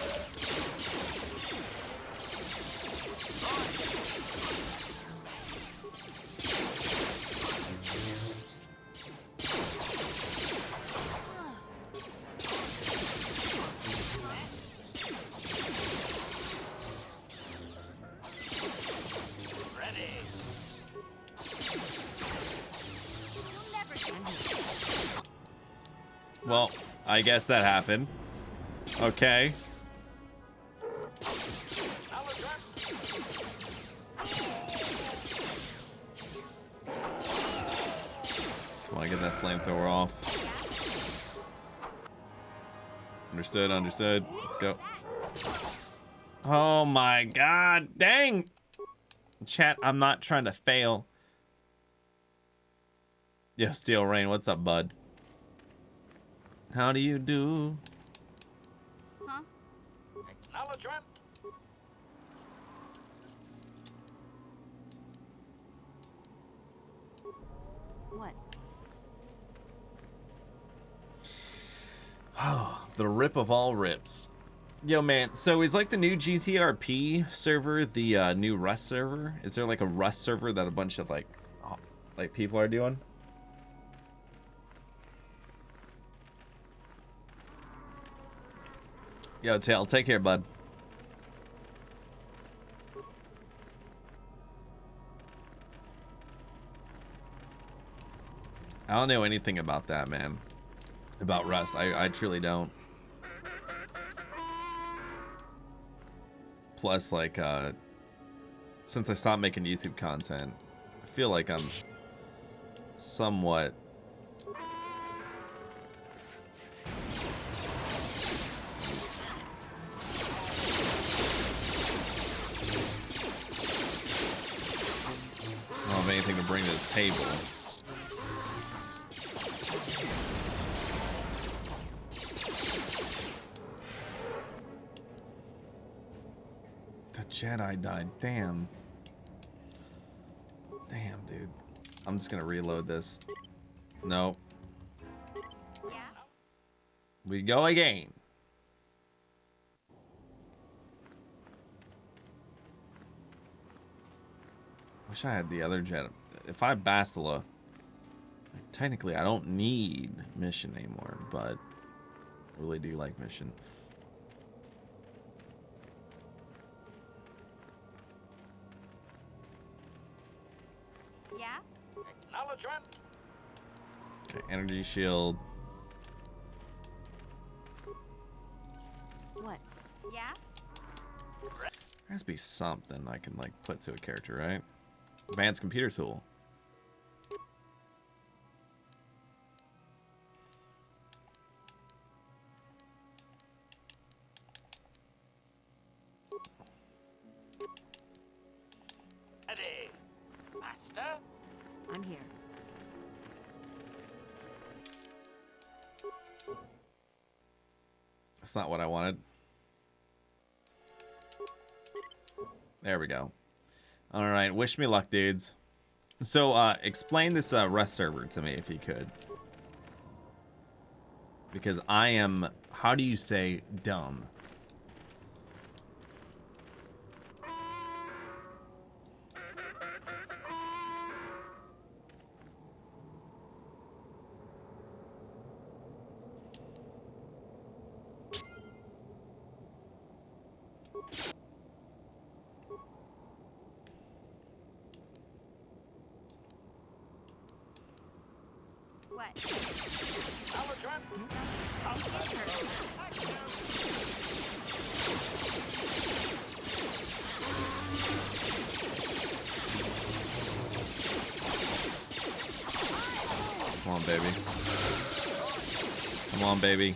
Well, I guess that happened. Okay. Come on, get that flamethrower off. Understood, understood. Let's go. Oh my god, dang! Chat, I'm not trying to fail. Yo, Steel Rain, what's up, bud? How do you do? Huh? Acknowledgement. What? Oh, the rip of all rips. Yo, man, so is like the new GTRP server the new Rust server? Is there like a Rust server that a bunch of like people are doing? Yo, Tail, take care, bud. I don't know anything about that, man. About Rust. I truly don't. Plus, like, since I stopped making YouTube content, I feel like I'm somewhat... I don't have anything to bring to the table. The Jedi died. Damn. Damn, dude. I'm just gonna reload this. No. Yeah? We go again. Wish I had the other jet. If I have Bastila, technically I don't need mission anymore, but I really do like mission. Yeah? Acknowledgement. Okay, energy shield. What? Yeah? There has to be something I can like put to a character, right? Advanced computer tool. Ready. Master. I'm here. That's not what I wanted. There we go. All right, wish me luck, dudes. So, explain this Rust server to me if you could. Because I am, how do you say dumb? What? Come on, baby. Come on, baby.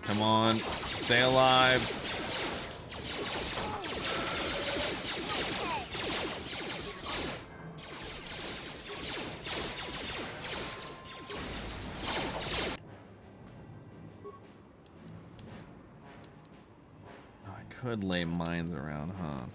Come on. Stay alive. I could lay mines around, huh?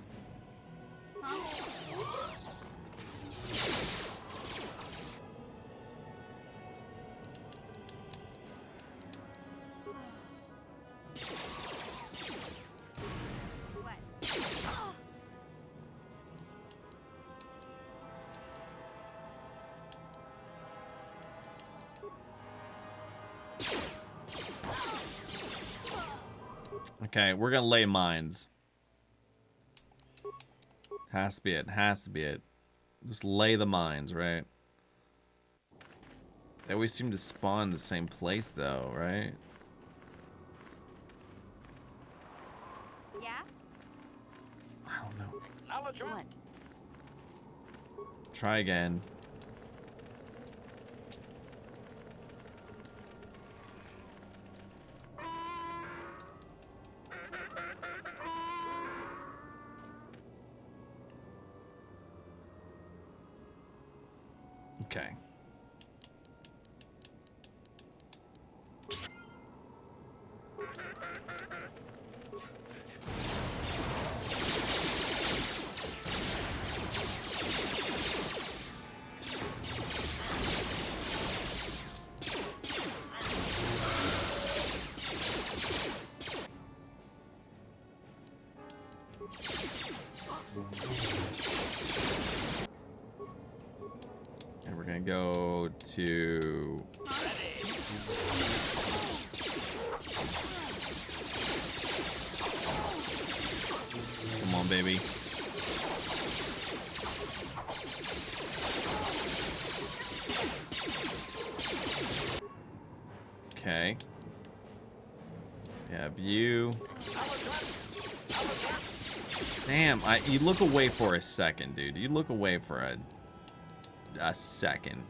Okay, we're gonna lay mines. Has to be it. Has to be it. Just lay the mines, right? They always seem to spawn in the same place, though, right? Yeah? I don't know. What? Try again. Okay. And we're gonna go to... Come on, baby. Okay. We have you. Damn, you look away for a second, dude. You look away for a second.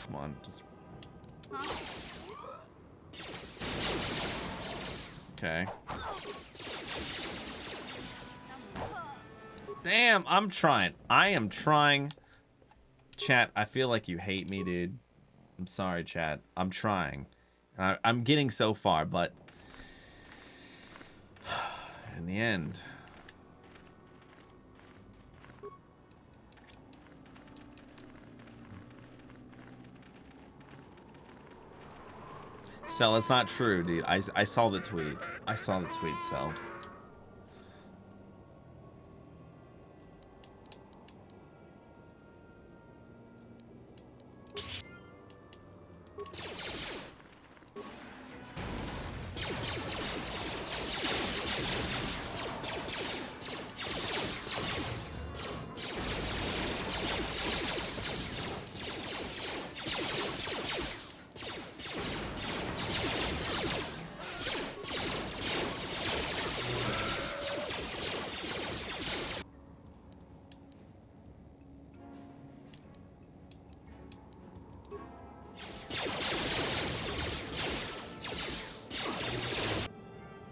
Come on, just... Okay. Damn, I'm trying. I am trying. Chat, I feel like you hate me, dude. I'm sorry, chat. I'm trying. I'm getting so far, but... in the end... Cell, it's not true, dude. I saw the tweet. I saw the tweet, Cell.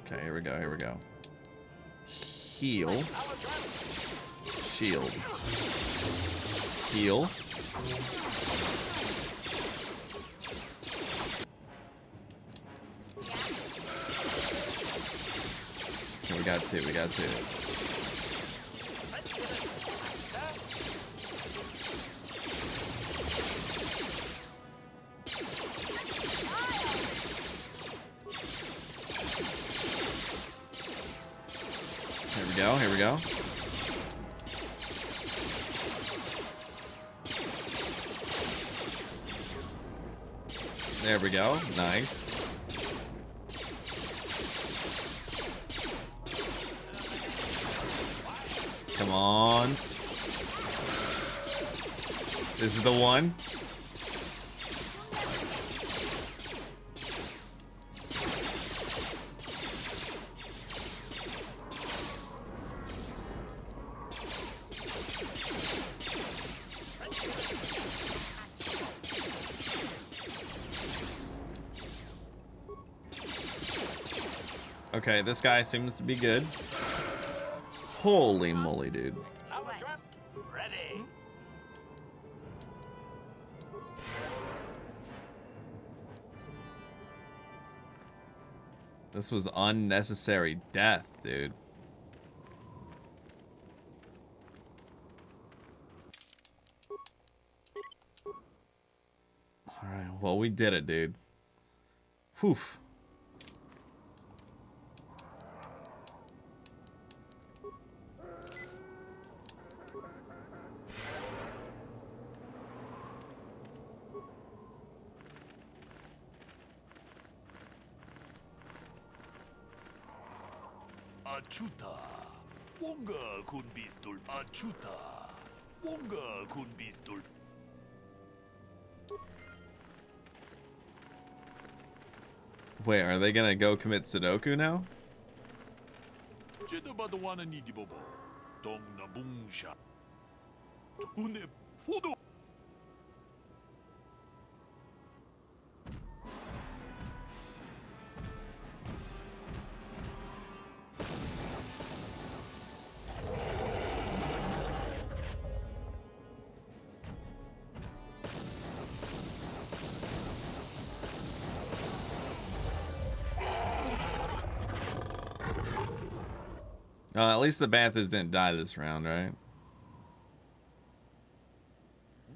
Okay, here we go, here we go. Heal. Shield. Heal. Okay, we got two, we got two. Here we go, here we go. There we go, nice. Come on. This is the one. Okay, this guy seems to be good. Holy moly, dude. Ready. This was unnecessary death, dude. Alright, well, we did it, dude. Whew. Achuta. Wonga kun bistul. Achuta. Wonga kun bistul. Wait, are they gonna go commit Sudoku now? Jedabadawana nidibobo. Dong nabungsha. Tune podo. At least the Banthas didn't die this round, right?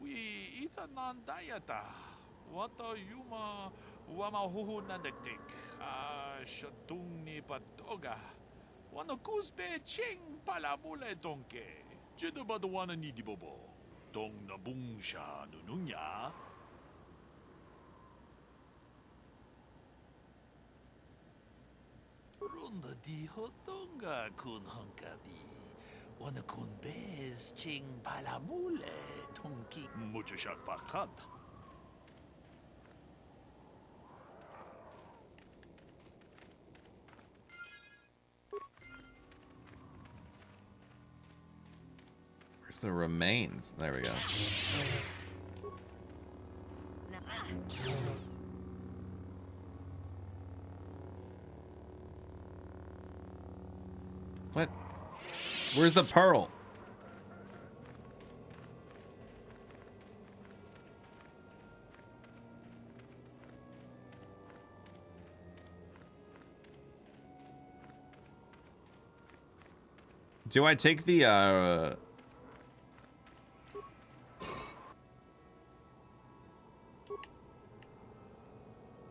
We itanandayata. Wata yuma wamahuhu nadektik. Shatung ni patoga. Wanakuzbe ching palamule donke. Jedabadawana nidibobo. Dong nabungsha nununya. Ronda di hotonga kun honkabi. Wana kun bez ching palamule tonki. Mucho shak pakat. Where's the remains? There we go. What? Where's the pearl? Do I take the I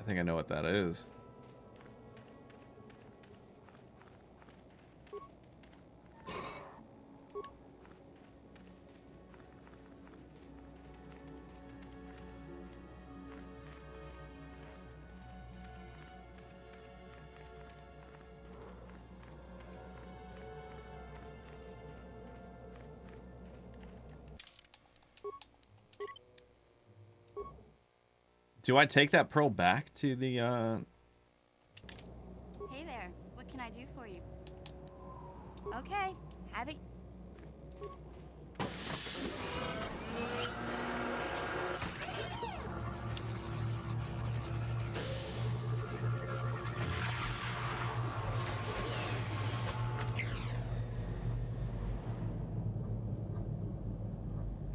think I know what that is. Do I take that pearl back to the, Hey there, what can I do for you? Okay, have it.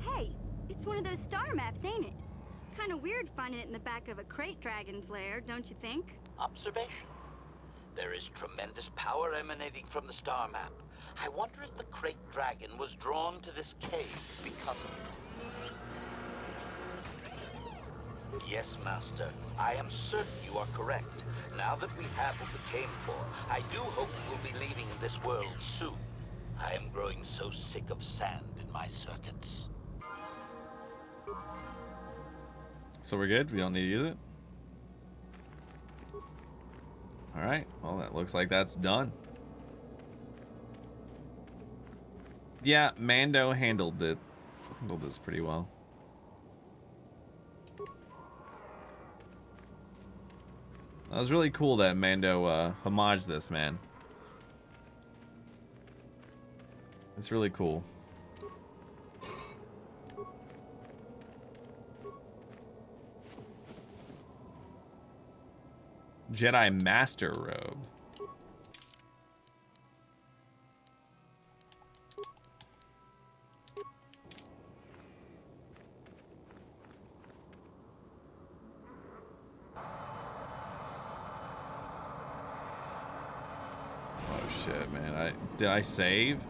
Hey, it's one of those star maps, ain't it? Kind of weird finding it in the back of a crate dragon's lair, don't you think? Observation. There is tremendous power emanating from the star map. I wonder if the crate dragon was drawn to this cave because of it. Yes, Master. I am certain you are correct. Now that we have what we came for, I do hope we will be leaving this world soon. I am growing so sick of sand in my circuits. so we're good? We don't need to use it? Alright, well that looks like that's done. Yeah, Mando handled this pretty well. That was really cool that Mando homaged this, man. It's really cool. Jedi Master Robe. Oh shit, man. Did I save?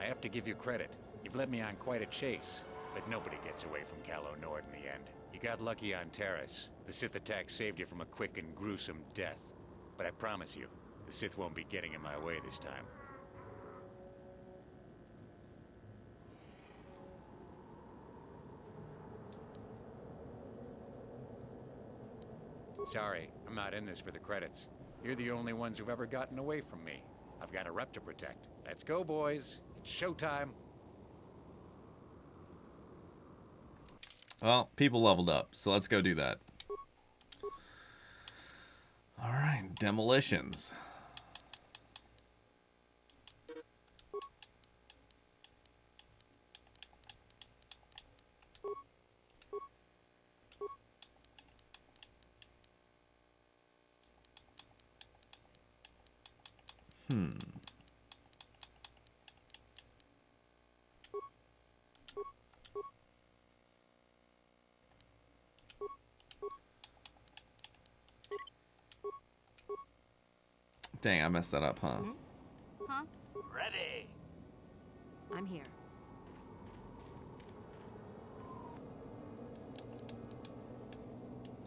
I have to give you credit. You've led me on quite a chase. but nobody gets away from Gallo Nord in the end. You got lucky on Terrace. The Sith attack saved you from a quick and gruesome death. But I promise you, the Sith won't be getting in my way this time. Sorry, I'm not in this for the credits. You're the only ones who've ever gotten away from me. I've got a rep to protect. Let's go, boys. It's showtime. Well, people leveled up, so let's go do that. All right, demolitions. Dang, I messed that up, huh? Huh? Ready. I'm here.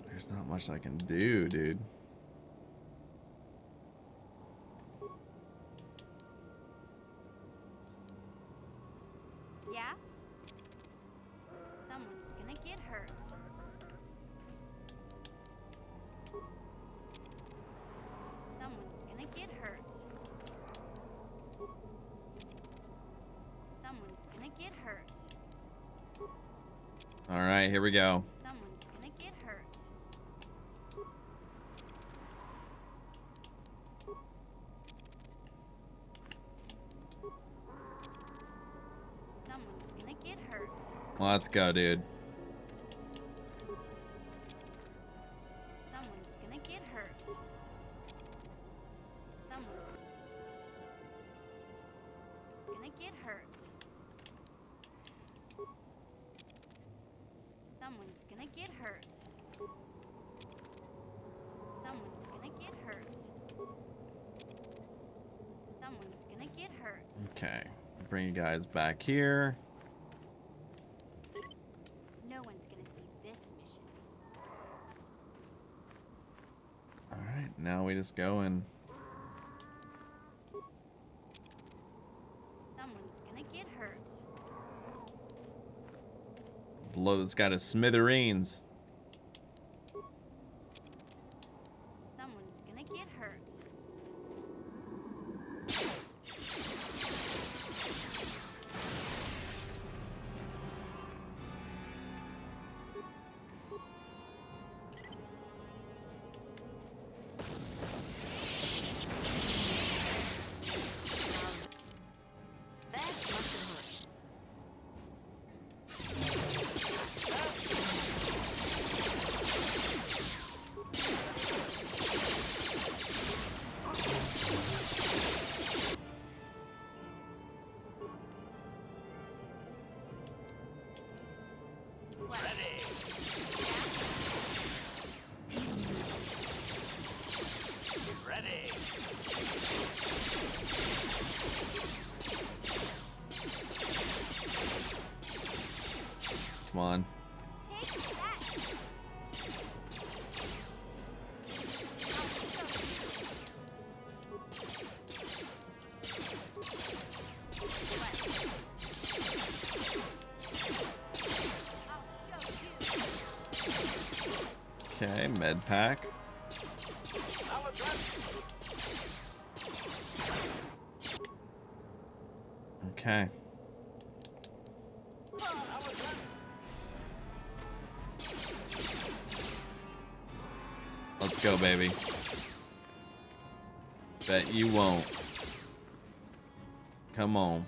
There's not much I can do, dude. Yeah? Someone's gonna get hurt. Someone's gonna get hurt. Someone's gonna get hurt. All right, here we go. Someone's gonna get hurt. Someone's gonna get hurt. Let's go, dude. Someone's gonna get hurt. Someone's gonna get hurt. Someone's gonna get hurt. Someone's gonna get hurt. Someone's gonna get hurt. Okay, bring you guys back here. No one's gonna see this mission. All right, now we just go and Someone's gonna get hurt. blow this guy to smithereens. Someone's gonna get hurt. That must have hurt. Ready. Ready. Come on. Take that. Okay, med pack. Okay. Let's go, baby. Bet you won't. Come on.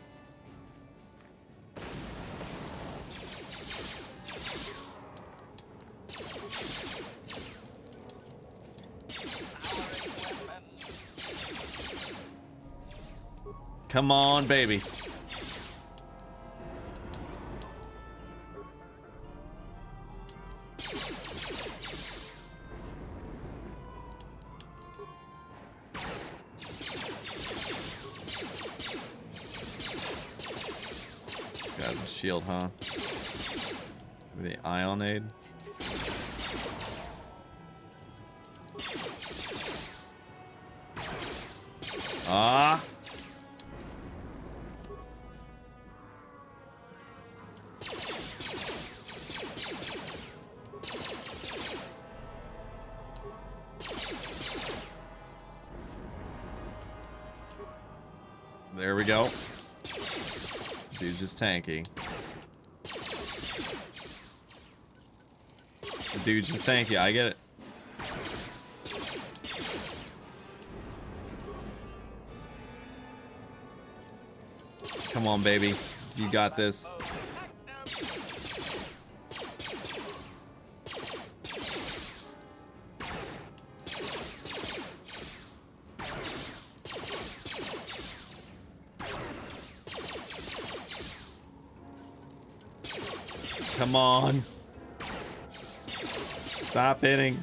Come on, baby. This guy's a shield, huh? The Ionade. Ah. There we go. Dude's just tanky. Dude's just tanky. I get it. Come on, baby. You got this. Come on. Stop hitting.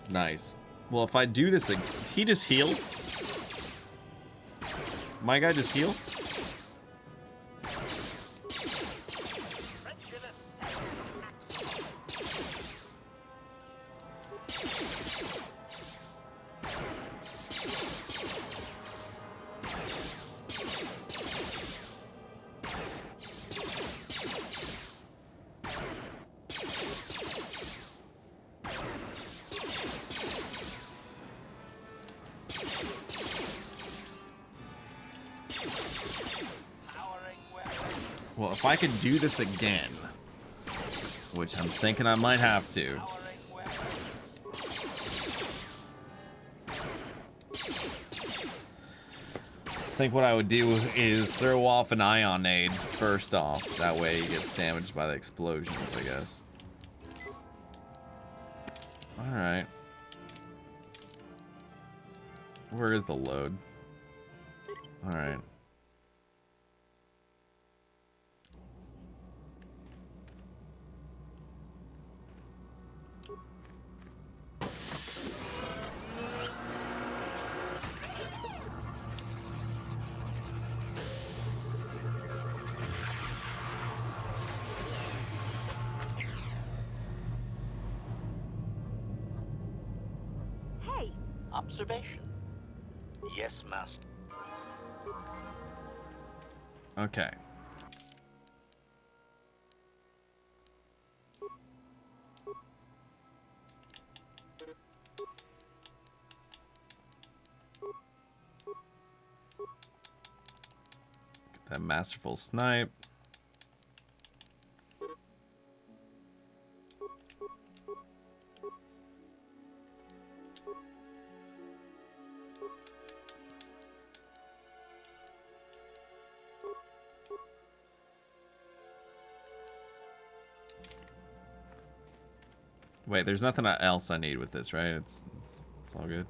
Nice. Well, if I do this, did he just heal? My guy just heal? Well, if I could do this again, which I'm thinking I might have to. I think what I would do is throw off an Ionade first off. That way he gets damaged by the explosions, I guess. Alright. Where is the load? Alright. Observation. Yes, master. Okay. Get that masterful snipe. Wait, there's nothing else I need with this, right? It's all good.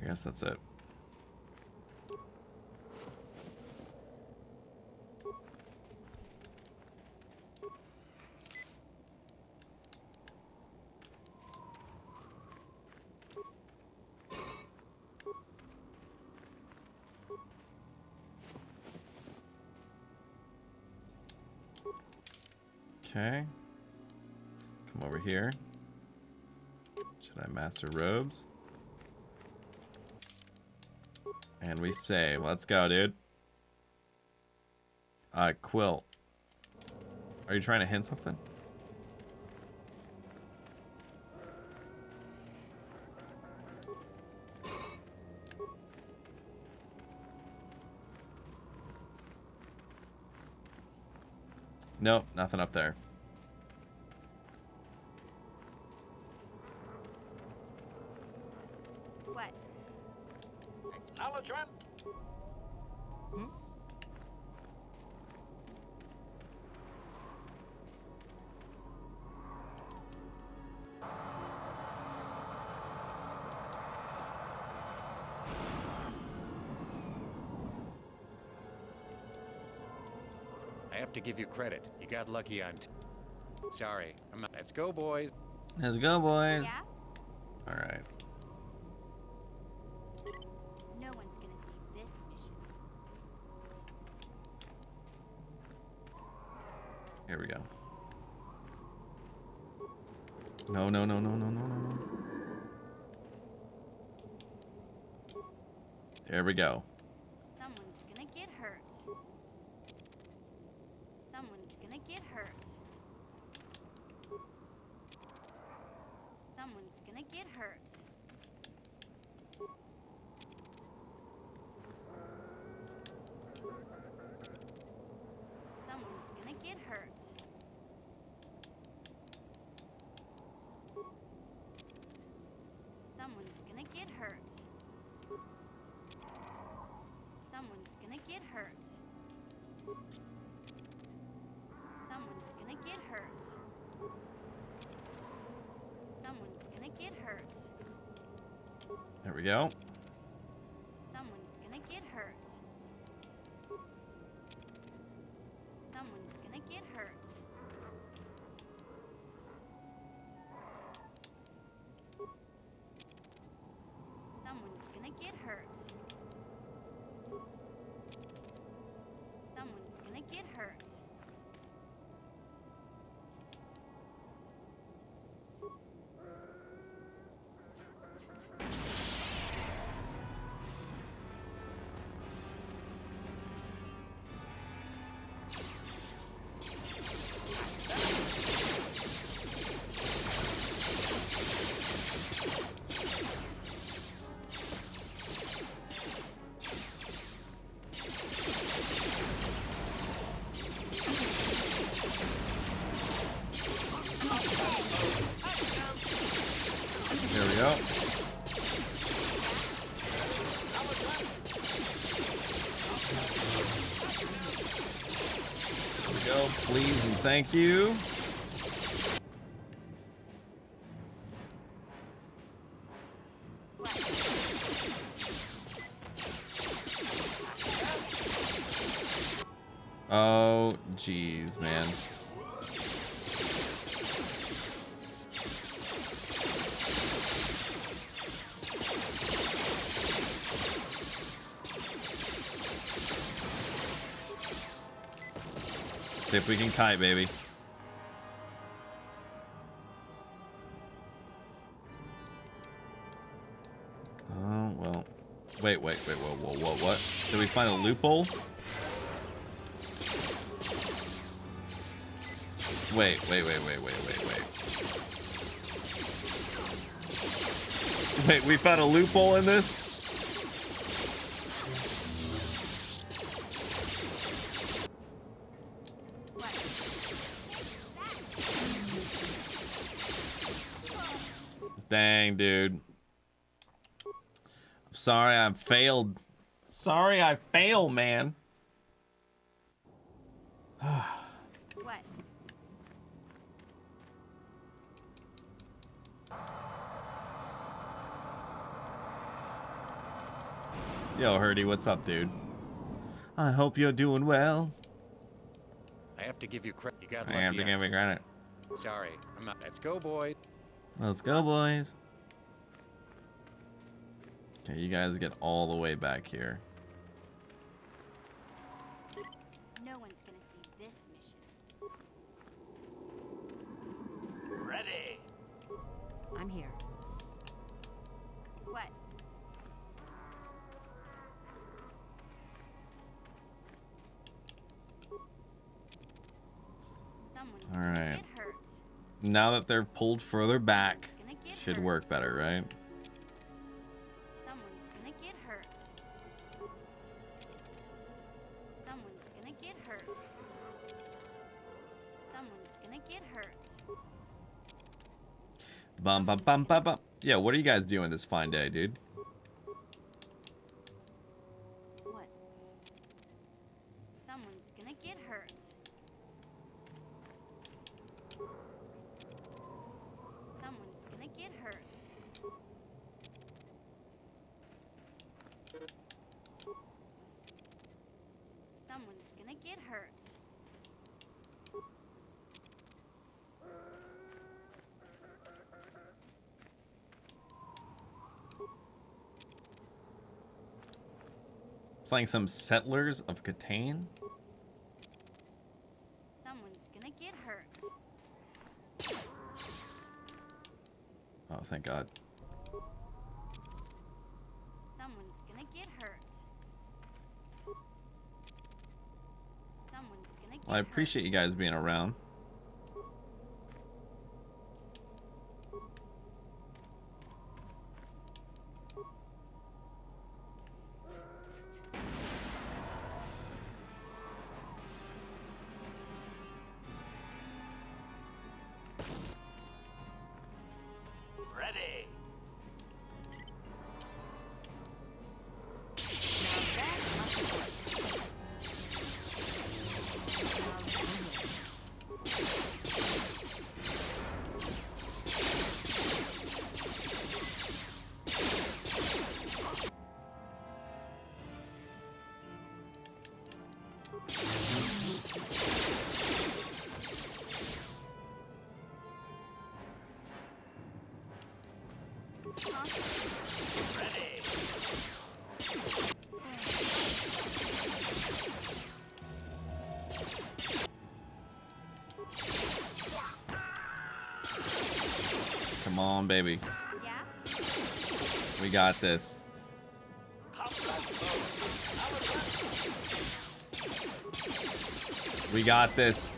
I guess that's it. Okay. Come over here. Should I master robes? And we save. Let's go, dude. Quill. Are you trying to hint something? Nope, nothing up there. What? Acknowledgement. I have to give you credit. You got lucky on... Sorry. Let's go, boys. Let's go, boys. Yeah? All right. No one's gonna see this mission. Here we go. No, no, no, no, no, no, no, no. There we go. Someone's gonna get hurt. Someone's gonna get hurt. Someone's gonna get hurt. Someone's gonna get hurt. Someone's gonna get hurt. Someone's gonna get hurt. Someone's gonna get hurt. Someone's gonna get hurt. There we go. Someone's gonna get hurt. Someone's gonna get hurt. Someone's gonna get hurt. Someone's gonna get hurt. There we go. There we go. Please and thank you. Oh, jeez, man. See if we can kite, baby. Oh, well. Wait, whoa, what? Did we find a loophole? Wait. Wait, we found a loophole in this? Dang, dude. I'm sorry I failed. Sorry I failed, man. What? Yo, Hurdy, what's up, dude? I hope you're doing well. I have to give you credit. You got I lucky have to on... give me credit. Sorry. Let's go, boys. Let's go, boys. Okay, you guys get all the way back here. No one's gonna see this mission. Ready. I'm here. What? Someone's All gonna right. get hurt. Now that they're pulled further back, Gonna get should hurt. work better, right? Someone's gonna get hurt. Someone's gonna get hurt. Someone's gonna get hurt. Bum bum bum bum bum. Yeah, what are you guys doing this fine day, dude? Playing some Settlers of Catan. Someone's gonna get hurt. Oh, thank God. Someone's gonna get hurt. Someone's gonna get Well, I appreciate you guys being around. Ready. Come on, baby. We got this. We got this.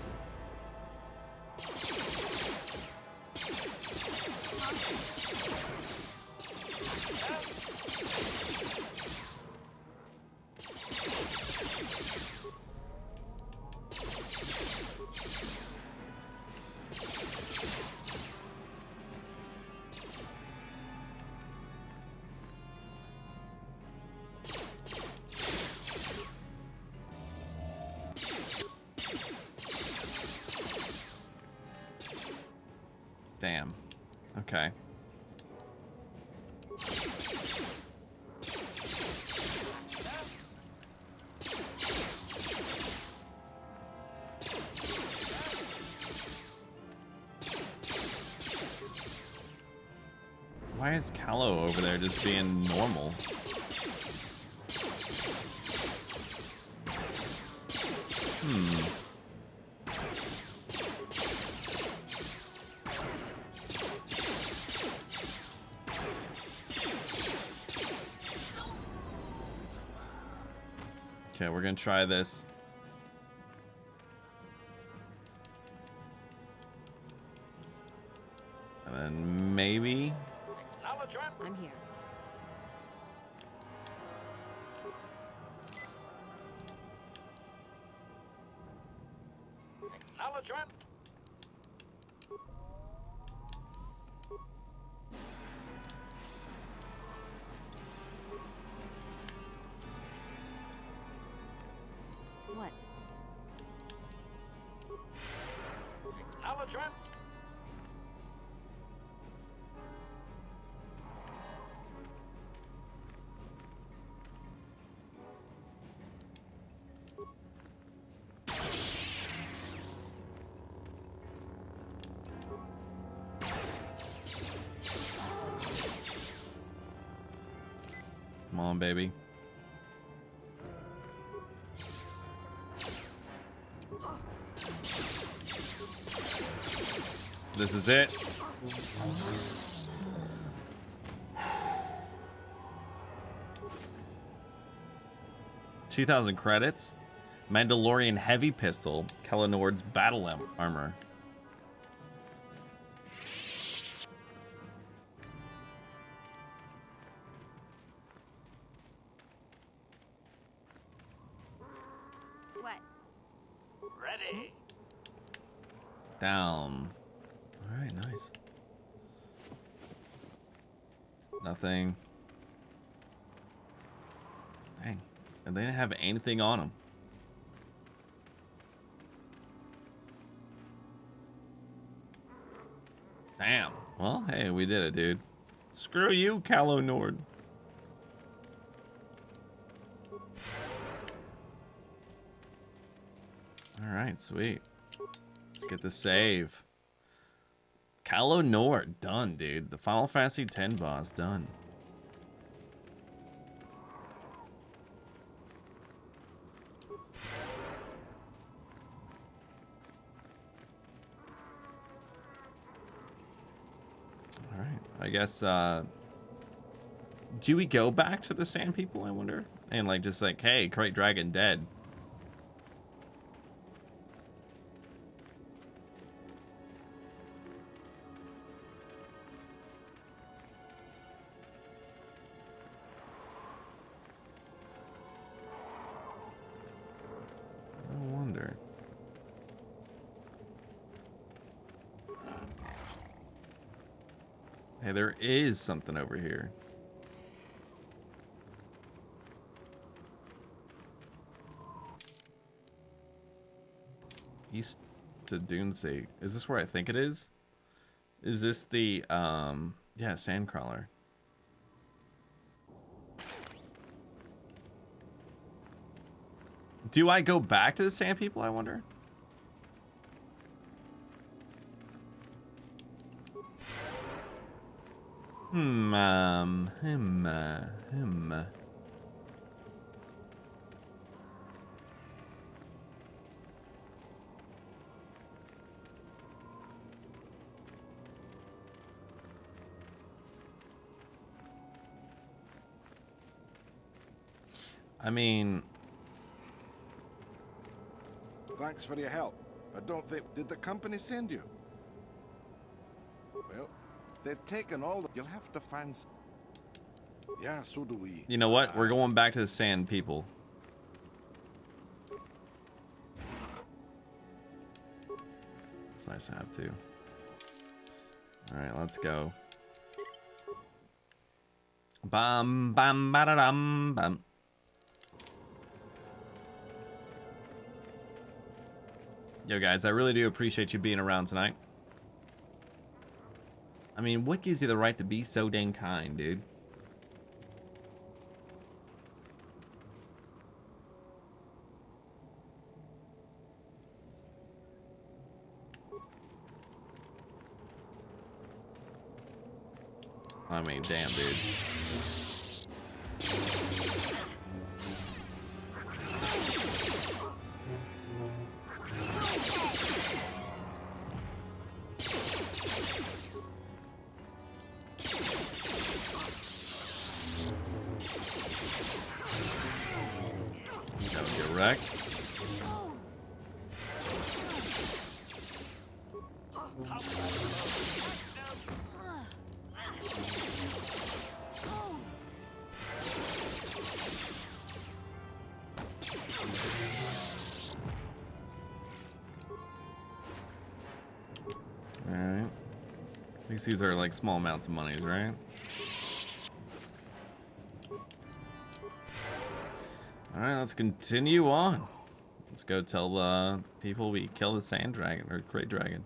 Damn. Okay. Why is Callow over there just being normal? Okay, we're gonna try this. And then maybe. I'm here. Acknowledgement. What? Acknowledgement. Come on, baby. This is it. $2,000 credits. Mandalorian heavy pistol. Kalanord's battle armor. What? Ready. Down. All right, nice. Nothing. Dang. And they didn't have anything on them. Damn. Well, hey, we did it, dude. Screw you, Callow Nord. All right, sweet. Let's get the save. Callow Nord, done, dude. The Final Fantasy X boss, done. I guess, do we go back to the Sand People, I wonder? And, like, just like, hey, Great Dragon dead. I wonder. Hey, there is something over here. East to Dunesay. Is this where I think it is? Is this the, yeah, Sandcrawler. Do I go back to the Sand People, I wonder? I mean... Thanks for your help. I don't think... Did the company send you? Well, they've taken all the... You'll have to find... Yeah, so do we. You know what? We're going back to the Sand People. It's nice to have too. Alright, let's go. Bum bum ba da dum bum. Yo guys, I really do appreciate you being around tonight. I mean, what gives you the right to be so dang kind, dude? I mean, damn, dude. That would get wrecked. Alright. At least these are like small amounts of monies, right? Alright, let's continue on. Let's go tell people we kill the sand dragon or great dragon.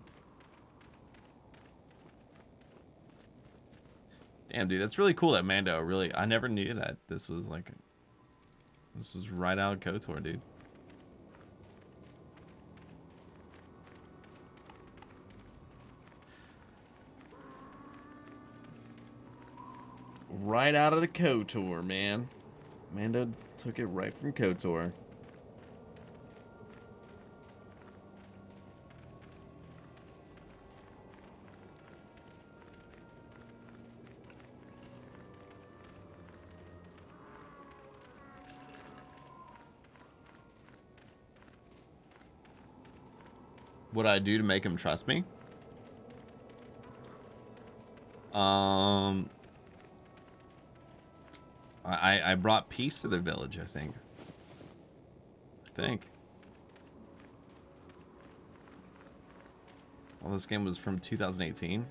Damn, dude, that's really cool that Mando really... I never knew that this was like... This was right out of KOTOR, dude. Right out of the KOTOR, man. Mando took it right from KOTOR. What I do to make him trust me? I brought peace to the village, I think. Well, this game was from 2018.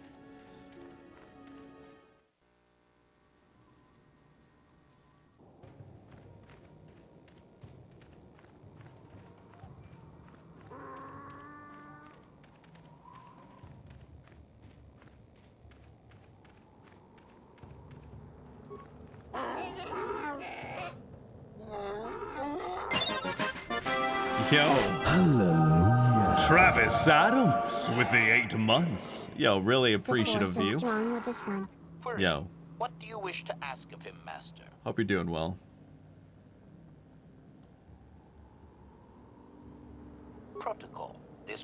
Yo. Hallelujah. Travis Adams with the 8 months. Yo, really appreciative of you. Strong with this one. Yo. What do you wish to ask of him, Master? Hope you're doing well. Protocol. This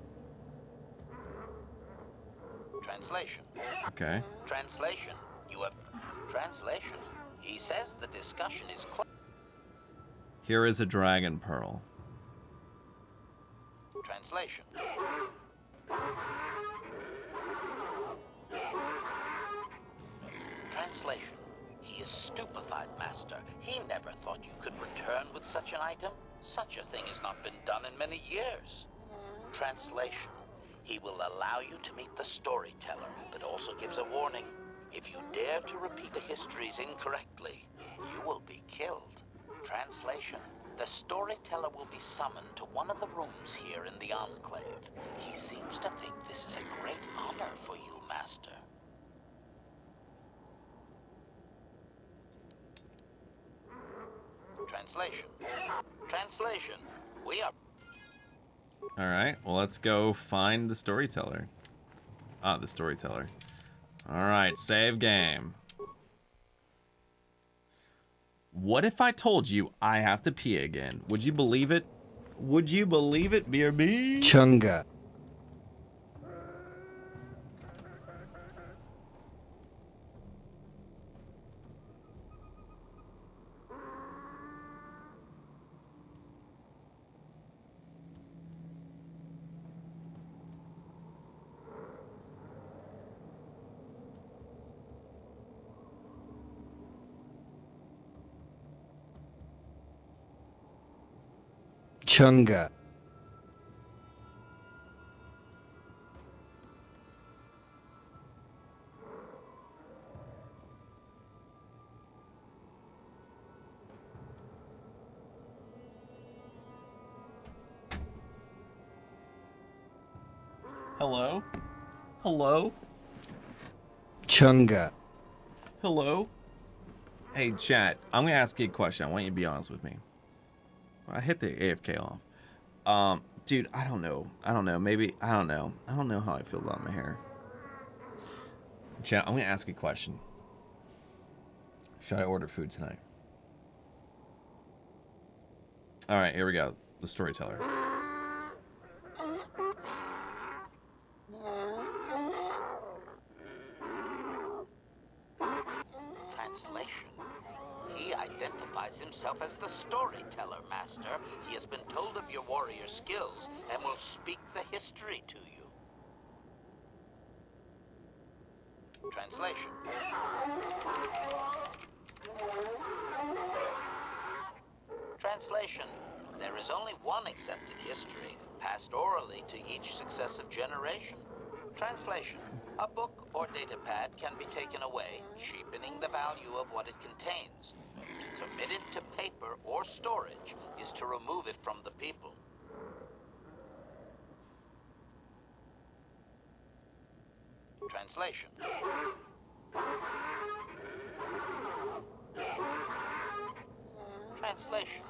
Translation. Okay. Translation. You have... Translation. He says the discussion is closed. Here is a dragon pearl. Translation. Translation. He is stupefied, Master. He never thought you could return with such an item. Such a thing has not been done in many years. Translation. He will allow you to meet the storyteller, but also gives a warning. If you dare to repeat the histories incorrectly, you will be killed. Translation. The storyteller will be summoned to one of the rooms here in the Enclave. He seems to think this is a great honor for you, Master. Translation. Translation. We are... Alright, well, let's go find the storyteller. Ah, the storyteller. Alright, save game. What if I told you I have to pee again? Would you believe it? Would you believe it, BRB? Chunga. Chunga. Hello? Hello? Chunga. Hello? Hey, chat, I'm gonna ask you a question. I want you to be honest with me. I hit the AFK off. Dude, I don't know. Maybe, I don't know. I don't know how I feel about my hair. Chat, I'm gonna ask you a question. Should I order food tonight? Alright, here we go. The storyteller. Translation. He identifies himself as the storyteller, Master. He has been told of your warrior skills and will speak the history to you. Translation. Translation. There is only one accepted history, passed orally to each successive generation. Translation. A book or datapad can be taken away, cheapening the value of what it contains. To commit it to paper or storage is to remove it from the people. Translation. Translation.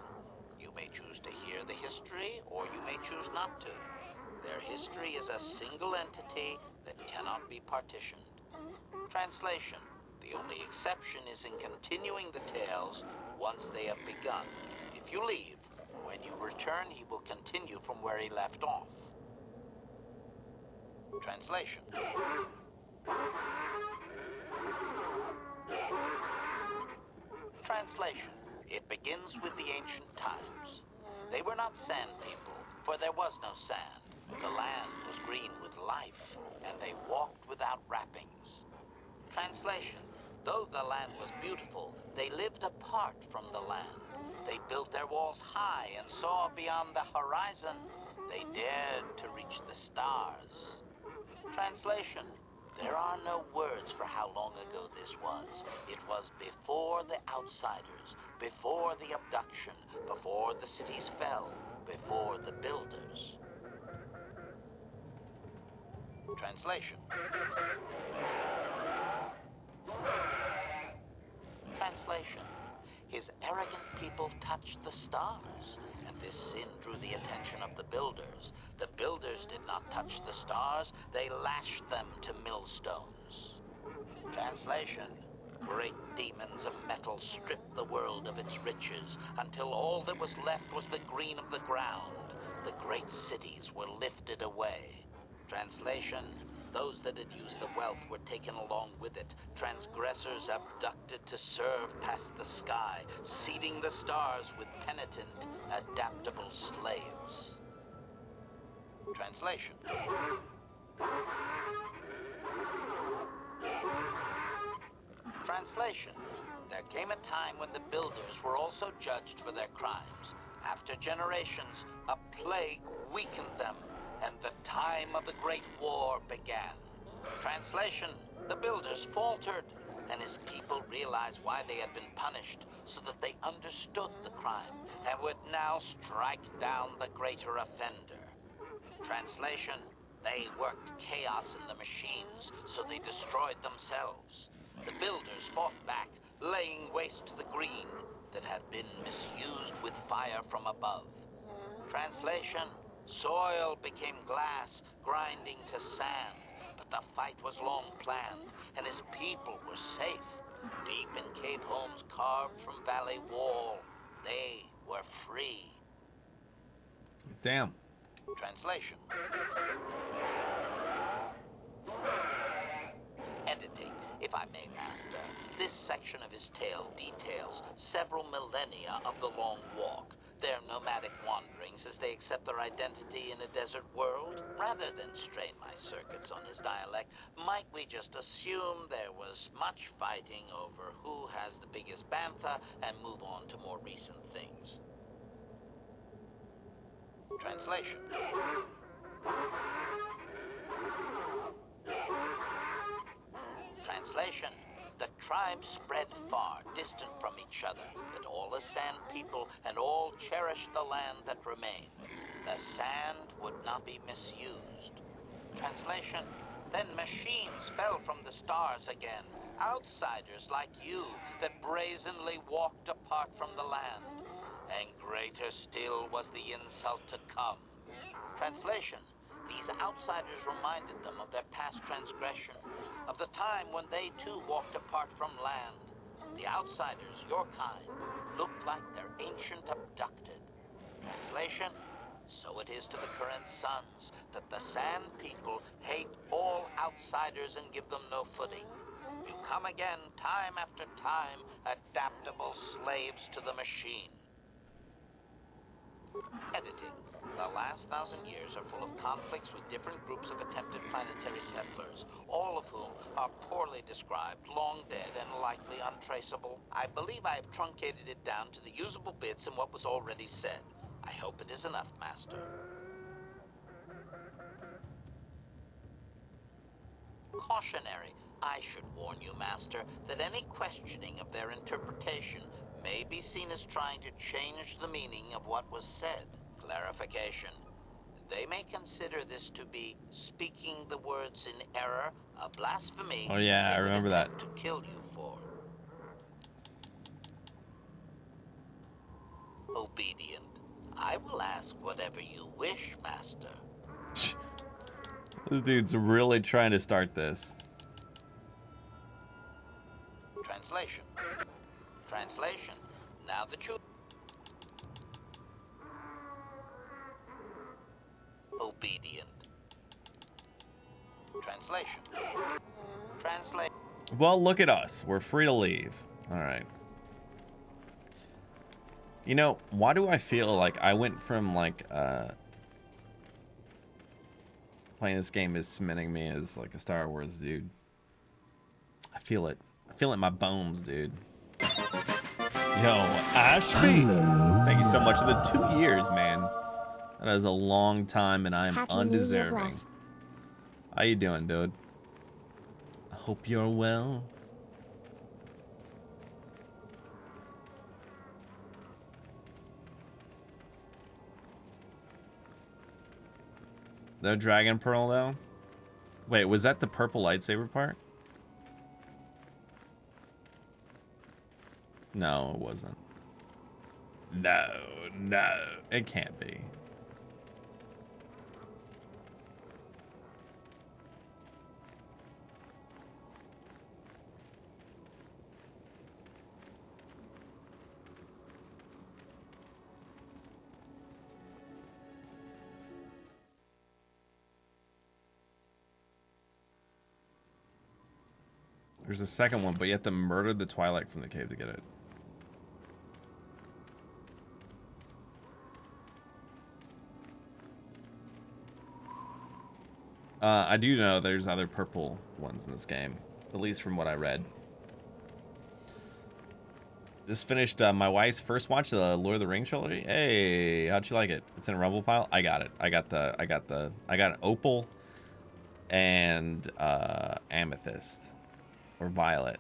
You may choose to hear the history, or you may choose not to. Their history is a single entity that cannot be partitioned. Translation. The only exception is in continuing the tales once they have begun. If you leave, when you return, he will continue from where he left off. Translation. Translation. It begins with the ancient times. They were not sand people, for there was no sand. The land was green with life, and they walked without wrappings. Translation. Though the land was beautiful, they lived apart from the land. They built their walls high and saw beyond the horizon. They dared to reach the stars. Translation. There are no words for how long ago this was. It was before the outsiders, before the abduction, before the cities fell, before the builders. Translation. Translation. His arrogant people touched the stars, and this sin drew the attention of the builders. The builders did not touch the stars, they lashed them to millstones. Translation. Great demons of metal stripped the world of its riches, until all that was left was the green of the ground. The great cities were lifted away. Translation. Those that had used the wealth were taken along with it. Transgressors abducted to serve past the sky, seeding the stars with penitent, adaptable slaves. Translation. Translation. There came a time when the builders were also judged for their crimes. After generations, a plague weakened them, and the time of the Great War began. Translation. The builders faltered, and his people realized why they had been punished, so that they understood the crime, and would now strike down the greater offender. Translation. They worked chaos in the machines, so they destroyed themselves. The builders fought back, laying waste to the green that had been misused with fire from above. Translation. Soil became glass, grinding to sand, but the fight was long planned, and his people were safe. Deep in cave homes carved from valley wall, they were free. Damn. Translation. Editing, if I may, Master. This section of his tale details several millennia of the Long Walk, their nomadic wanderings as they accept their identity in a desert world. Rather than strain my circuits on his dialect, might we just assume there was much fighting over who has the biggest bantha and move on to more recent things? Translation. Translation. The tribes spread far, distant from each other, but all as sand people and all cherished the land that remained. The sand would not be misused. Translation. Then machines fell from the stars again, outsiders like you that brazenly walked apart from the land. And greater still was the insult to come. Translation. These outsiders reminded them of their past transgression, of the time when they too walked apart from land. The outsiders, your kind, looked like their ancient abducted. Translation. So it is to the current sons that the Sand People hate all outsiders and give them no footing. You come again, time after time, adaptable slaves to the machine. Editing. The last 1,000 years are full of conflicts with different groups of attempted planetary settlers, all of whom are poorly described, long dead, and likely untraceable. I believe I have truncated it down to the usable bits in what was already said. I hope it is enough, Master. Cautionary. I should warn you, Master, that any questioning of their interpretation may be seen as trying to change the meaning of what was said. Clarification. They may consider this to be speaking the words in error, a blasphemy. Oh yeah, I remember that. To kill you for. Obedient. I will ask whatever you wish, Master. This dude's really trying to start this. Translation. Translation. Now that you... Obedient. Translation. Translate. Well, look at us. We're free to leave. All right. You know, why do I feel like I went from like playing this game is cementing me as like a Star Wars dude. I feel it. I feel it in my bones, dude. Yo, Ashby. Thank you so much for the 2 years, man. That is a long time, and I am undeserving. How you doing, dude? I hope you're well. The Dragon Pearl, though? Wait, was that the purple lightsaber part? No, it wasn't. No, no, it can't be. There's a second one, but you have to murder the Twilight from the cave to get it. I do know there's other purple ones in this game, at least from what I read. Just finished my wife's first watch of the Lord of the Rings trilogy. Hey, how'd you like it? It's in a rumble pile. I got it. I got an opal and amethyst or violet.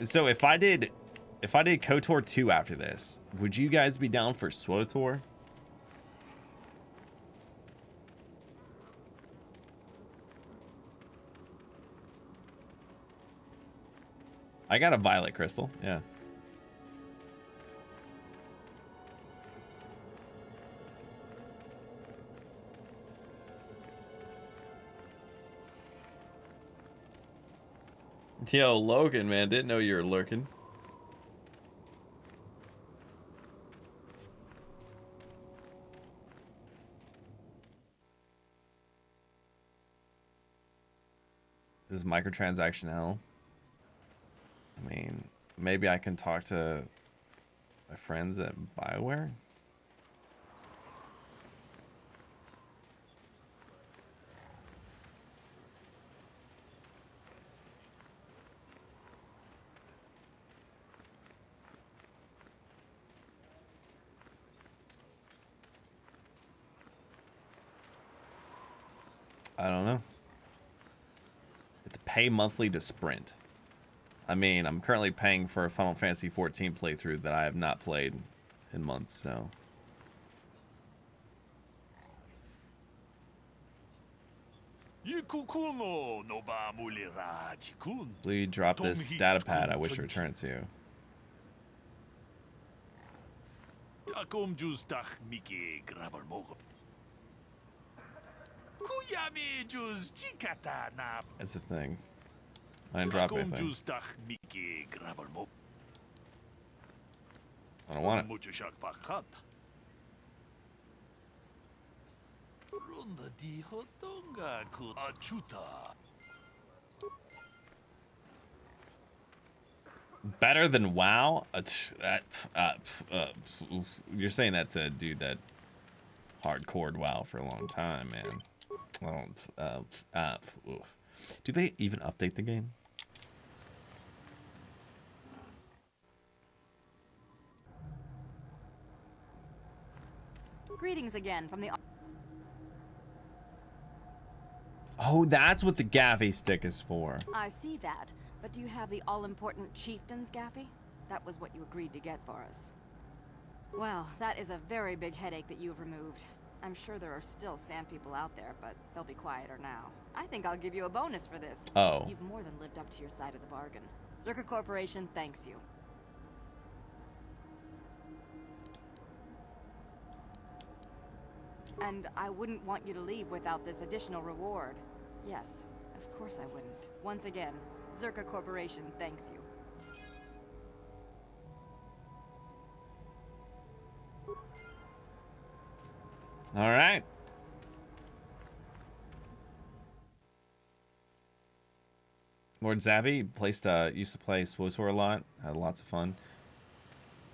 So if I did KOTOR 2 after this, would you guys be down for SWOTOR? I got a violet crystal, yeah. Yo, Logan, man, didn't know you were lurking. This is microtransaction hell. I mean, maybe I can talk to my friends at BioWare. I don't know. You have to pay monthly to sprint. I mean, I'm currently paying for a Final Fantasy 14 playthrough that I have not played in months, so. Please drop this data pad. I wish to return it to you. That's the thing. I didn't drop anything. I don't want it. Better than WoW? You're saying that's a dude that hardcored WoW for a long time, man. I don't. Do they even update the game? Greetings again from the... Oh, that's what the gaffy stick is for. I see that, but do you have the all-important chieftain's gaffy? That was what you agreed to get for us. Well, that is a very big headache that you've removed. I'm sure there are still sand people out there, but they'll be quieter now. I think I'll give you a bonus for this. Oh. You've more than lived up to your side of the bargain. Zerka Corporation thanks you. And I wouldn't want you to leave without this additional reward. Yes, of course I wouldn't. Once again, Zerka Corporation thanks you. All right. Lord Zabby used to play SWOTOR a lot. Had lots of fun.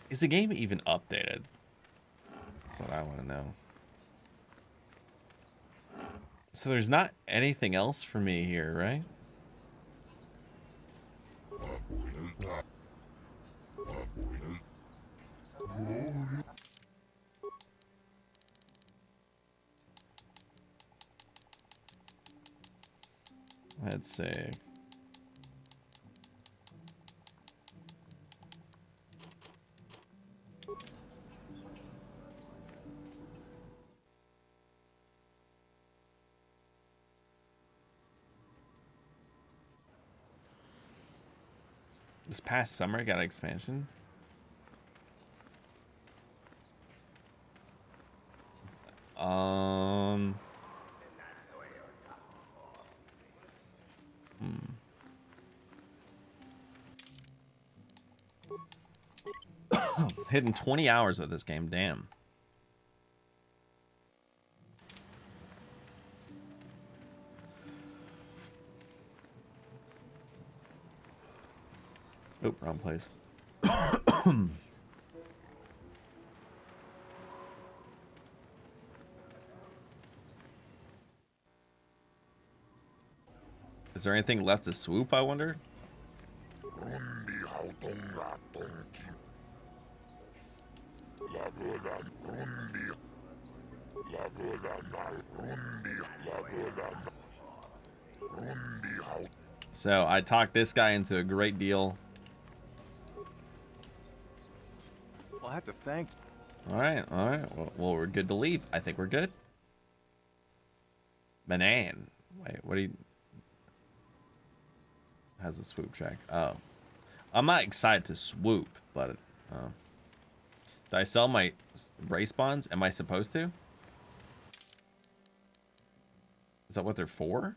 Is the game even updated? That's what I want to know. So there's not anything else for me here, right? Let's see. This past summer, I got an expansion. Hitting 20 hours with this game, damn. Oh, wrong place. Is there anything left to swoop, I wonder? So I talked this guy into a great deal. Well, I have to thank you. All right. Well, we're good to leave. I think we're good. Manan. Wait, what do you... Has a swoop check. Oh. I'm not excited to swoop, but... Did I sell my race bonds? Am I supposed to? Is that what they're for?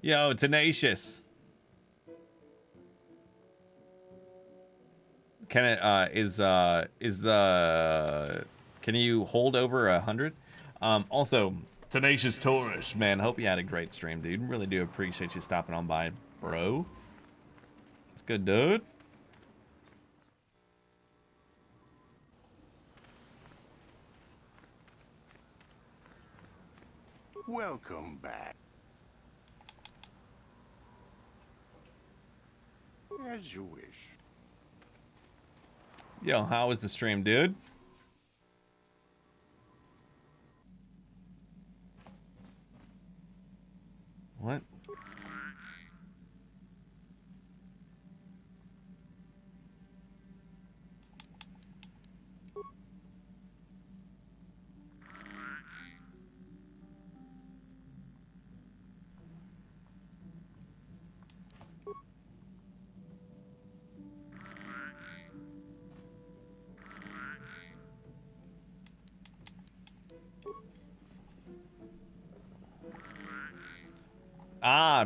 Yo, Tenacious. Can it can you hold over 100? Also, Tenacious Taurus, man, hope you had a great stream, dude. Really do appreciate you stopping on by, bro. It's good, dude. Welcome back. As you wish. Yo, how was the stream, dude? What?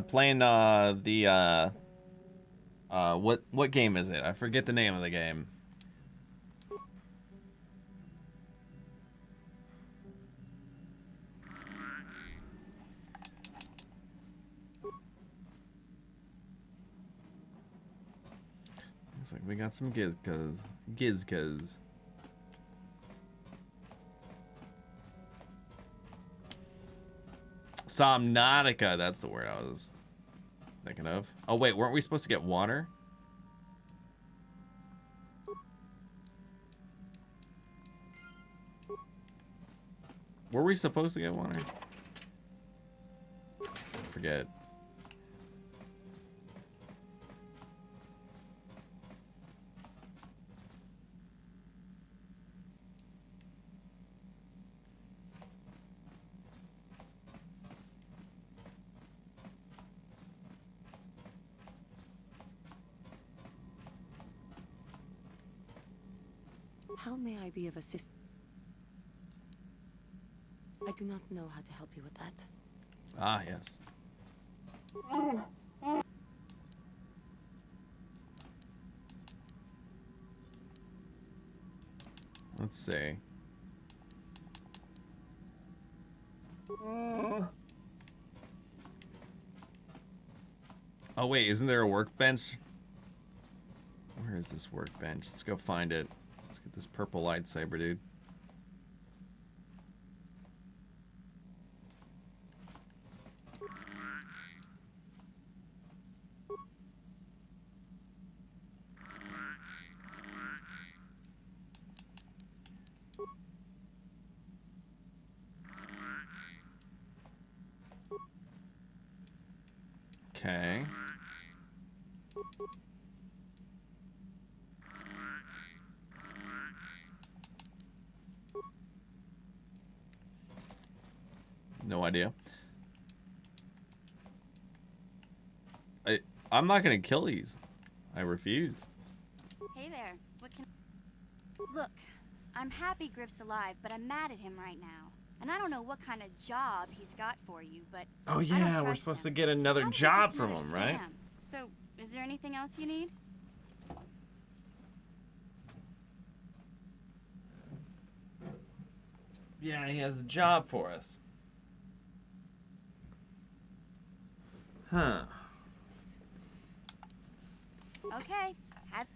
Playing what game is it? I forget the name of the game. Looks like we got some gizkas. Somnatica, that's the word I was thinking of. Oh wait, weren't we supposed to get water? Were we supposed to get water? Forget. How may I be of assistance? I do not know how to help you with that. Ah, yes. Let's see. Oh wait, isn't there a workbench? Where is this workbench? Let's go find it. Let's get this purple lightsaber, dude. Okay. No idea. I'm not gonna kill these. I refuse. Hey there. What can... Look, I'm happy Griff's alive, but I'm mad at him right now. And I don't know what kind of job he's got for you, but Oh yeah, we're supposed to get another job from him, right? So, is there anything else you need? Yeah, he has a job for us. Huh. Okay. Have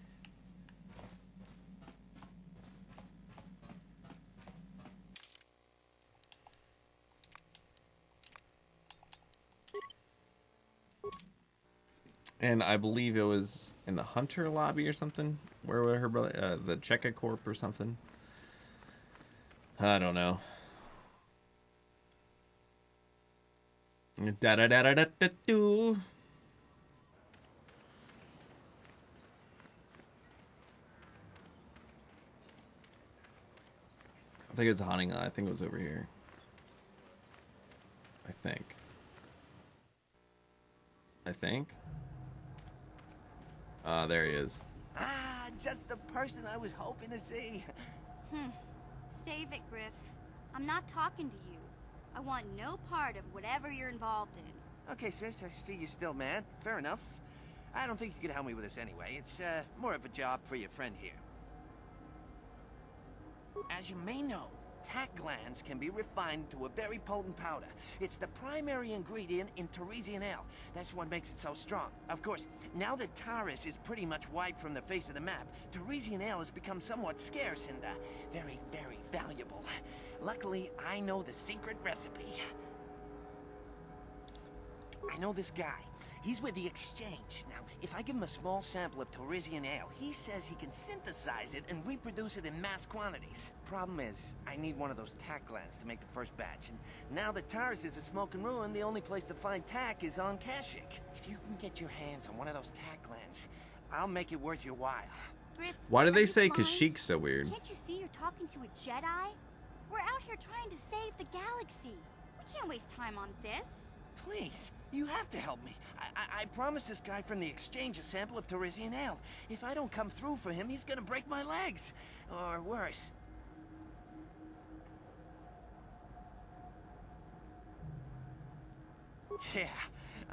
And I believe it was in the Hunter lobby or something. Where were her brother? The Cheka Corp or something. I don't know. Da da da da da da do. I think it's a hunting lot. I think it was over here. I think. There he is. Ah, just the person I was hoping to see. Save it, Griff. I'm not talking to you. I want no part of whatever you're involved in. Okay, sis, I see you're still mad. Fair enough. I don't think you could help me with this anyway. It's more of a job for your friend here. As you may know, tack glands can be refined to a very potent powder. It's the primary ingredient in Teresian ale. That's what makes it so strong. Of course, now that Taris is pretty much wiped from the face of the map, Teresian ale has become somewhat scarce and very, very valuable. Luckily, I know the secret recipe. I know this guy. He's with the Exchange. Now, if I give him a small sample of Teresian ale, he says he can synthesize it and reproduce it in mass quantities. Problem is, I need one of those tack glands to make the first batch, and now that Taris is a smoking ruin, the only place to find tack is on Kashyyyk. If you can get your hands on one of those tack glands, I'll make it worth your while. Griff, Why do they say Kashyyyk's so weird? Can't you see you're talking to a Jedi? We're out here trying to save the galaxy. We can't waste time on this. Please, you have to help me. I promised this guy from the Exchange a sample of Teresian ale. If I don't come through for him, he's gonna break my legs. Or worse. Yeah,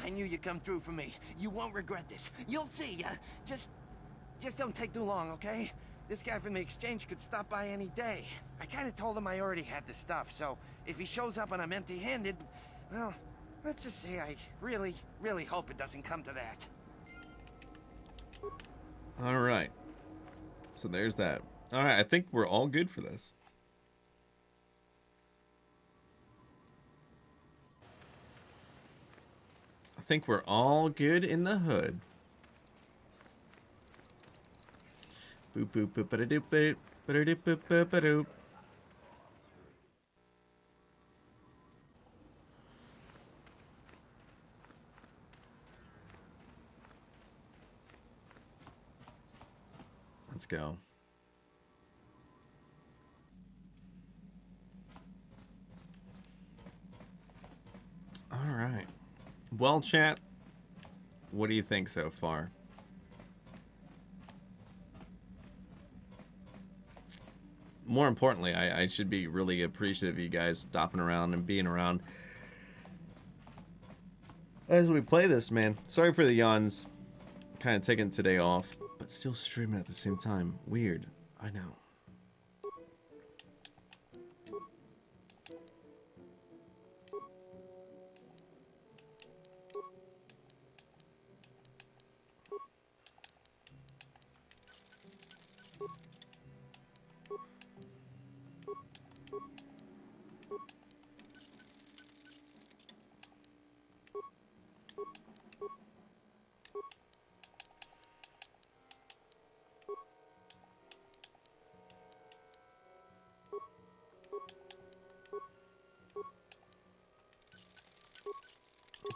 I knew you'd come through for me. You won't regret this. You'll see. Just don't take too long, okay? This guy from the Exchange could stop by any day. I kind of told him I already had the stuff, so if he shows up and I'm empty-handed, well, let's just say I really, really hope it doesn't come to that. All right. So there's that. All right, I think we're all good for this. I think we're all good in the hood. Boop boop boop ba doop boop ba doop boop boop ba doop. Let's go. All right. Well, chat, what do you think so far? More importantly, I should be really appreciative of you guys stopping around and being around as we play this, man. Sorry for the yawns. Kind of taking today off, but still streaming at the same time. Weird. I know.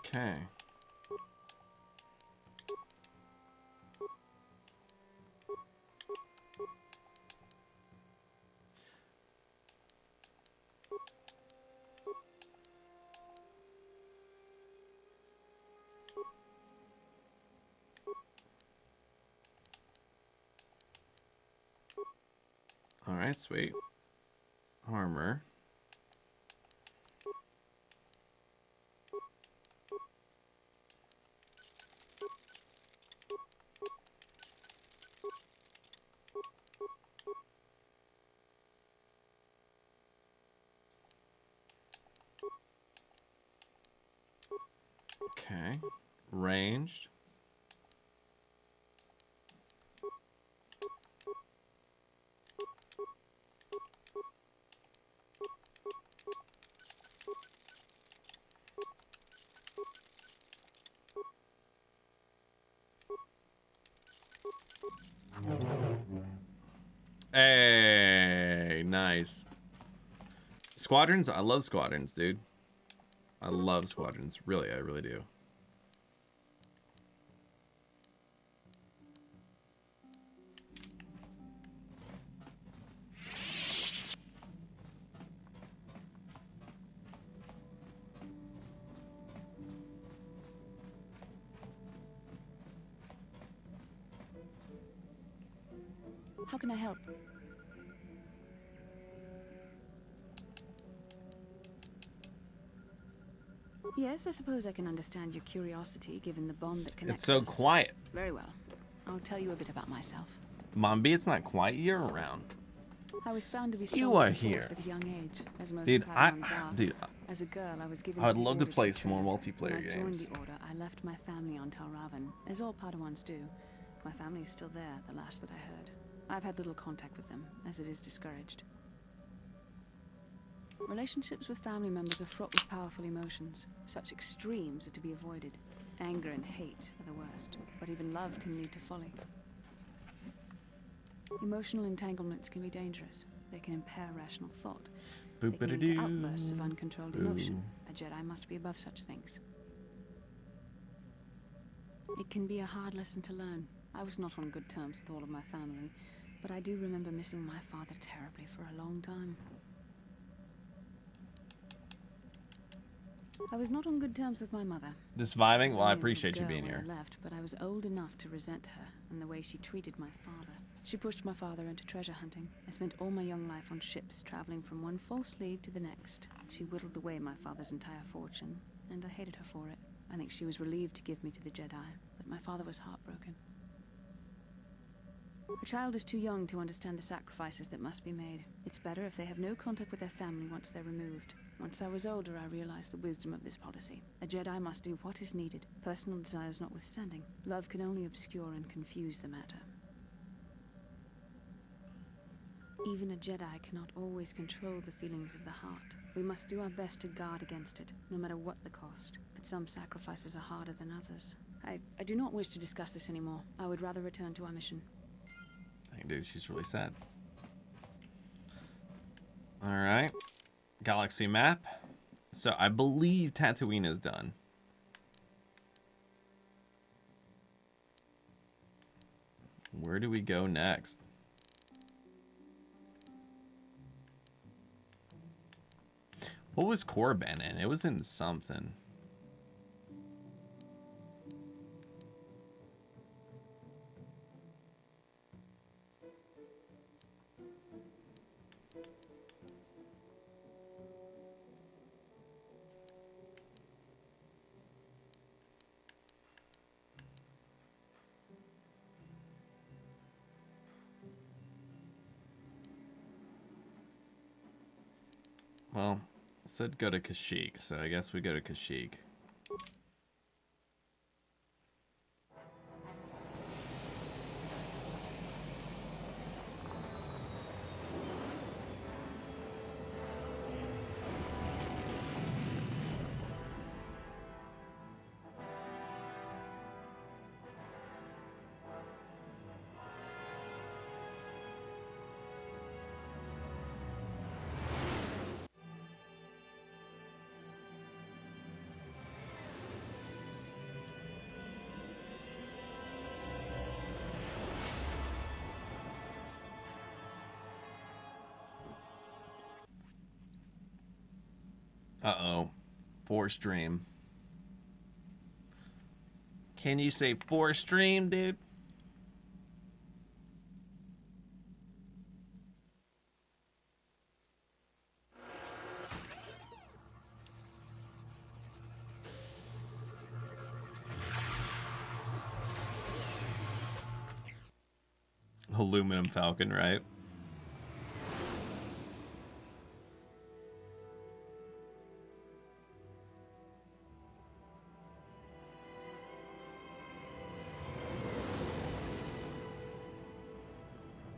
Okay. All right, sweet. Armor. Okay. Ranged. Hey, nice. Squadrons? I love squadrons, dude. I love squadrons. Really, I really do. How can I help? Yes, I suppose I can understand your curiosity, given the bond that connects It's so us. quiet. Very well. I'll tell you a bit about myself. Mombi, it's not quiet. You're around. I was found to be You strong are with the Force here. at a young age, as most Dude, Padawans are. dude, As a girl, I was given I'd the love to order play some more train. multiplayer When I joined games. the order, I left my family on Tal Ravan, as all Padawans do. My family is still there, the last that I heard. I've had little contact with them, as it is discouraged. Relationships with family members are fraught with powerful emotions. Such extremes are to be avoided. Anger and hate are the worst, but even love can lead to folly. Emotional entanglements can be dangerous. They can impair rational thought. They can lead to outbursts of uncontrolled emotion. A Jedi must be above such things. It can be a hard lesson to learn. I was not on good terms with all of my family, but I do remember missing my father terribly for a long time. I was not on good terms with my mother. This vibing? I was Well, I only a little appreciate you girl being when here. I left, but I was old enough to resent her and the way she treated my father. She pushed my father into treasure hunting. I spent all my young life on ships, traveling from one false lead to the next. She whittled away my father's entire fortune, and I hated her for it. I think she was relieved to give me to the Jedi, but my father was heartbroken. A child is too young to understand the sacrifices that must be made. It's better if they have no contact with their family once they're removed. Once I was older, I realized the wisdom of this policy. A Jedi must do what is needed, personal desires notwithstanding. Love can only obscure and confuse the matter. Even a Jedi cannot always control the feelings of the heart. We must do our best to guard against it, no matter what the cost. But some sacrifices are harder than others. I do not wish to discuss this anymore. I would rather return to our mission. Dang, dude, she's really sad. Alright. Galaxy map. So I believe Tatooine is done. Where do we go next? What was Korriban in? It was in something. Well, it said go to Kashyyyk, so I guess we go to Kashyyyk. Uh-oh. Force Dream. Can you say Force Dream, dude? Aluminum Falcon, right?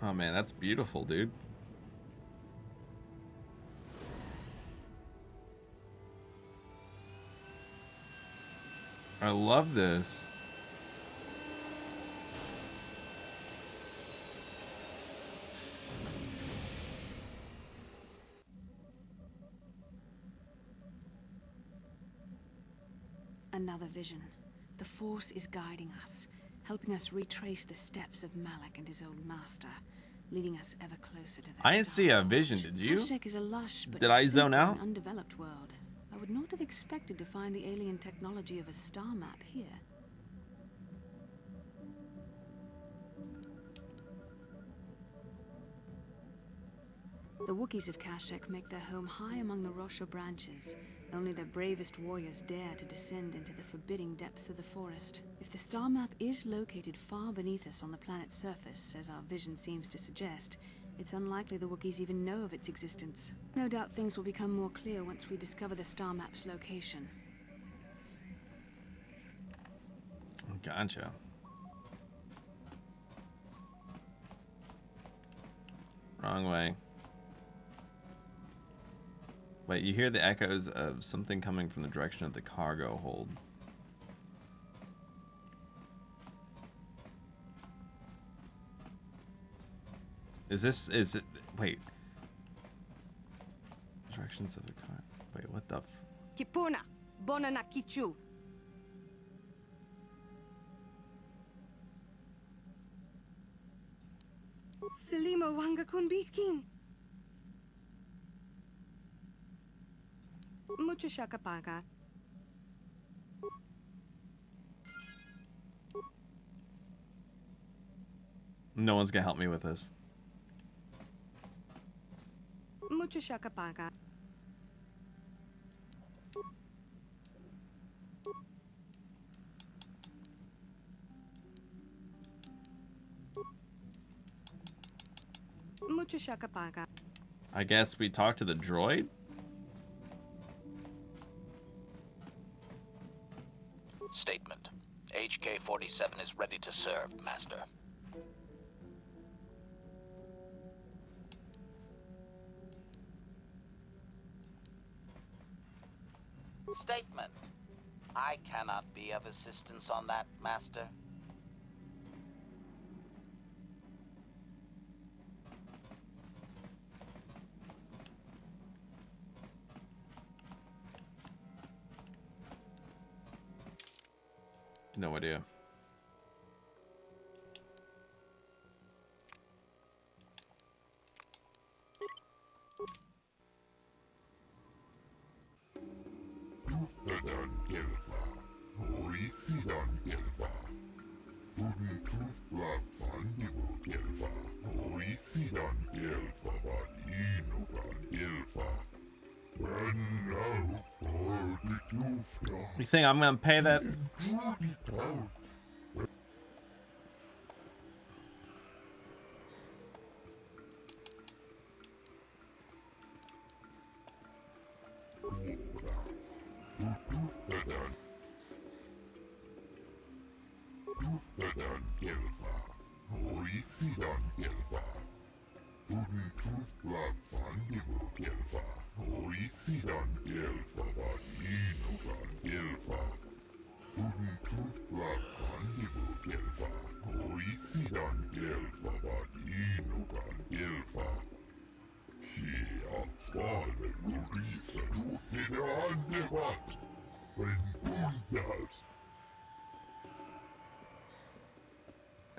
Oh man, that's beautiful, dude. I love this. Another vision. The Force is guiding us, helping us retrace the steps of Malak and his old master, leading us ever closer to the I didn't see a vision, did you? Kashyyyk is a lush but Did I zone simple out? and undeveloped world. I would not have expected to find the alien technology of a star map here. The Wookiees of Kashyyyk make their home high among the Rosha branches. Only their bravest warriors dare to descend into the forbidding depths of the forest. If the star map is located far beneath us on the planet's surface, as our vision seems to suggest, it's unlikely the Wookiees even know of its existence. No doubt things will become more clear once we discover the star map's location. Gotcha. Wrong way. Wait, you hear the echoes of something coming from the direction of the cargo hold. Is it, wait. Directions of the car, wait, what the Kipuna, bona na kichu. Selima wanga kunbikin. Mucho shakapaga. No one's gonna help me with this. Mucho shakapaga. Mucho shakapaga. I guess we talk to the droid? Statement. HK-47 is ready to serve, Master. Statement. I cannot be of assistance on that, Master. No idea. You think I'm gonna pay that?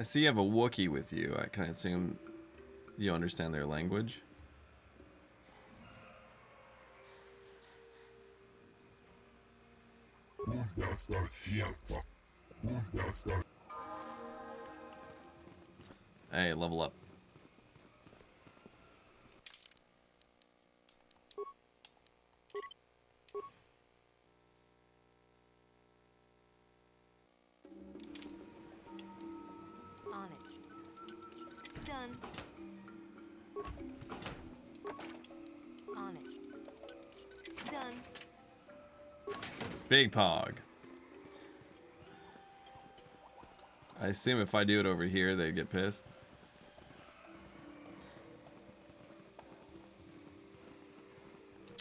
I see you have a Wookiee with you. I can assume you understand their language. Hey, level up. On it. Done. On it. Done. Big Pog. I assume if I do it over here, they'd get pissed.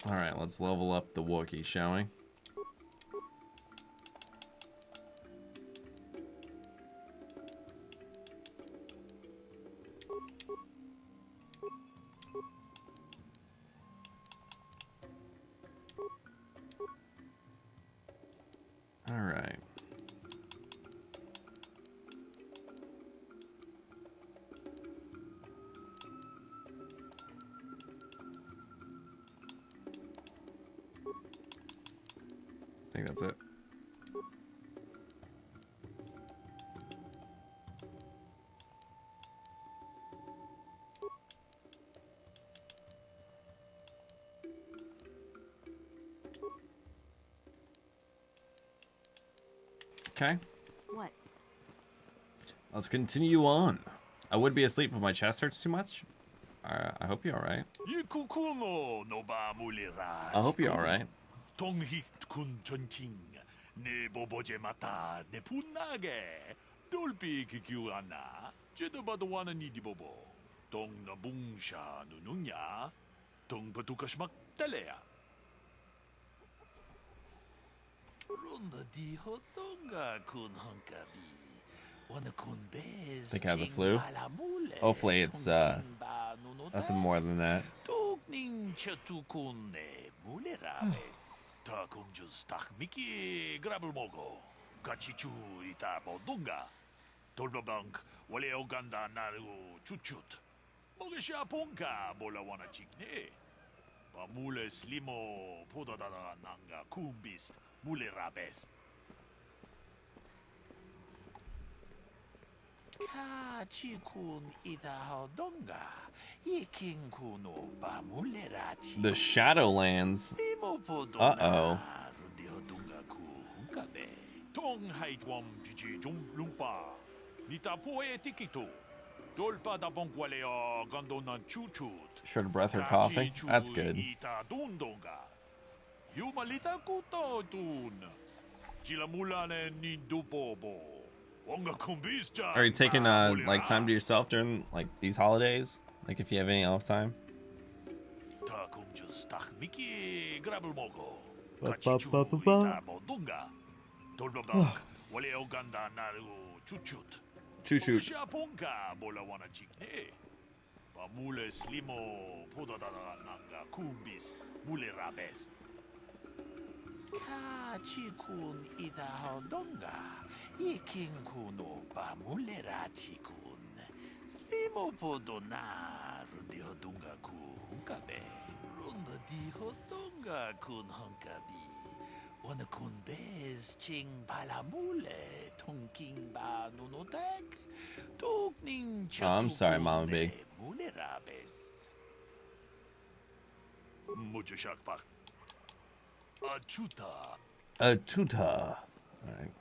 All right, let's level up the Wookiee, shall we? All right. I think that's it. Okay. What? Let's continue on. I would be asleep, but my chest hurts too much. I hope you're alright. I hope you're alright. 동히 군 전팅 내 보보제 마타 내 분나게 돌비 기규하나 제도 봐도 와는 이디 보보 동나 뭉샤 누누냐 동바두카시막 달래야 론다 디호 동가 군 헝까비 원의 군베스 I think I have the flu. Hopefully it's nothing more than that. 독닝 셔투군네 물레라베스 다 공주스 딱 미끼 그랍을 먹어 같이 주이다 보던가 돌바방크 원래 오간다 나르고 추추트 먹으샤 본가 몰라와나 찍네 바물레 슬리모 보다다다 난가 쿰비스 물레라베스 카치군 이다하던가 이킹군오 바물레라치 The Shadowlands. Uh-oh. 동하이트웜 지지 좀 룸파 니타 포에 티키토 돌바다 봉과레어 간도난 추추트 Short of breath or coughing. That's good. 이타 돈동가 유말리타 쿠토툰 지라물라네 니두보보 Are you taking like time to yourself during like these holidays? Like if you have any off time? Choo choo. 카치군 이다하던가 이킹군오 바물레라치군 슬리모포도나 룬디호동가 군가베 룬디호동가 군헝가비 원군 베스 칭 발라물레 통킹바 누노덱 독닝 Oh, I'm sorry, Mama Big. 물레라베스 무주샥박 A tuta. Alright.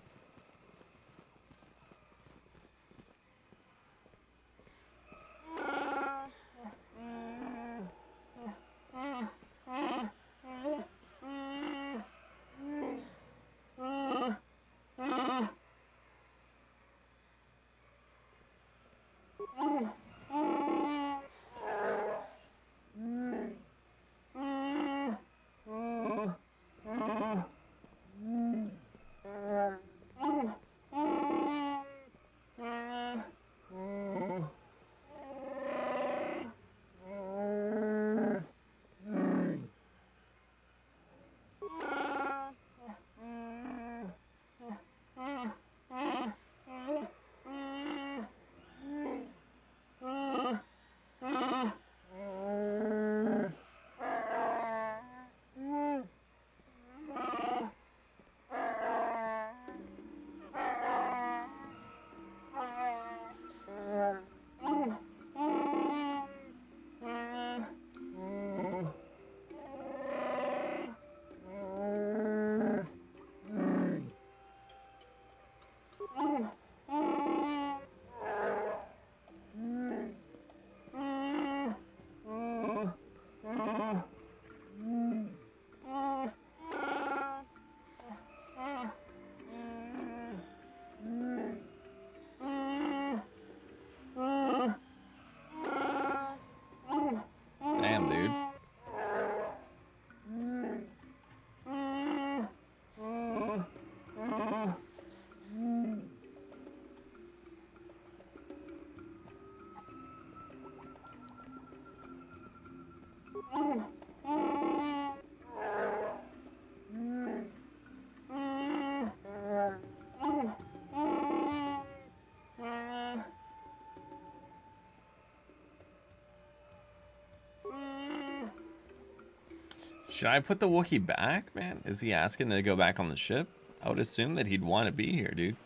Should I put the Wookiee back, man? Is he asking to go back on the ship? I would assume that he'd want to be here, dude.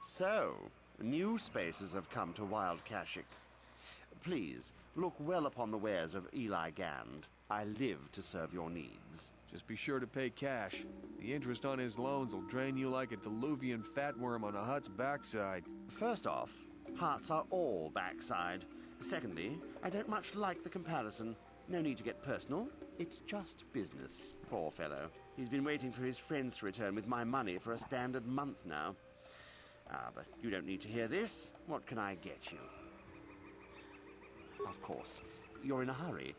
So, new spaces have come to Wild Kashyyyk. Please, look well upon the wares of Eli Gand. I live to serve your needs. Just be sure to pay cash. The interest on his loans will drain you like a diluvian fatworm on a hut's backside. First off, huts are all backside. Secondly, I don't much like the comparison. No need to get personal. It's just business. Poor fellow. He's been waiting for his friends to return with my money for a standard month now. But you don't need to hear this. What can I get you? Of course. You're in a hurry.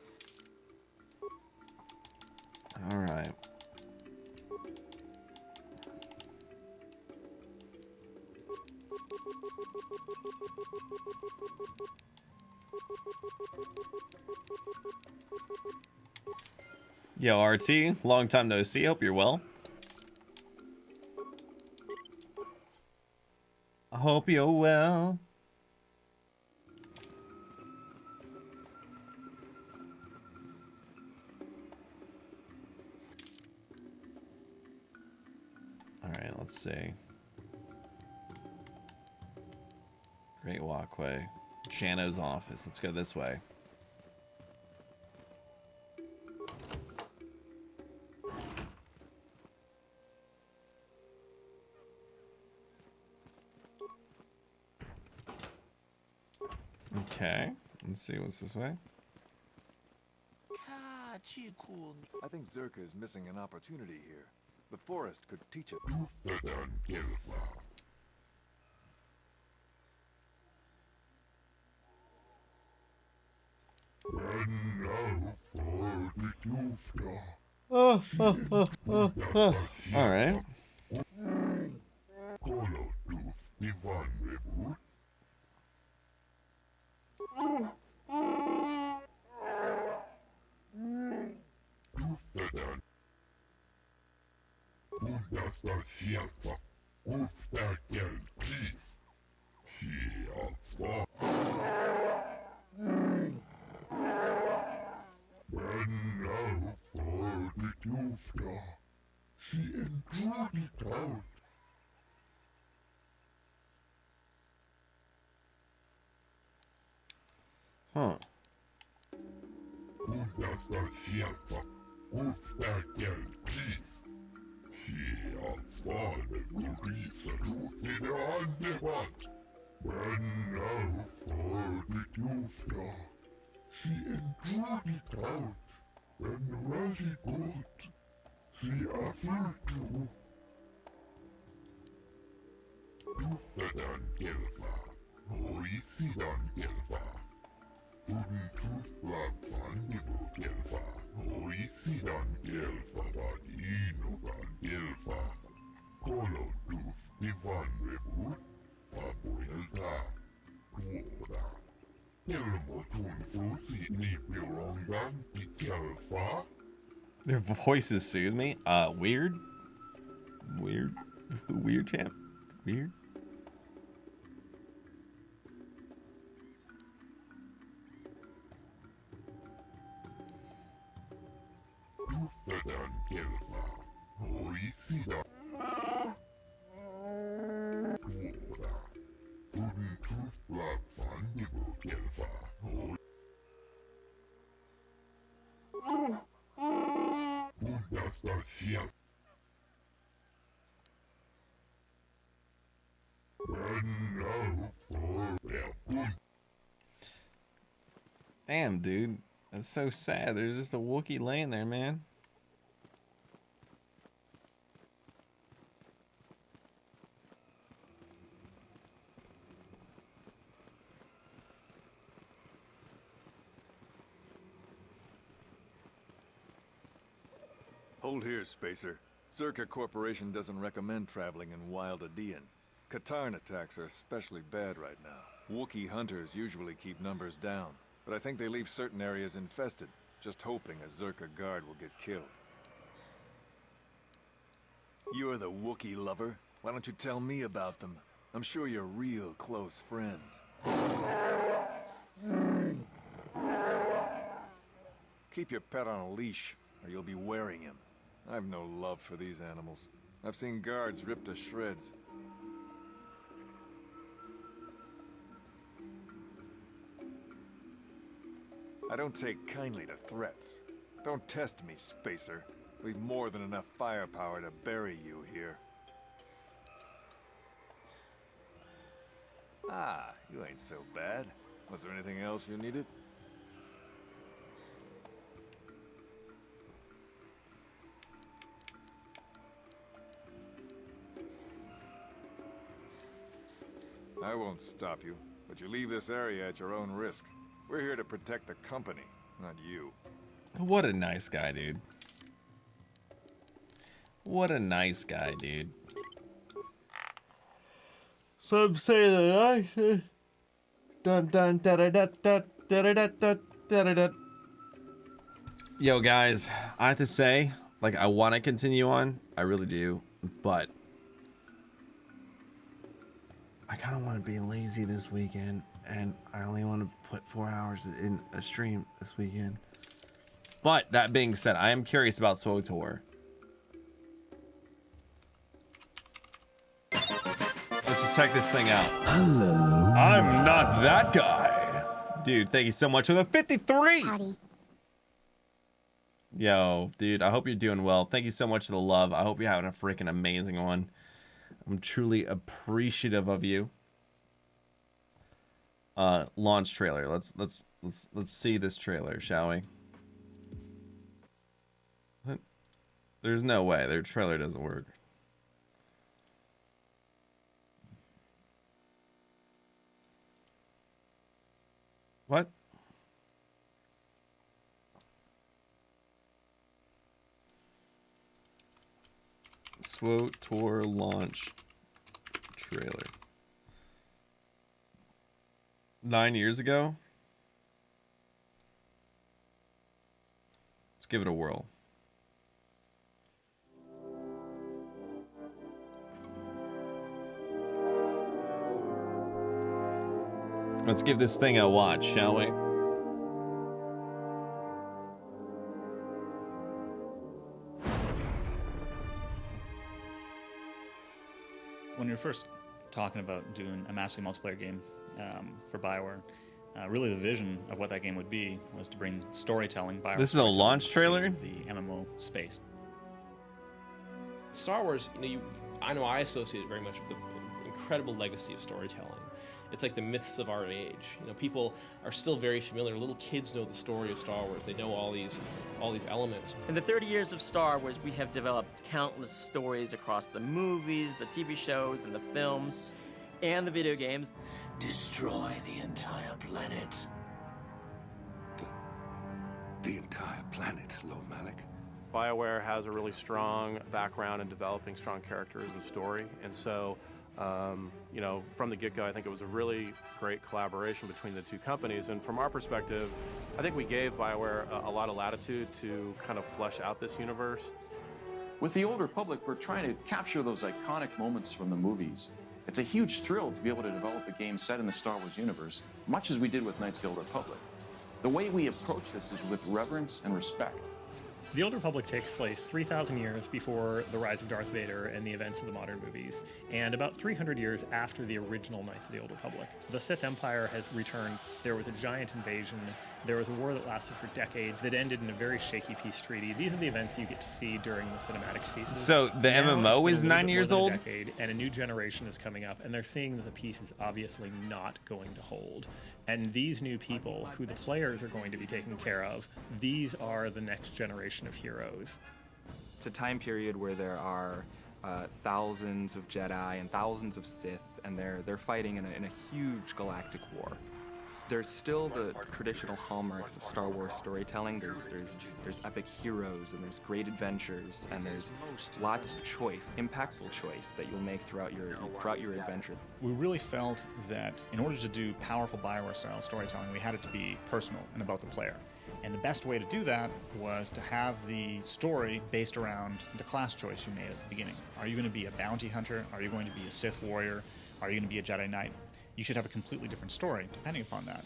All right. Yo, RT, long time no see. Hope you're well. I hope you're well. All right, let's see. Great walkway. Jano's office. Let's go this way. Okay, let's see what's this way. I think Zerka is missing an opportunity here. The forest could teach it. All right. Huh. Their voices soothe me. Weird. Weird, champ. Weird. Damn, dude. That's so sad. There's just a Wookiee laying there, man. Hold here, Spacer. Zerka Corporation doesn't recommend traveling in Wild Adean. Katarn attacks are especially bad right now. Wookiee hunters usually keep numbers down, but I think they leave certain areas infested, just hoping a Zerka guard will get killed. You're the Wookiee lover. Why don't you tell me about them? I'm sure you're real close friends. Keep your pet on a leash, or you'll be wearing him. I've no love for these animals. I've seen guards ripped to shreds. I don't take kindly to threats. Don't test me, Spacer. We've more than enough firepower to bury you here. Ah, you ain't so bad. Was there anything else you needed? I won't stop you, but you leave this area at your own risk. We're here to protect the company, not you. What a nice guy, dude. What a nice guy, dude. Some say that I say. Dun dun da da da da da da da da da. Yo, guys, I have to say, like, I want to continue on. I really do, but I kind of want to be lazy this weekend, and I only want to put 4 hours in a stream this weekend. But that being said, I am curious about SWTOR. Let's just check this thing out. Hallelujah. I'm not that guy. Dude, thank you so much for the 53. Howdy. Yo, dude, I hope you're doing well. Thank you so much for the love. I hope you're having a freaking amazing one. I'm truly appreciative of you. Launch trailer. Let's see this trailer, shall we? What? There's no way their trailer doesn't work. What? SWTOR launch trailer. 9 years ago? Let's give it a whirl. Let's give this thing a watch, shall we? When you're first talking about doing a massively multiplayer game for BioWare, really the vision of what that game would be was to bring storytelling. BioWare This is a launch trailer? to the MMO space. Star Wars, I know I associate it very much with the incredible legacy of storytelling. It's like the myths of our age. People are still very familiar. Little kids know the story of Star Wars. They know all these elements. In the 30 years of Star Wars, we have developed countless stories across the movies, the TV shows, and the films, and the video games. Destroy the entire planet. The entire planet, Lord Malik. BioWare has a really strong background in developing strong characters and story, and so from the get-go, I think it was a really great collaboration between the two companies. And from our perspective, I think we gave BioWare a lot of latitude to kind of flesh out this universe. With the Old Republic, we're trying to capture those iconic moments from the movies. It's a huge thrill to be able to develop a game set in the Star Wars universe, much as we did with Knights of the Old Republic. The way we approach this is with reverence and respect. The Old Republic takes place 3,000 years before the rise of Darth Vader and the events of the modern movies, and about 300 years after the original Knights of the Old Republic. The Sith Empire has returned. There was a giant invasion. There was a war that lasted for decades that ended in a very shaky peace treaty. These are the events you get to see during the cinematics pieces. So the MMO is 9 years old? A decade, and a new generation is coming up, and they're seeing that the peace is obviously not going to hold. And these new people, who the players are going to be taking care of, these are the next generation of heroes. It's a time period where there are thousands of Jedi and thousands of Sith, and they're fighting in a huge galactic war. There's still the traditional hallmarks of Star Wars storytelling. There's epic heroes, and there's great adventures, and there's lots of choice, impactful choice that you'll make throughout your adventure. We really felt that in order to do powerful BioWare-style storytelling, we had it to be personal and about the player. And the best way to do that was to have the story based around the class choice you made at the beginning. Are you going to be a bounty hunter? Are you going to be a Sith warrior? Are you going to be a Jedi Knight? You should have a completely different story depending upon that.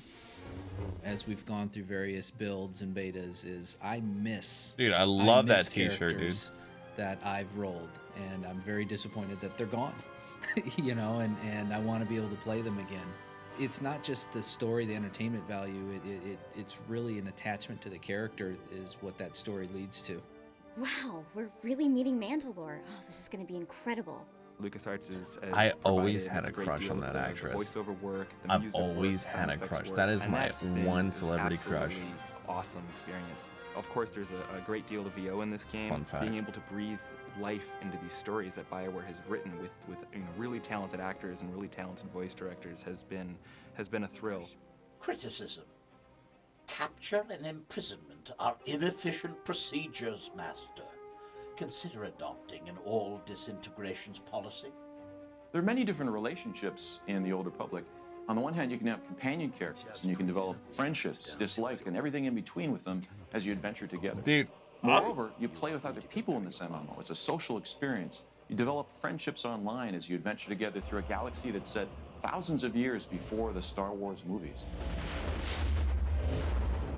As we've gone through various builds and betas, is I miss. Dude, I love that miss T-shirt, dude. characters that I've rolled, and I'm very disappointed that they're gone. You know, and I want to be able to play them again. It's not just the story, the entertainment value. It's really an attachment to the character is what that story leads to. Wow, we're really meeting Mandalore. Oh, this is going to be incredible. LucasArts has I always provided had a great crush deal on of that actress. Voiceover work, the I've music always work, had sound a effects crush. work, That is and my that's been one this celebrity crush. absolutely awesome experience. Of course, there's a great deal of VO in this game. Fun fact. Being able to breathe life into these stories that BioWare has written with really talented actors and really talented voice directors has been a thrill. Criticism. Capture and imprisonment are inefficient procedures, Master. Consider adopting an all disintegrations policy. There are many different relationships in the Old Republic. On the one hand, you can have companion characters, and you can develop friendships, dislike, and everything in between with them as you adventure together. Dude. Moreover, you play with other people in this MMO. It's a social experience. You develop friendships online as you adventure together through a galaxy that's set thousands of years before the Star Wars movies.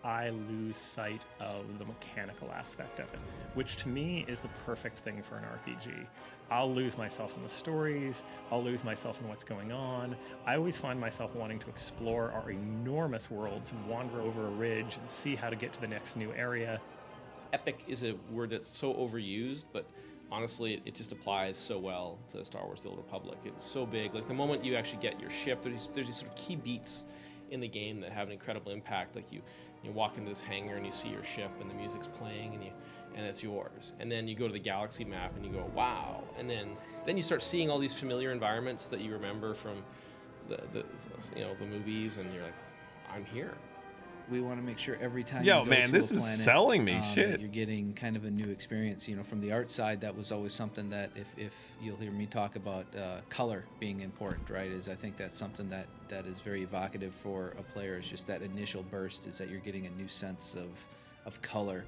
I lose sight of the mechanical aspect of it, which to me is the perfect thing for an RPG. I'll lose myself in the stories, I'll lose myself in what's going on. I always find myself wanting to explore our enormous worlds and wander over a ridge and see how to get to the next new area. Epic is a word that's so overused, but honestly, it just applies so well to Star Wars: The Old Republic. It's so big. Like the moment you actually get your ship, there's these sort of key beats in the game that have an incredible impact. Like you walk into this hangar and you see your ship and the music's playing and it's yours. And then you go to the galaxy map and you go, wow. And then you start seeing all these familiar environments that you remember from the movies, and you're like, I'm here. We want to make sure every time Yo, you go man, to this a is planet, selling me, that shit. you're getting kind of a new experience. You know, from the art side, that was always something that if you'll hear me talk about color being important, right? I think that's something that is very evocative for a player. Is just that initial burst is that you're getting a new sense of color.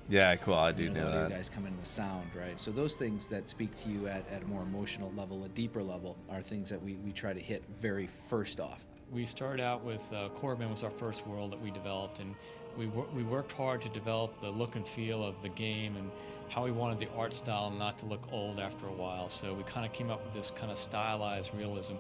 Yeah, cool. I do know A lot of that. you guys come in with sound, right? So those things that speak to you at a more emotional level, a deeper level, are things that we try to hit very first off. We started out with Corbin was our first world that we developed, and we worked hard to develop the look and feel of the game and how we wanted the art style not to look old after a while. So we kind of came up with this kind of stylized realism.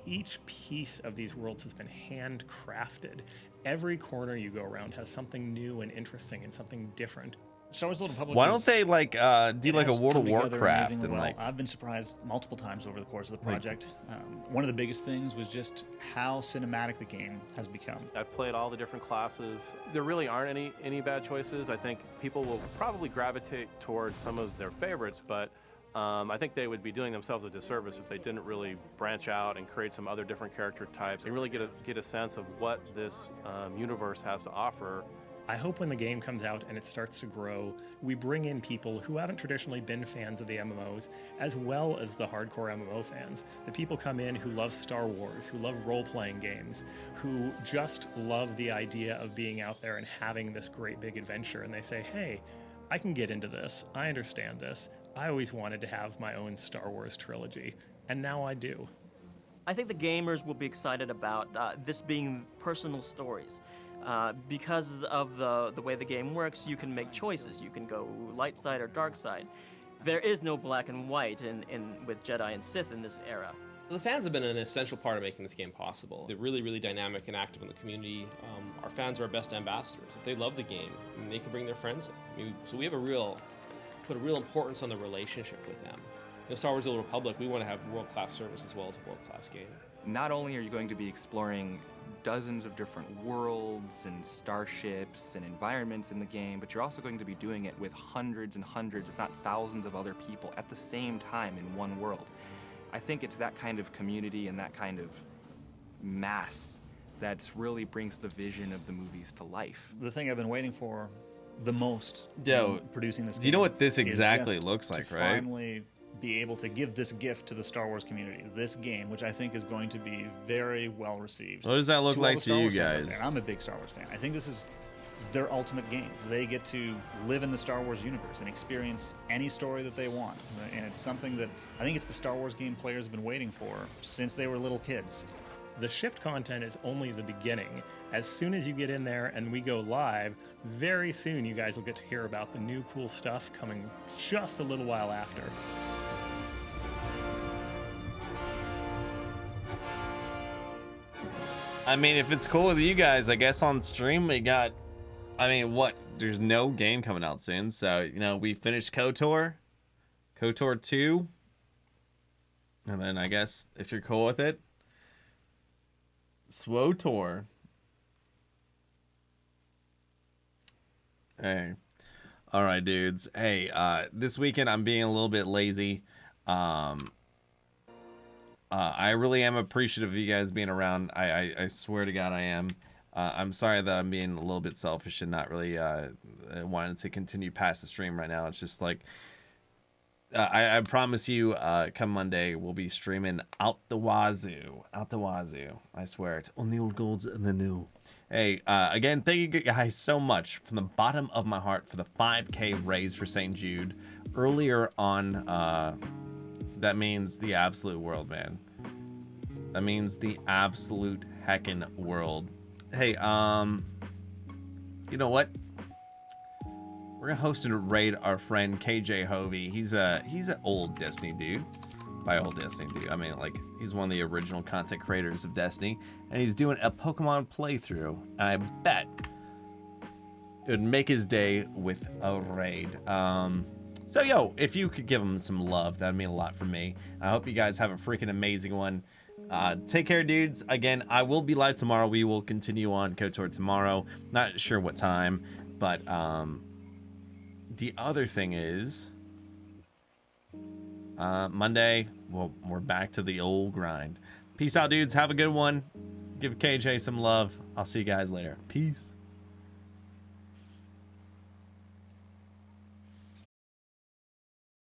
Each piece of these worlds has been handcrafted. Every corner you go around has something new and interesting and something different. Star Wars: The Old Republic. Why don't they like do like a World of Warcraft and well. like? I've been surprised multiple times over the course of the project. One of the biggest things was just how cinematic the game has become. I've played all the different classes. There really aren't any bad choices. I think people will probably gravitate towards some of their favorites, but I think they would be doing themselves a disservice if they didn't really branch out and create some other different character types and really get a sense of what this universe has to offer. I hope when the game comes out and it starts to grow, we bring in people who haven't traditionally been fans of the MMOs, as well as the hardcore MMO fans. The people come in who love Star Wars, who love role-playing games, who just love the idea of being out there and having this great big adventure, and they say, hey, I can get into this, I understand this, I always wanted to have my own Star Wars trilogy, and now I do. I think the gamers will be excited about this being personal stories. Because of the way the game works, you can make choices. You can go light side or dark side. There is no black and white with Jedi and Sith in this era. The fans have been an essential part of making this game possible. They're really, really dynamic and active in the community. Our fans are our best ambassadors. If they love the game, they can bring their friends in. So we have put a real importance on the relationship with them. Star Wars: The Old Republic, we want to have world-class service as well as a world-class game. Not only are you going to be exploring dozens of different worlds and starships and environments in the game, but you're also going to be doing it with hundreds and hundreds, if not thousands of other people at the same time in one world. I think it's that kind of community and that kind of mass that really brings the vision of the movies to life. The thing I've been waiting for the most Yo, in producing this game. do you know what this is exactly just looks like, to right? Finally be able to give this gift to the Star Wars community. This game, which I think is going to be very well received. What does that look all like the to Star you Wars fans out guys? there. And I'm a big Star Wars fan. I think this is their ultimate game. They get to live in the Star Wars universe and experience any story that they want. And it's something that I think it's the Star Wars game players have been waiting for since they were little kids. The shipped content is only the beginning. As soon as you get in there and we go live, very soon you guys will get to hear about the new cool stuff coming just a little while after. I mean, if it's cool with you guys, I guess on stream we got, I mean, what? There's no game coming out soon, so, you know, we finished KOTOR 2, and then I guess, if you're cool with it, SWOTOR. Hey. All right, dudes. Hey, this weekend I'm being a little bit lazy. I really am appreciative of you guys being around. I swear to God I am. I'm sorry that I'm being a little bit selfish and not really wanting to continue past the stream right now. It's just like, I promise you, come Monday, we'll be streaming out the wazoo. Out the wazoo. I swear it. On the old golds and the new. Hey, again, thank you guys so much from the bottom of my heart for the 5K raise for St. Jude. Earlier on, that means the absolute world, man. That means the absolute heckin' world. Hey, you know what? We're gonna host and raid our friend KJ Hovey. He's an old Destiny dude. By old Destiny dude, I mean like he's one of the original content creators of Destiny, and he's doing a Pokemon playthrough. And I bet it would make his day with a raid. So yo, if you could give him some love, that'd mean a lot for me. I hope you guys have a freaking amazing one. Take care, dudes. Again, I will be live tomorrow. We will continue on KOTOR tomorrow. Not sure what time, but the other thing is, Monday, well, we're back to the old grind. Peace out, dudes. Have a good one. Give KJ some love. I'll see you guys later. Peace.